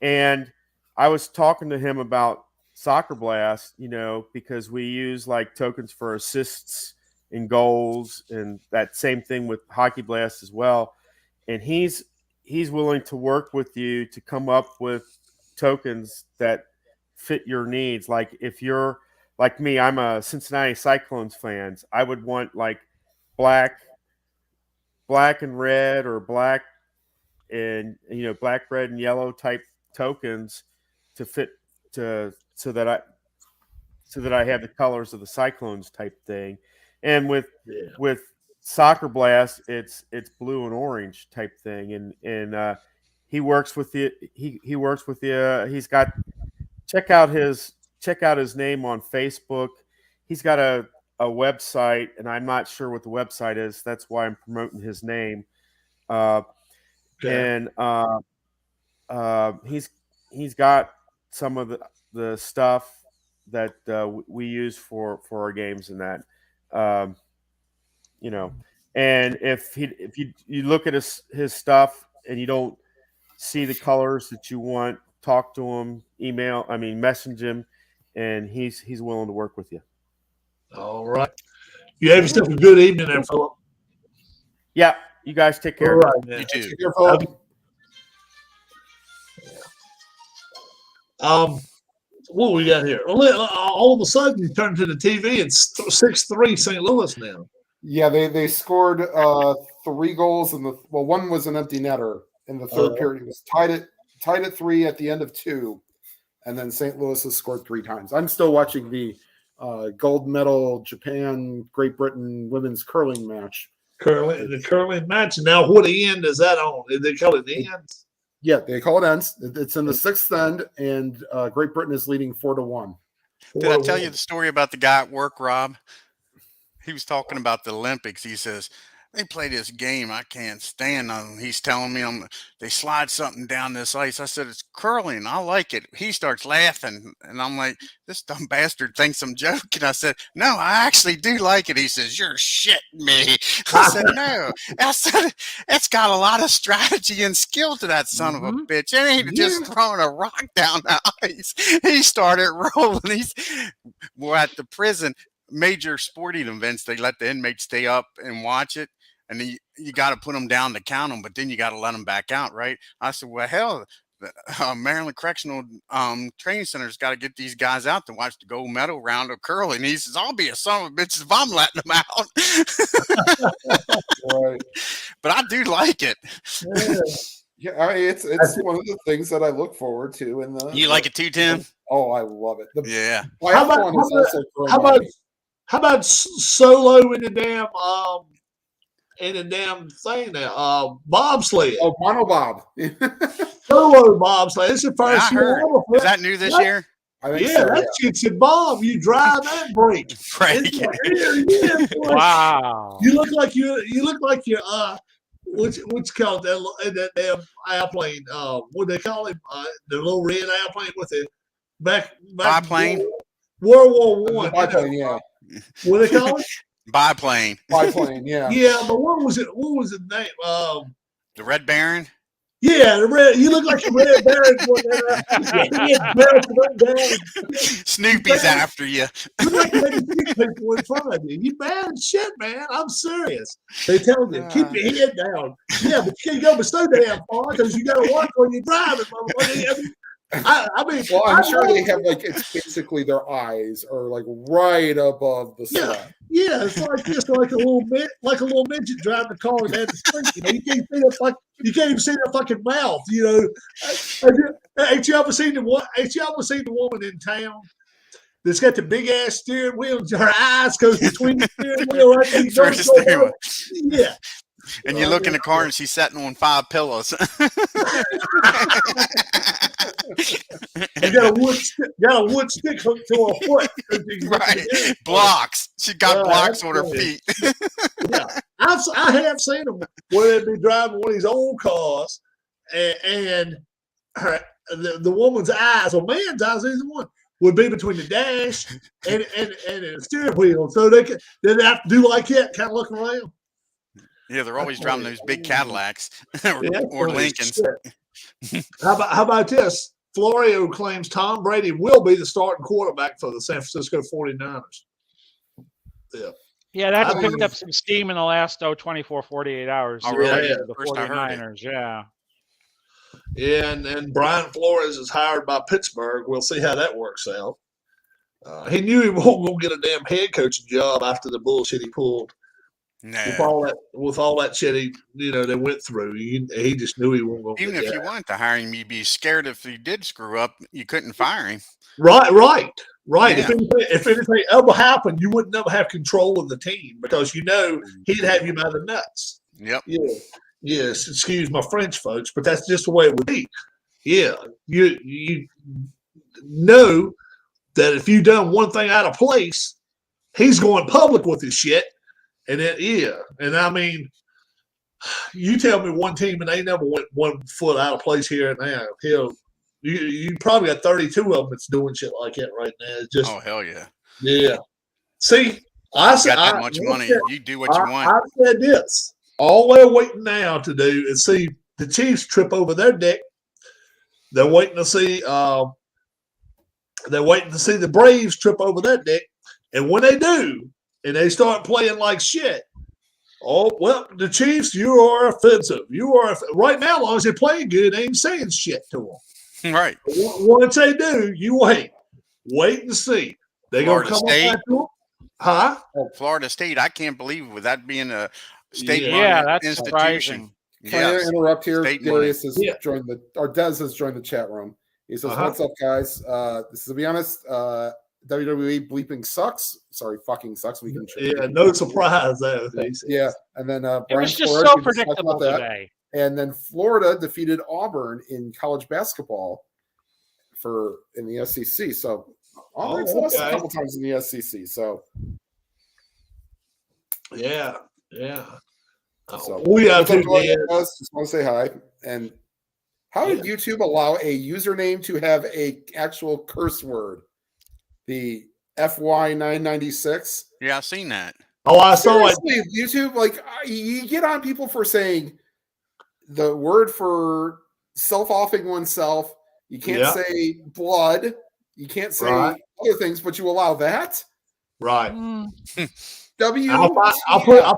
And I was talking to him about Soccer Blast, because we use like tokens for assists and goals, and that same thing with Hockey Blast as well. And he's willing to work with you to come up with tokens that fit your needs. Like if you're like me, I'm a Cincinnati Cyclones fan. I would want like black and red, or black and black, red, and yellow type tokens to fit so that I have the colors of the Cyclones type thing. And with Soccer Blast, it's blue and orange type thing. And he works with the he works with the he's got check out his name on Facebook. He's got a website, and I'm not sure what the website is. That's why I'm promoting his name. And he's got some of the stuff that we use for our games and that. And if you look at his stuff and you don't see the colors that you want, talk to him, message him, and he's willing to work with you. All right. You have yourself a good evening there, Philip. Yeah, you guys take care. All right, man. You too. Take care, Philip. What we got here? All of a sudden, you turn to the TV. It's 6-3 St. Louis now. Yeah, they scored 3 goals one was an empty netter in the third period. It was tied at 3 at the end of 2, and then St. Louis has scored 3 times. I'm still watching the gold medal Japan Great Britain women's curling match. The curling match. Now, what end is that on? Did they call it the end? Yeah, they call it ends. It's in the 6th end, and Great Britain is leading 4-1. Did I tell you the story about the guy at work, Rob? He was talking about the Olympics. He says, they play this game I can't stand. He's telling me they slide something down this ice. I said, it's curling. I like it. He starts laughing, and I'm like, this dumb bastard thinks I'm joking. I said, no, I actually do like it. He says, you're shitting me. I said, no. I said, it's got a lot of strategy and skill to that son of a bitch. It ain't just throwing a rock down the ice. He started rolling. We're at the prison. Major sporting events, they let the inmates stay up and watch it, and then you got to put them down to count them, but then you got to let them back out, right? I said, well, hell, the Maryland Correctional Training Center's got to get these guys out to watch the gold medal round of curling. And he says, I'll be a son of a bitch if I'm letting them out. Right. But I do like it. Yeah, it's one of the things that I look forward to. You like it too, Tim? Oh, I love it. Yeah. How about solo in the damn in the damn thing now. Bobsled. Oh, monobob. Solo bobsled. It's the first Yeah, year. is that new this year? I think Yeah, so, that shit's a bomb. You drive and brake. Break It's it. like, yeah, boy. Wow. You look like you're what's called that damn airplane? What they call him? The little red airplane with the back Biplane? World War One. biplane, yeah. What they call it? Biplane. Biplane, yeah. Yeah, but what was it? What was the name? The Red Baron? Yeah, the red. You look like a red baron. Snoopy's after you. You look like you people in front of you. You bad as shit, man. I'm serious. They tell you keep your head down. Yeah, but you can't go but so damn far because you got to watch when you're driving. I mean, well, I'm sure they have like it's basically their eyes are like right above the side. Yeah, it's like just like a little midget driving the car down the street. You know, you can't even see their fucking mouth. You know, ain't you ever seen the woman in town that's got the big ass steering wheel? Her eyes goes between the steering wheel right there. Yeah. And you look in the car and she's sitting on 5 pillows. You got a wood stick hooked to her foot. Right. Blocks. She got blocks on her feet. Yeah. I have seen them where they'd be driving one of these old cars and the woman's eyes, or man's eyes, either one, would be between the dash and the steering wheel. So they'd have to do like that, kind of look around. Yeah, they're always driving those big Cadillacs or Lincolns. How about this? Florio claims Tom Brady will be the starting quarterback for the San Francisco 49ers. Yeah. Yeah, that's picked up some steam in the last 24, 48 hours. Oh, really? Yeah. The First I heard it. 49ers, yeah. Yeah, and Brian Flores is hired by Pittsburgh. We'll see how that works out. He knew he wasn't going to get a damn head coaching job after the bullshit he pulled. No. With all that shit they went through, he just knew he wasn't going to. Even if you wanted to hire him, you'd be scared if he did screw up, you couldn't fire him. Right. Yeah. If anything ever happened, you wouldn't ever have control of the team because he'd have you by the nuts. Yep. Yeah. Yes. Excuse my French, folks, but that's just the way it would be. Yeah. You know that if you done one thing out of place, he's going public with his shit. And and I mean, you tell me one team and they never went 1 foot out of place here and now. Hell, you probably got 32 of them that's doing shit like that right now. It's just, oh hell yeah, yeah. See, I said got that much money, you do what you want. I said this. All they're waiting now to do is see the Chiefs trip over their deck. They're waiting to see. They're waiting to see the Braves trip over their deck, and when they do. And they start playing like shit. Oh, well, the Chiefs, you are offensive. Right now, as long as they're playing good, they ain't saying shit to them. Right. Once they do, you wait. Wait and see. They're going to come up to them. Huh? Oh, Florida State, I can't believe with that being a state that's institution. surprising. Can I interrupt here? State Darius has joined Dez has joined the chat room. He says, "What's up, guys? This is, to be honest, WWE bleeping sucks. Sorry, fucking sucks. We can. Yeah, no surprise though. Yeah, and then it Brian was just Flores, so predictable today. And then Florida defeated Auburn in college basketball in the SEC. So Auburn's lost a couple times in the SEC. So yeah. So we have to. Just want to say hi. And how did YouTube allow a username to have a actual curse word? The FY996. Yeah, I've seen that. Oh, I saw it. YouTube, like you get on people for saying the word for self-offing oneself. You can't say blood. You can't say other things, but you allow that. Right. I'll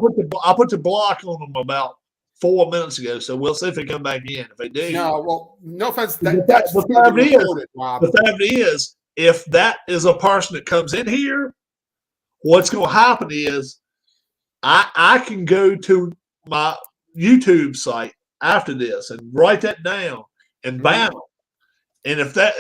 put the block on them about 4 minutes ago, so we'll see if they come back in. If they do, no offense. The fact is, if that is a person that comes in here, what's going to happen is I can go to my YouTube site after this and write that down and ban them. And if that's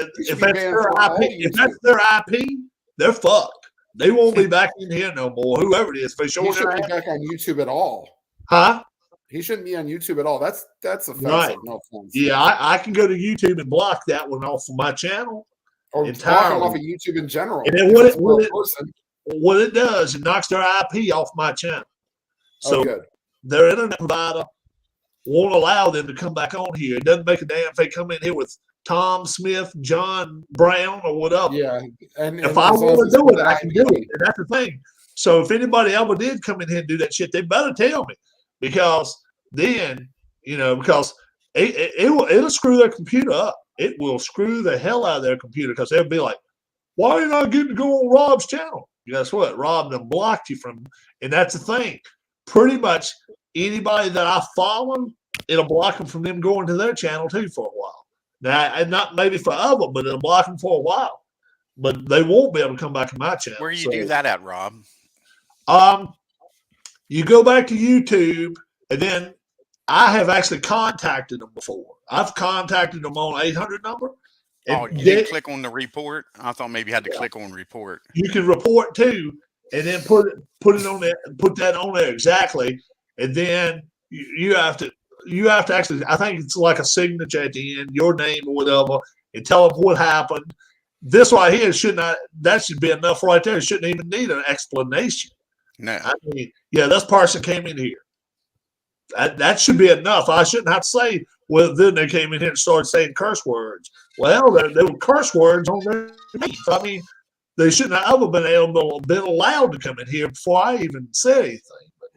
their IP, they're fucked. They won't be back in here no more. Whoever it is, they shouldn't be back on YouTube at all. Huh? He shouldn't be on YouTube at all. That's offensive. Right. No offense. Yeah, I can go to YouTube and block that one off of my channel. Or block him off of YouTube in general. And then what it does, it knocks their IP off my channel. So their internet provider won't allow them to come back on here. It doesn't make a damn if they come in here with Tom Smith, John Brown, or whatever. Yeah. And if I want to do it, I can do it. And that's the thing. So if anybody ever did come in here and do that shit, they better tell me. Because then, because it'll screw their computer up. It will screw the hell out of their computer because they'll be like, why are you not getting to go on Rob's channel? Guess what? Rob done blocked you from, and that's the thing. Pretty much anybody that I follow, it'll block them from them going to their channel too for a while. Now, and not maybe forever, but it'll block them for a while. But they won't be able to come back to my channel. Where do you do that at, Rob? You go back to YouTube, and then I have actually contacted them before. I've contacted them on 800 number. Oh, you didn't click on the report? I thought maybe you had to click on report. You can report too, and then put it on there, put that on there exactly, and then you have to actually. I think it's like a signature at the end, your name or whatever, and tell them what happened. This right here that should be enough right there. It shouldn't even need an explanation. No, I mean, yeah, this person came in here. That should be enough. I shouldn't have to say, well, then they came in here and started saying curse words. Well, they were curse words on their names. I mean, they shouldn't have ever been allowed to come in here before I even said anything. But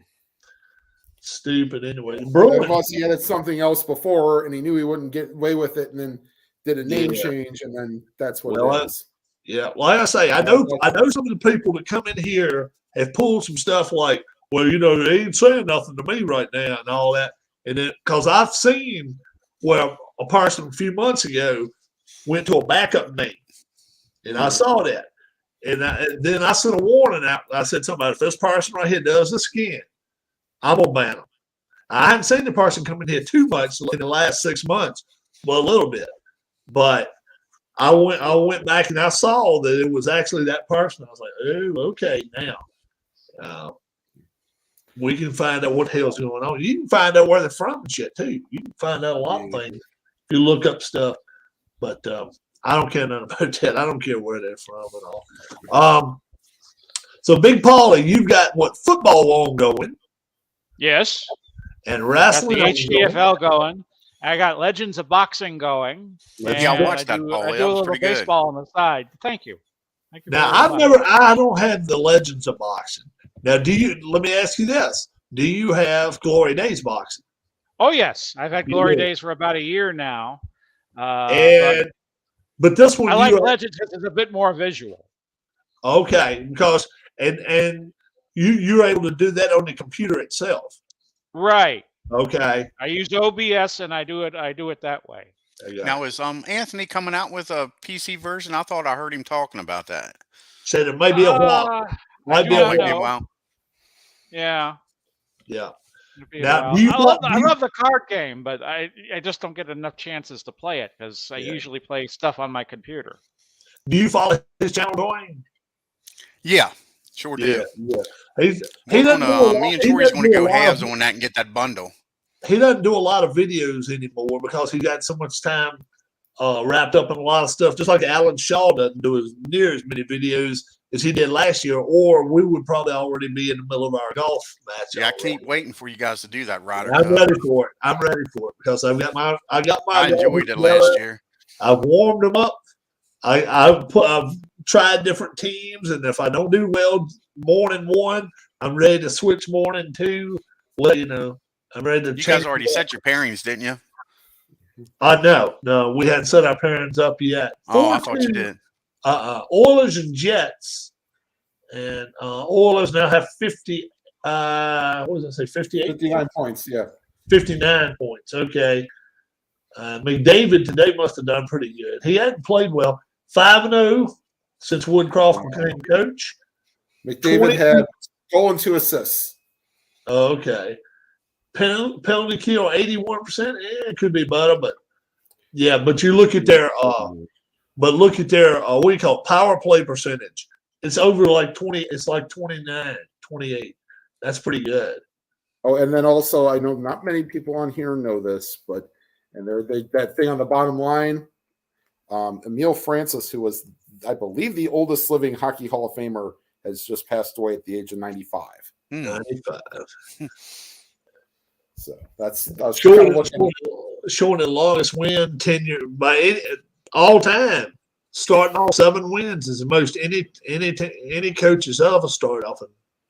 stupid anyway. Unless he had something else before and he knew he wouldn't get away with it and then did a name change, and then that's what it is. Yeah, like I say, I know some of the people that come in here have pulled some stuff like, well, they ain't saying nothing to me right now and all that. And then, because I've seen where a person a few months ago went to a backup name, and I saw that. And then I sent a warning out. I said, somebody, if this person right here does this again, I'm going to ban them. I haven't seen the person come in here too much in the last 6 months, but a little bit. But I went back and I saw that it was actually that person. I was like, oh, okay, now. We can find out what the hell's going on. You can find out where they're from and shit too. You can find out a lot of things if you look up stuff. But I don't care nothing about that. I don't care where they're from at all. So Big Paulie, you've got what, football ongoing? Yes. And wrestling. Got the HDFL going. I got Legends of Boxing going. Yeah, I watched that, Paulie. I do a little baseball on the side. Thank you. Now I don't have the Legends of Boxing. Now, let me ask you this. Do you have Glory Days boxing? Oh, yes. I've had Glory Days for about a year now. But this one, I like Legends because it's a bit more visual. Okay, because and you're able to do that on the computer itself. Right. Okay. I use OBS and I do it that way. Now is Anthony coming out with a PC version? I thought I heard him talking about that. Said it may be a while. Might be a while. Yeah. Yeah. Now, I love the card game, but I just don't get enough chances to play it because I usually play stuff on my computer. Do you follow his channel going? Yeah, sure do. Yeah. Me and Tori's going to go halves on that and get that bundle. He doesn't do a lot of videos anymore because he got so much time wrapped up in a lot of stuff. Just like Alan Shaw doesn't do near as many videos as he did last year, or we would probably already be in the middle of our golf match. Yeah, I keep waiting for you guys to do that, Ryder. I'm ready for it. I'm ready for it because I enjoyed it last year. I've warmed them up. I've tried different teams, and if I don't do well morning one, I'm ready to switch morning two. Well, I'm ready to. You guys already set your pairings, didn't you? No, we hadn't set our pairings up yet. Oh, I thought you did. Oilers and Jets, and Oilers now have 50. What does it say? 58? 59 points. Yeah, 59 points. Okay. McDavid today must have done pretty good. He hadn't played well. 5-0 since Woodcroft became coach. McDavid had goal and 2 assists. Okay. Penalty kill 81%. It could be better, but but you look at their what do you call it, power play percentage. It's over like 20. It's like 29, 28. That's pretty good. Oh, and then also, I know not many people on here know this, but that thing on the bottom line, Emile Francis, who was, I believe, the oldest living Hockey Hall of Famer, has just passed away at the age of 95. 95. So that's showing the longest win tenure by all time. Starting off 7 wins is the most any coach has ever started off.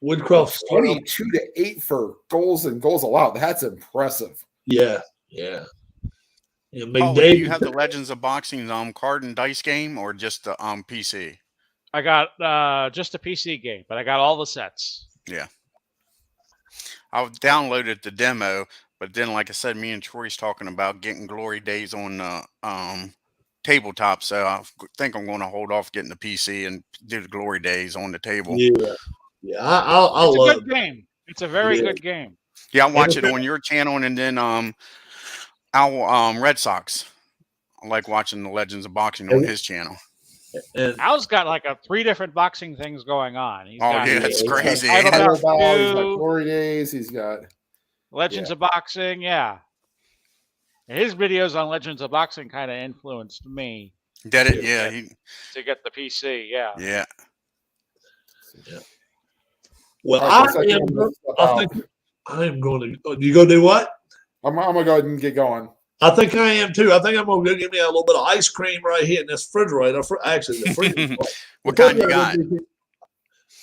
Woodcroft 22-8 for goals and goals allowed. That's impressive. Yeah. Do you have the Legends of Boxing card and dice game, or just the PC? I got just a PC game, but I got all the sets. Yeah. I downloaded the demo, but then, like I said, me and Troy's talking about getting Glory Days on the tabletop, so I think I'm going to hold off getting the PC and do the Glory Days on the table. Yeah, I love it. It's a good game. It's a very good game. Yeah, I watch it on your channel, and then our Red Sox. I like watching the Legends of Boxing on his channel. And Al's got like 3 different boxing things going on. It's crazy. He's got Glory Days. He's got Legends of Boxing. Yeah. And his videos on Legends of Boxing kind of influenced me. Did it? Yeah. To get the PC. Yeah. Yeah. Well, I am going to. You go do what? I'm going to go ahead and get going. I think I am too. I think I'm going to go get me a little bit of ice cream right here in this refrigerator. Actually, the freezer. What kind you got?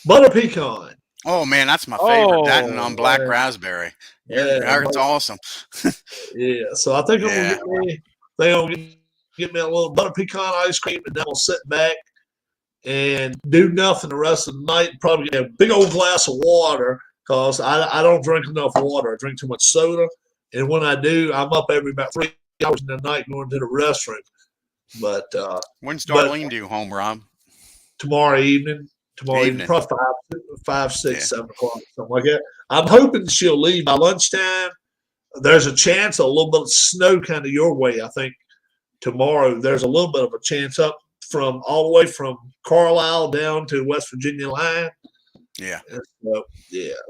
Butter pecan. Oh man, that's my favorite. That and black raspberry. Yeah, that's awesome. Yeah, so I think I'm going to get me a little butter pecan ice cream, and then I'll sit back and do nothing the rest of the night. Probably get a big old glass of water because I don't drink enough water. I drink too much soda. And when I do, I'm up every about 3 hours in the night going to the restroom. But when's Darlene due home, Rob? Tomorrow evening. Probably 5, 6, 7 o'clock, something like that. I'm hoping she'll leave by lunchtime. There's a chance a little bit of snow kind of your way. I think tomorrow there's a little bit of a chance up from all the way from Carlisle down to West Virginia line. Yeah.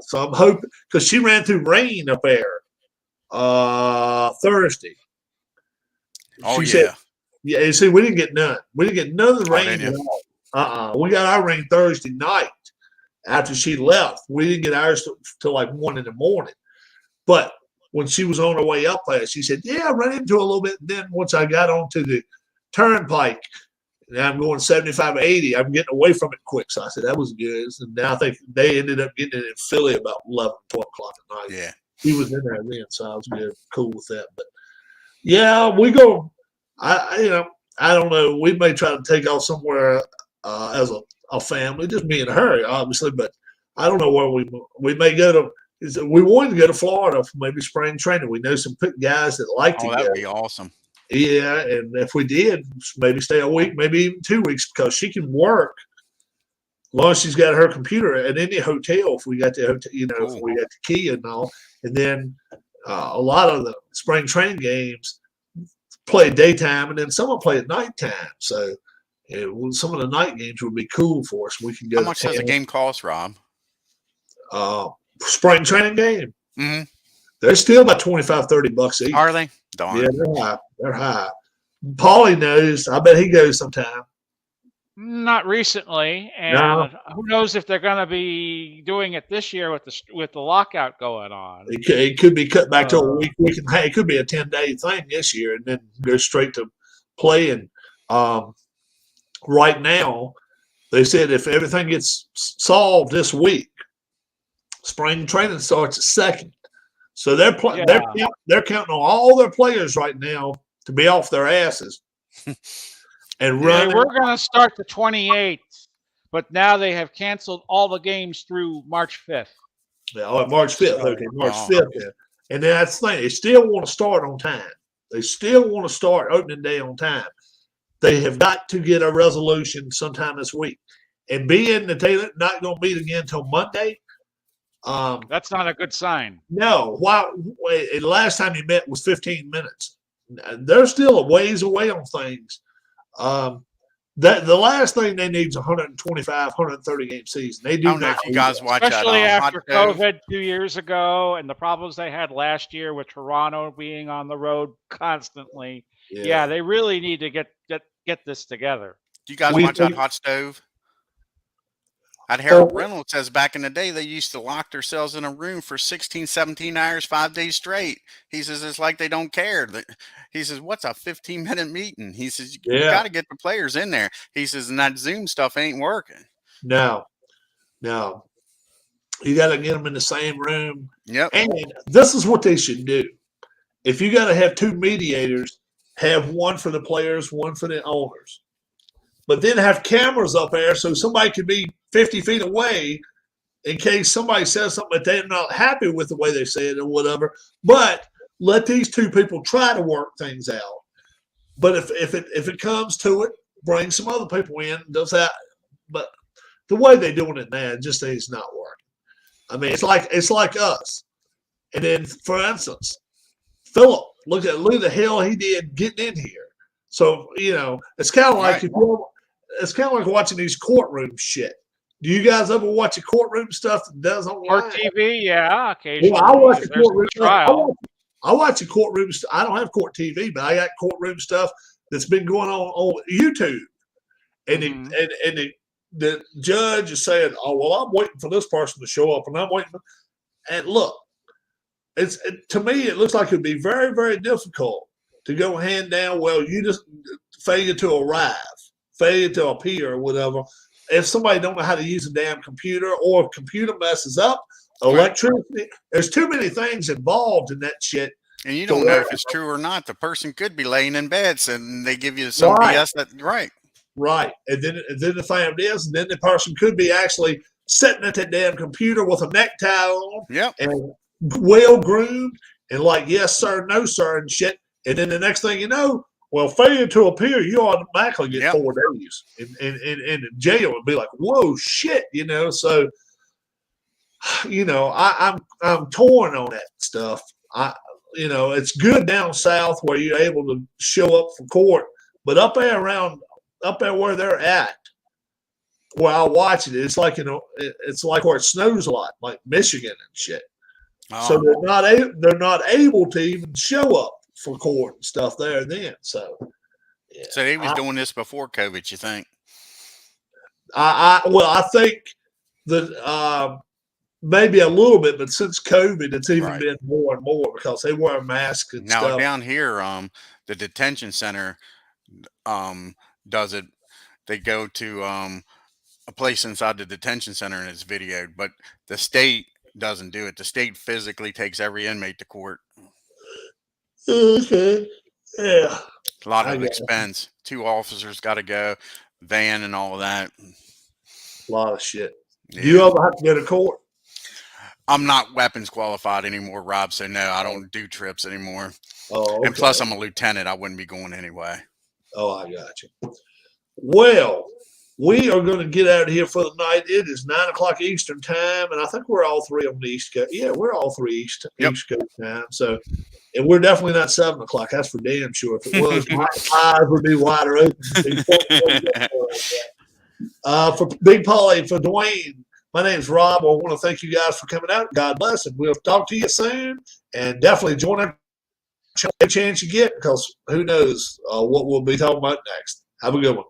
So I'm hoping because she ran through rain up there Thursday. She said, yeah. You see, we didn't get none. We didn't get none of the rain at all. We got our rain Thursday night after she left. We didn't get ours till like 1 in the morning. But when she was on her way up there, she said, "Yeah, I ran into a little bit." And then once I got onto the turnpike, and I'm going 75, 80, I'm getting away from it quick. So I said, that was good. And now I think they ended up getting it in Philly about 11, 12 o'clock at night. Yeah. He was in there then, so I was good, cool with that. But yeah, we go. I don't know. We may try to take off somewhere as a family, just me and her, obviously. But I don't know where we may go to. We wanted to go to Florida for maybe spring training. We know some guys that like to go. Oh, that would be awesome. Yeah, and if we did, maybe stay a week, maybe even 2 weeks, because she can work as long as she's got her computer at any hotel. If we got the hotel, if we got the key and all, and then a lot of the spring training games play daytime, and then some will play at nighttime. So some of the night games would be cool for us. We can go. How much does a game cost, Rob? Spring training game. Mm-hmm. They're still about $25-$30 each. Are they? Darn. Yeah, they're high. They're high. Paulie knows. I bet he goes sometime. Not recently, and who knows if they're going to be doing it this year with the lockout going on. It could be cut back to a week. It could be a 10-day thing this year, and then go straight to playing. Right now, they said if everything gets solved this week, spring training starts at 2nd. So they're counting on all their players right now to be off their asses and run. We're going to start the 28th, but now they have canceled all the games through March 5th. Yeah, March 5th. Okay, March 5th. Yeah. And then that's the thing. They still want to start on time. They still want to start opening day on time. They have got to get a resolution sometime this week. And being that they're not going to meet again until Monday. That's not a good sign. No. The last time you met was 15 minutes. They're still a ways away on things. That the last thing they need is 125, 130 game season. They do I don't know not. if you guys watch especially that, after COVID 2 years ago and the problems they had last year with Toronto being on the road constantly. Yeah, they really need to get this together. Do you guys watch that Hot Stove? At Harold Reynolds says back in the day, they used to lock themselves in a room for 16, 17 hours, 5 days straight. He says, it's like they don't care. He says, what's a 15-minute meeting? He says, you got to get the players in there. He says, and that Zoom stuff ain't working. No. You got to get them in the same room. Yep. And this is what they should do. If you got to have two mediators, have one for the players, one for the owners. But then have cameras up there so somebody could be 50 feet away in case somebody says something that they're not happy with the way they say it or whatever. But let these two people try to work things out. But if it comes to it, bring some other people in. Does that? But the way they're doing it now, just is not working. I mean, it's like us. And then, for instance, Philip, look at the hell he did getting in here. So it's kind of like it's kind of like watching these courtroom shit. Do you guys ever watch the courtroom stuff that does online? Court TV, yeah, occasionally. Well, I watch the courtroom trial. I watch the courtroom. I don't have court TV, but I got courtroom stuff that's been going on YouTube. And the judge is saying, "Oh well, I'm waiting for this person to show up, and I'm waiting." And look, to me, it looks like it'd be very, very difficult to go hand down. Well, you just failure to arrive, failure to appear, or whatever. If somebody don't know how to use a damn computer, or if computer messes up, electricity, there's too many things involved in that shit. And you don't know if it's true or not. The person could be laying in bed, and they give you some BS. Right. And then the thing is, and then the person could be actually sitting at that damn computer with a necktie on, and well groomed, and like yes sir, no sir, and shit. And then the next thing you know, well, failure to appear, you automatically get 4 days in jail and be like, whoa, shit, So, I'm torn on that stuff. It's good down south where you're able to show up for court, but up there where they're at, where I watch it, it's like it's like where it snows a lot, like Michigan and shit. Oh. So they're not able to even show up for court and stuff there then. So so he was doing this before COVID, you think? I think that maybe a little bit, but since COVID, it's even been more and more because they wear masks and stuff. Now down here, the detention center does it. They go to a place inside the detention center and it's videoed, but the state doesn't do it. The state physically takes every inmate to court. Okay. Yeah. A lot of expense. 2 officers got to go, van and all of that. A lot of shit. Yeah. Do you ever have to go to court? I'm not weapons qualified anymore, Rob, so no, I don't do trips anymore. Oh, okay. And plus I'm a lieutenant. I wouldn't be going anyway. Oh, I got you. Well, we are going to get out of here for the night. It is 9:00 Eastern time, and I think we're all three on the East Coast. Yeah, we're all three East Coast time. So, and we're definitely not 7:00. That's for damn sure. If it was, my eyes would be wider open. For Big Polly, for Dwayne, my name's Rob. I want to thank you guys for coming out. God bless, and we'll talk to you soon. And definitely join us every chance you get, because who knows what we'll be talking about next. Have a good one.